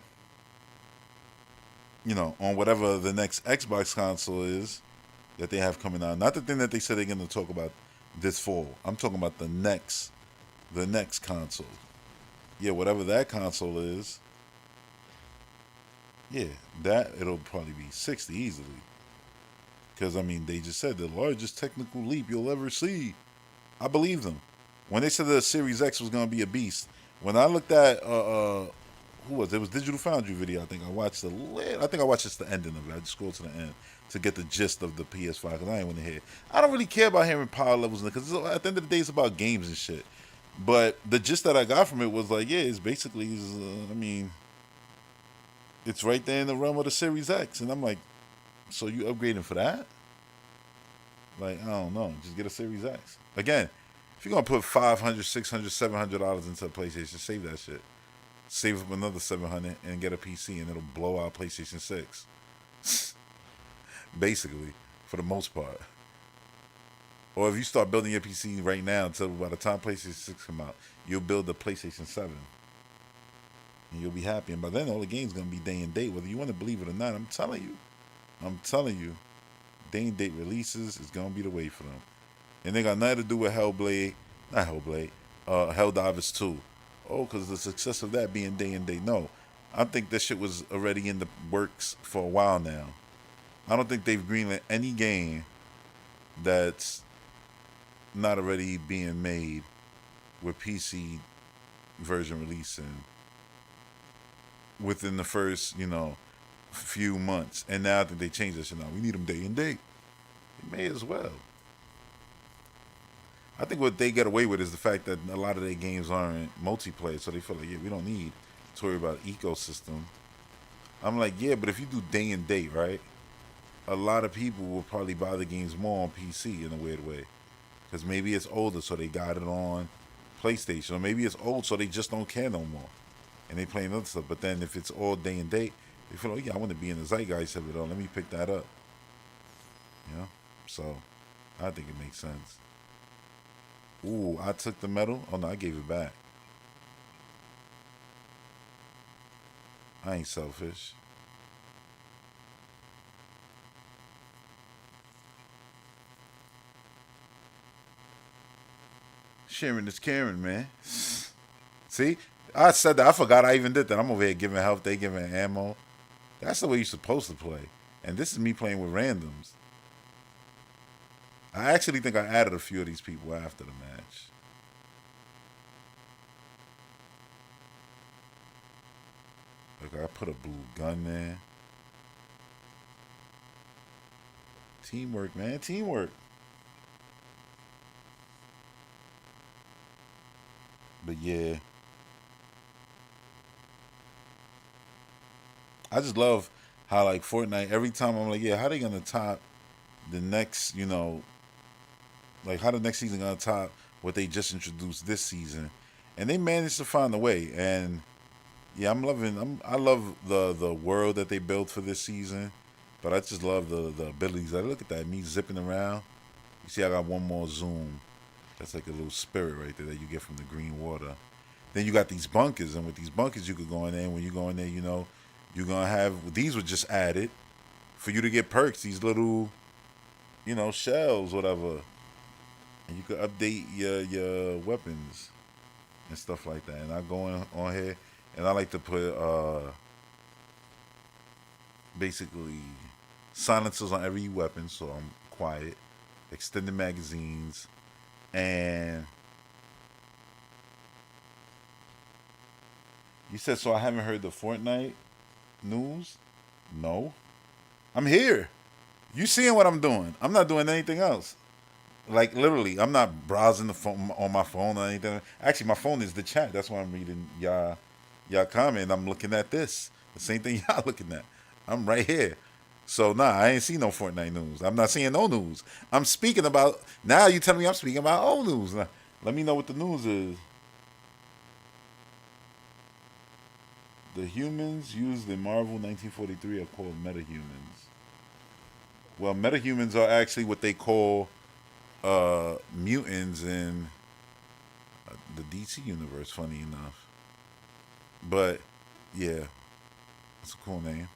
you know, on whatever the next Xbox console is that they have coming out. Not the thing that they said they're going to talk about this fall. I'm talking about the next console. Yeah, whatever that console is. Yeah, that it'll probably be 60 easily. Because, I mean, they just said the largest technical leap you'll ever see. I believe them. When they said the Series X was going to be a beast, when I looked at, who was it? It was Digital Foundry video, I think. I watched just the ending of it. I just scrolled to the end to get the gist of the PS5, because I ain't want to hear. I don't really care about hearing power levels, because at the end of the day, it's about games and shit. But the gist that I got from it was like, yeah, it's basically, I mean, it's right there in the realm of the Series X. And I'm like, so you upgrading for that? Like, I don't know. Just get a Series X. Again, if you're going to put $500, $600, $700 into a PlayStation, save that shit. Save up another $700 and get a PC, and it'll blow out PlayStation 6. Basically, for the most part. Or if you start building your PC right now, until by the time PlayStation 6 come out, you'll build the PlayStation 7. And you'll be happy. And by then, all the games going to be day and date. Whether you want to believe it or not, I'm telling you, day and date releases is going to be the way for them. And they got nothing to do with Helldivers 2. Oh, because the success of that being day and date. No. I think that shit was already in the works for a while now. I don't think they've greenlit any game that's not already being made with PC version releasing within the first, you know, few months. And now I think they changed this shit now. We need them day and date. They may as well. I think what they get away with is the fact that a lot of their games aren't multiplayer, so they feel like, yeah, we don't need to worry about ecosystem. I'm like, yeah, but if you do day and date, right, a lot of people will probably buy the games more on PC in a weird way. Because maybe it's older, so they got it on PlayStation. Or maybe it's old, so they just don't care no more. And they playing other stuff. But then if it's all day and date, they feel like, yeah, I want to be in the zeitgeist of it all. Let me pick that up. You know? So, I think it makes sense. Ooh, I took the medal. Oh, no, I gave it back. I ain't selfish. Sharing is caring, man. See? I said that. I forgot I even did that. I'm over here giving health. They giving ammo. That's the way you're supposed to play. And this is me playing with randoms. I actually think I added a few of these people after the match. Look, I put a blue gun there. Teamwork, man. Teamwork. But yeah. I just love how, like, Fortnite, every time I'm like, yeah, how they gonna top the next, you know, like, how the next season gonna top what they just introduced this season? And they managed to find a way. And yeah, I love the world that they built for this season. But I just love the abilities. Like, look at that, me zipping around. You see, I got one more zoom. That's like a little spirit right there that you get from the green water. Then you got these bunkers, and with these bunkers you could go in there, and when you go in there, you know, you're gonna have, these were just added for you to get perks, these little, you know, shells, whatever. And you could update your weapons and stuff like that. And I go on here and I like to put basically silencers on every weapon, so I'm quiet, extended magazines, and you said, so I haven't heard the Fortnite news? No. I'm here. You seeing what I'm doing. I'm not doing anything else. Like, literally, I'm not browsing the phone on my phone or anything. Actually, my phone is the chat. That's why I'm reading y'all comment. I'm looking at this. The same thing y'all looking at. I'm right here. So, nah, I ain't see no Fortnite news. I'm not seeing no news. I'm speaking about, now you telling me I'm speaking about old news. Now, let me know what the news is. The humans used in Marvel 1943 are called metahumans. Well, metahumans are actually what they call mutants in the DC universe, funny enough. But, yeah, it's a cool name.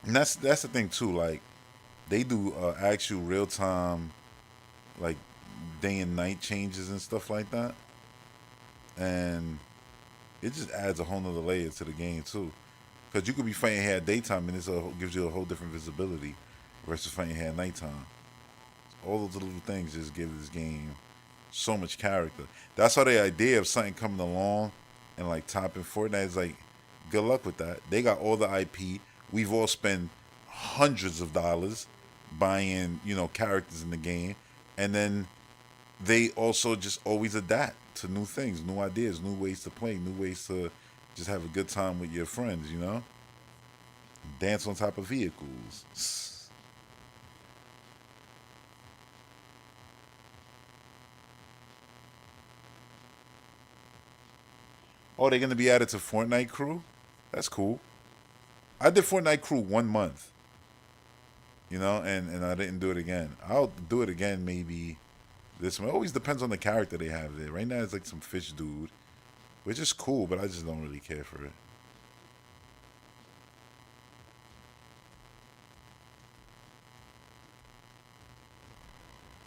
And that's the thing too. Like, they do actual real time, like, day and night changes and stuff like that, and it just adds a whole nother layer to the game too. Because you could be fighting here at daytime and it gives you a whole different visibility versus fighting here at nighttime. All those little things just give this game so much character. That's how the idea of something coming along and like topping Fortnite is like, good luck with that. They got all the IP. We've all spent hundreds of dollars buying, you know, characters in the game, and then they also just always adapt to new things, new ideas, new ways to play, new ways to just have a good time with your friends, you know? Dance on top of vehicles. Oh, they're going to be added to Fortnite Crew? That's cool. I did Fortnite Crew 1 month, you know, and I didn't do it again. I'll do it again maybe this one. It always depends on the character they have there. Right now it's like some fish dude, which is cool, but I just don't really care for it.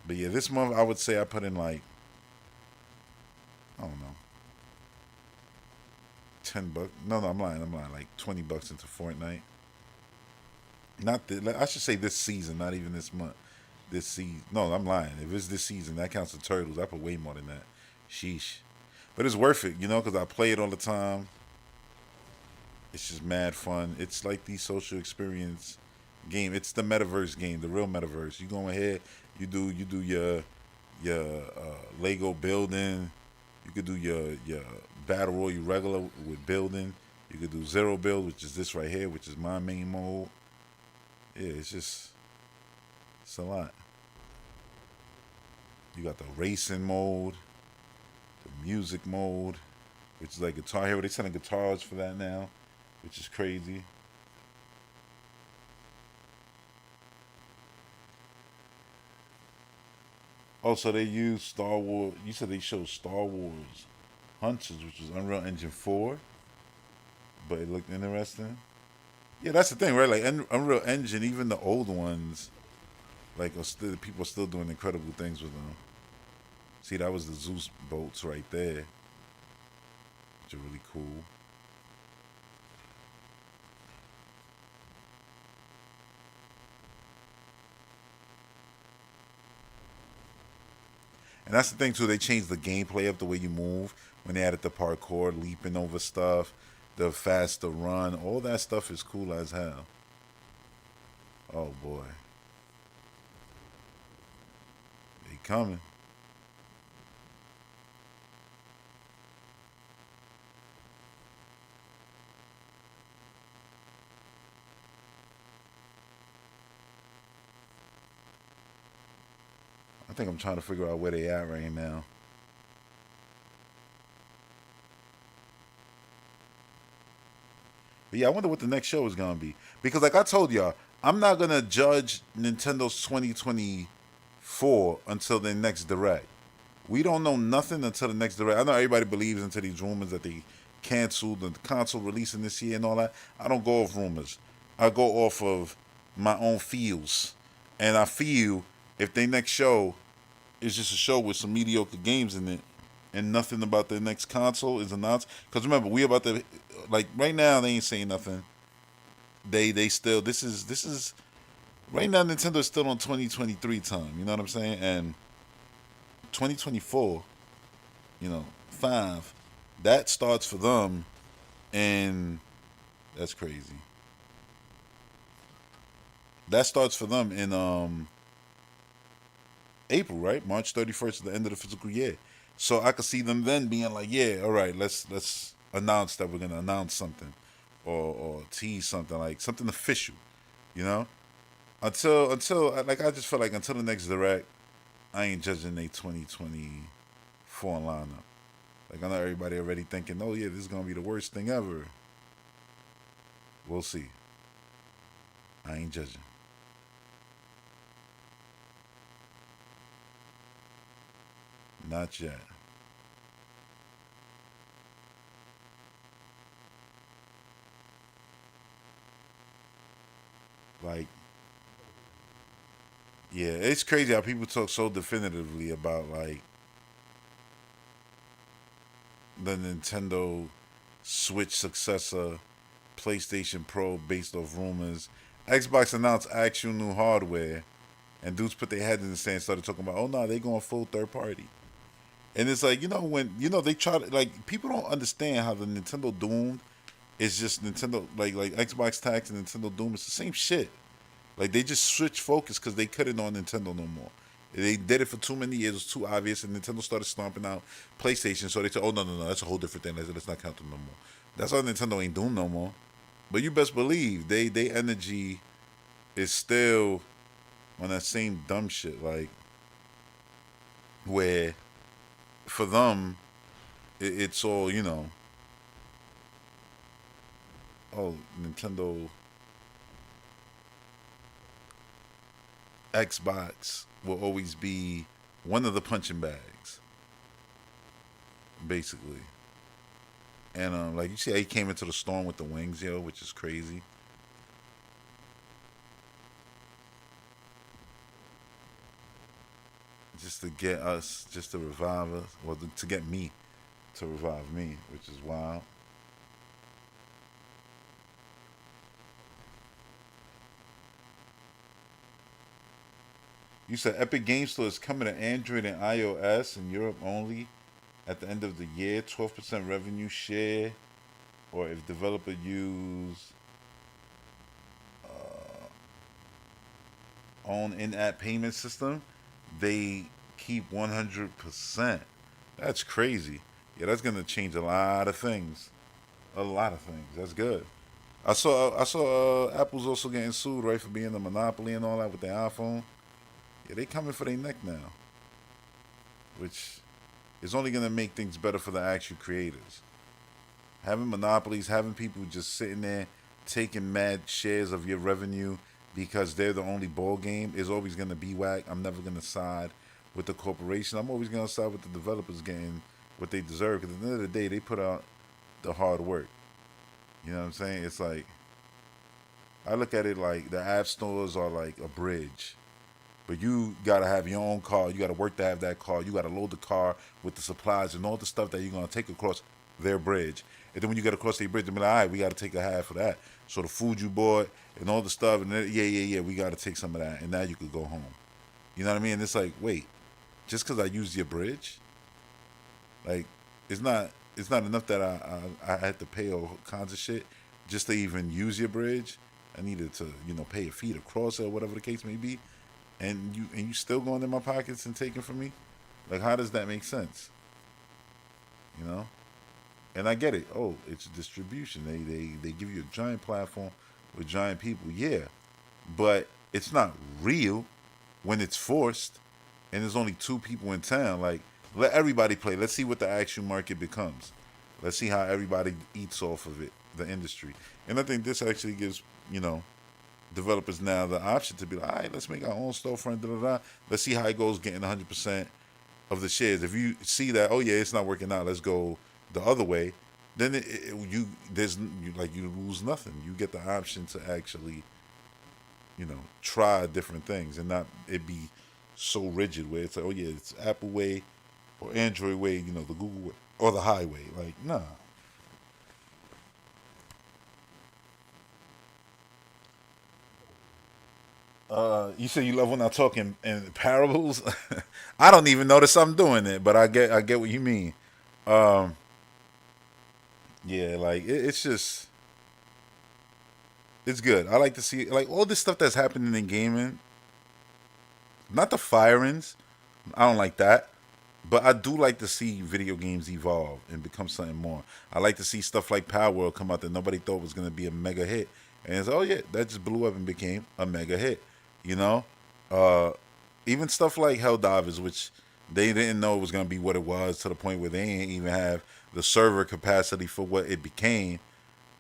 But yeah, this month I would say I put in like, I don't know, $10. No, I'm lying. Like $20 into Fortnite. I should say this season, not even this month. This season. No, I'm lying. If it's this season, that counts the Turtles. I put way more than that. Sheesh. But it's worth it, you know, because I play it all the time. It's just mad fun. It's like the social experience game. It's the metaverse game, the real metaverse. You go ahead, you do your Lego building. You could do your battle royale regular with building. You could do zero build, which is this right here, which is my main mode. Yeah, it's a lot. You got the racing mode, the music mode, which is like Guitar Hero. They're selling guitars for that now, which is crazy. Oh, so they use Star Wars. You said they showed Star Wars Hunters, which was Unreal Engine 4, but it looked interesting. Yeah, that's the thing, right? Like Unreal Engine, even the old ones, like people are still doing incredible things with them. See, that was the Zeus boats right there, which are really cool. And that's the thing too. They changed the gameplay of the way you move when they added the parkour, leaping over stuff, the faster run. All that stuff is cool as hell. Oh boy, they coming. I think I'm trying to figure out where they at right now. But yeah, I wonder what the next show is gonna be. Because like I told y'all, I'm not gonna judge Nintendo's 2024 until the next direct. We don't know nothing until the next direct. I know everybody believes into these rumors that they canceled the console releasing this year and all that. I don't go off rumors. I go off of my own feels. And I feel if they next show is just a show with some mediocre games in it and nothing about the next console is announced. Because remember, we about to, like right now they ain't saying nothing. They still, this is right now Nintendo's still on 2023 time. You know what I'm saying? And 2024, 5, that starts for them, and that's crazy. That starts for them in April, right? March 31st is the end of the physical year. So I could see them then being like, yeah, all right, let's announce that we're gonna announce something, or tease something, like something official, Until like I just feel like until the next direct, I ain't judging their 2024 lineup. Like I know everybody already thinking, oh yeah, this is gonna be the worst thing ever. We'll see. I ain't judging. Not yet. Like, yeah, it's crazy how people talk so definitively about like the Nintendo Switch successor, PlayStation Pro, based off rumors. Xbox announced actual new hardware, and dudes put their head in the sand and started talking about, oh no, they going full third party. And it's like, when they try to, like, people don't understand how the Nintendo Doom is just Nintendo, like Xbox Tax and Nintendo Doom. It's the same shit. Like, they just switch focus because they couldn't on Nintendo no more. They did it for too many years. It was too obvious, and Nintendo started stomping out PlayStation. So they said, oh, no, that's a whole different thing. Let's not count them no more. That's why Nintendo ain't Doom no more. But you best believe they energy is still on that same dumb shit. Like, where for them, it's all, oh, Nintendo, Xbox will always be one of the punching bags, basically. And like you see how he came into the storm with the wings, which is crazy. Just to get us, just to revive us, well, to get me to revive me, which is wild. You said Epic Game Store is coming to Android and iOS in Europe only at the end of the year. 12% revenue share, or if developer use own in-app payment system, they keep 100%. That's crazy. Yeah, that's gonna change a lot of things. A lot of things. That's good. I saw Apple's also getting sued, right, for being a monopoly and all that with their iPhone. Yeah, they coming for their neck now, which is only gonna make things better for the actual creators. Having monopolies, having people just sitting there taking mad shares of your revenue because they're the only ball game is always gonna be whack. I'm never gonna side with the corporation. I'm always gonna side with the developers getting what they deserve, because at the end of the day, they put out the hard work. You know what I'm saying? It's like, I look at it like the app stores are like a bridge. But you got to have your own car. You got to work to have that car. You got to load the car with the supplies and all the stuff that you're going to take across their bridge. And then when you get across their bridge, they'll be like, all right, we got to take a half of that. So the food you bought and all the stuff, and then, yeah, we got to take some of that. And now you could go home. You know what I mean? It's like, wait, just because I used your bridge? Like, it's not enough that I had to pay all kinds of shit just to even use your bridge. I needed to, pay a fee to cross it or whatever the case may be. And you still going in my pockets and taking from me? Like, how does that make sense? And I get it. Oh, it's distribution. They give you a giant platform with giant people. Yeah, but it's not real when it's forced and there's only 2 people in town. Like, let everybody play. Let's see what the actual market becomes. Let's see how everybody eats off of it, the industry. And I think this actually gives, developers now the option to be like, all right, let's make our own storefront, Let's see how it goes getting 100% of the shares. If you see that, oh yeah, it's not working out, let's go the other way, then you lose nothing. You get the option to actually, try different things and not it be so rigid where it's like, oh yeah, it's Apple way or Android way, the Google way or the highway. Like, nah. You say you love when I talk in parables. I don't even notice I'm doing it, but I get what you mean. Yeah, like it's just, it's good. I like to see like all this stuff that's happening in gaming. Not the firings, I don't like that, but I do like to see video games evolve and become something more. I like to see stuff like Power World come out that nobody thought was gonna be a mega hit, and it's, oh yeah, that just blew up and became a mega hit. Even stuff like Helldivers, which they didn't know it was going to be what it was, to the point where they didn't even have the server capacity for what it became.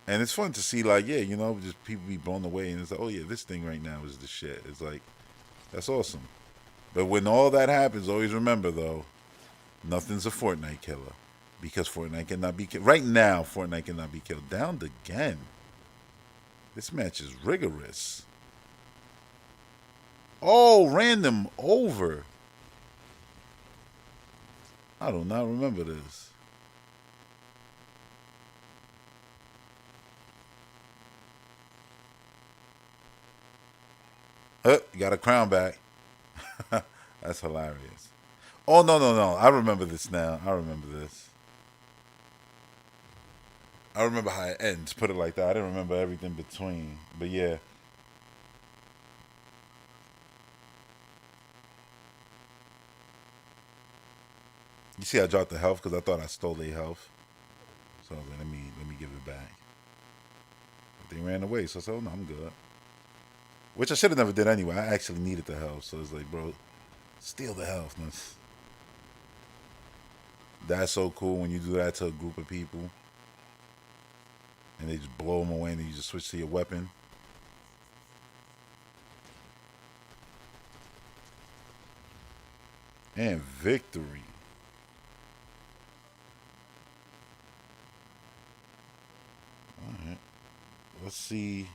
And it's fun to see, like, yeah, just people be blown away. And it's like, oh, yeah, this thing right now is the shit. It's like, that's awesome. But when all that happens, always remember, though, nothing's a Fortnite killer. Because Fortnite cannot be killed. Right now, Fortnite cannot be killed. Downed again. This match is rigorous. Oh, random over. I do not remember this. You got a crown back. That's hilarious. Oh, no. I remember this now. I remember this. I remember how it ends, put it like that. I didn't remember everything between. But yeah. You see, I dropped the health because I thought I stole their health. So I was like, let me give it back. But they ran away, so I said, oh no, I'm good. Which I should have never did anyway. I actually needed the health, so it's like, bro, steal the health. That's so cool when you do that to a group of people, and they just blow them away, and then you just switch to your weapon. And victory. Alright. Let's see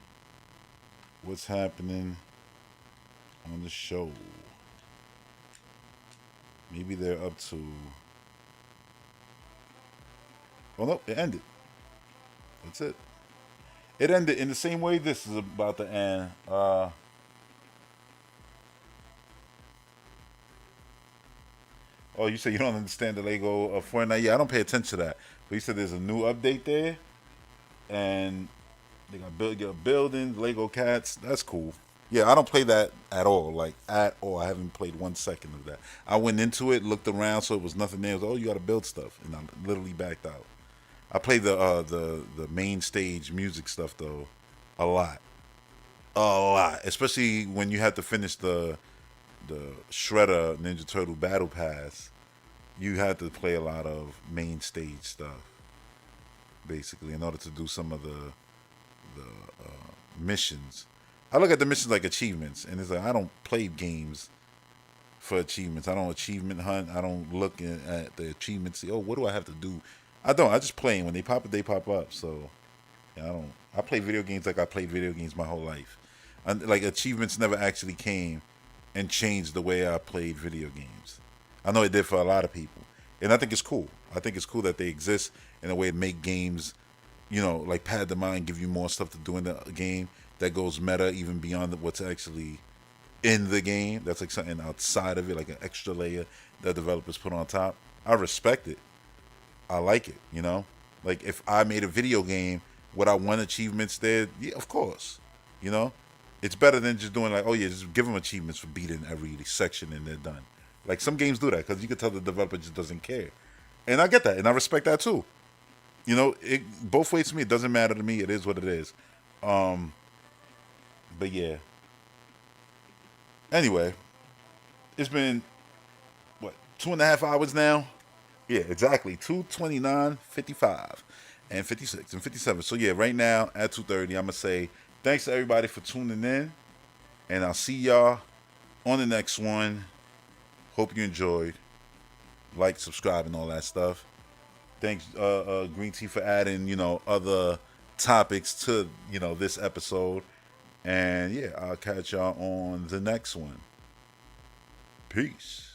what's happening on the show. Maybe they're up to... Oh no, it ended. That's it. It ended in the same way this is about to end. Oh, you said you don't understand the Lego of Fortnite? Yeah, I don't pay attention to that. But you said there's a new update there, and they got buildings, Lego cats. That's cool. Yeah, I don't play that at all. Like, at all. I haven't played 1 second of that. I went into it, looked around, so it was nothing there. It was, oh, you got to build stuff. And I literally backed out. I play the main stage music stuff, though, a lot. A lot. Especially when you have to finish the Shredder Ninja Turtle Battle Pass. You have to play a lot of main stage stuff, basically, in order to do some of the missions. I look at the missions like achievements, and it's like, I don't play games for achievements. I don't achievement hunt. I don't look at the achievements. See, oh, what do I have to do? I don't. I just play 'em. When they pop up, they pop up. So yeah, I don't. I play video games like I played video games my whole life. Like achievements never actually came and changed the way I played video games. I know it did for a lot of people, and I think it's cool. I think it's cool that they exist in a way to make games, like pad the mind, give you more stuff to do in the game that goes meta, even beyond what's actually in the game. That's like something outside of it, like an extra layer that developers put on top. I respect it. I like it, Like if I made a video game, would I want achievements there? Yeah, of course. It's better than just doing like, oh yeah, just give them achievements for beating every section and they're done. Like some games do that because you can tell the developer just doesn't care. And I get that, and I respect that too. It both ways to me. It doesn't matter to me. It is what it is. But yeah. Anyway, it's been, 2.5 hours now? Yeah, exactly. 2:29, 55, and 56, and 57. So yeah, right now at 2:30, I'm going to say thanks to everybody for tuning in, and I'll see y'all on the next one. Hope you enjoyed. Like, subscribe, and all that stuff. Thanks, Green Tea, for adding, other topics to, this episode. And yeah, I'll catch y'all on the next one. Peace.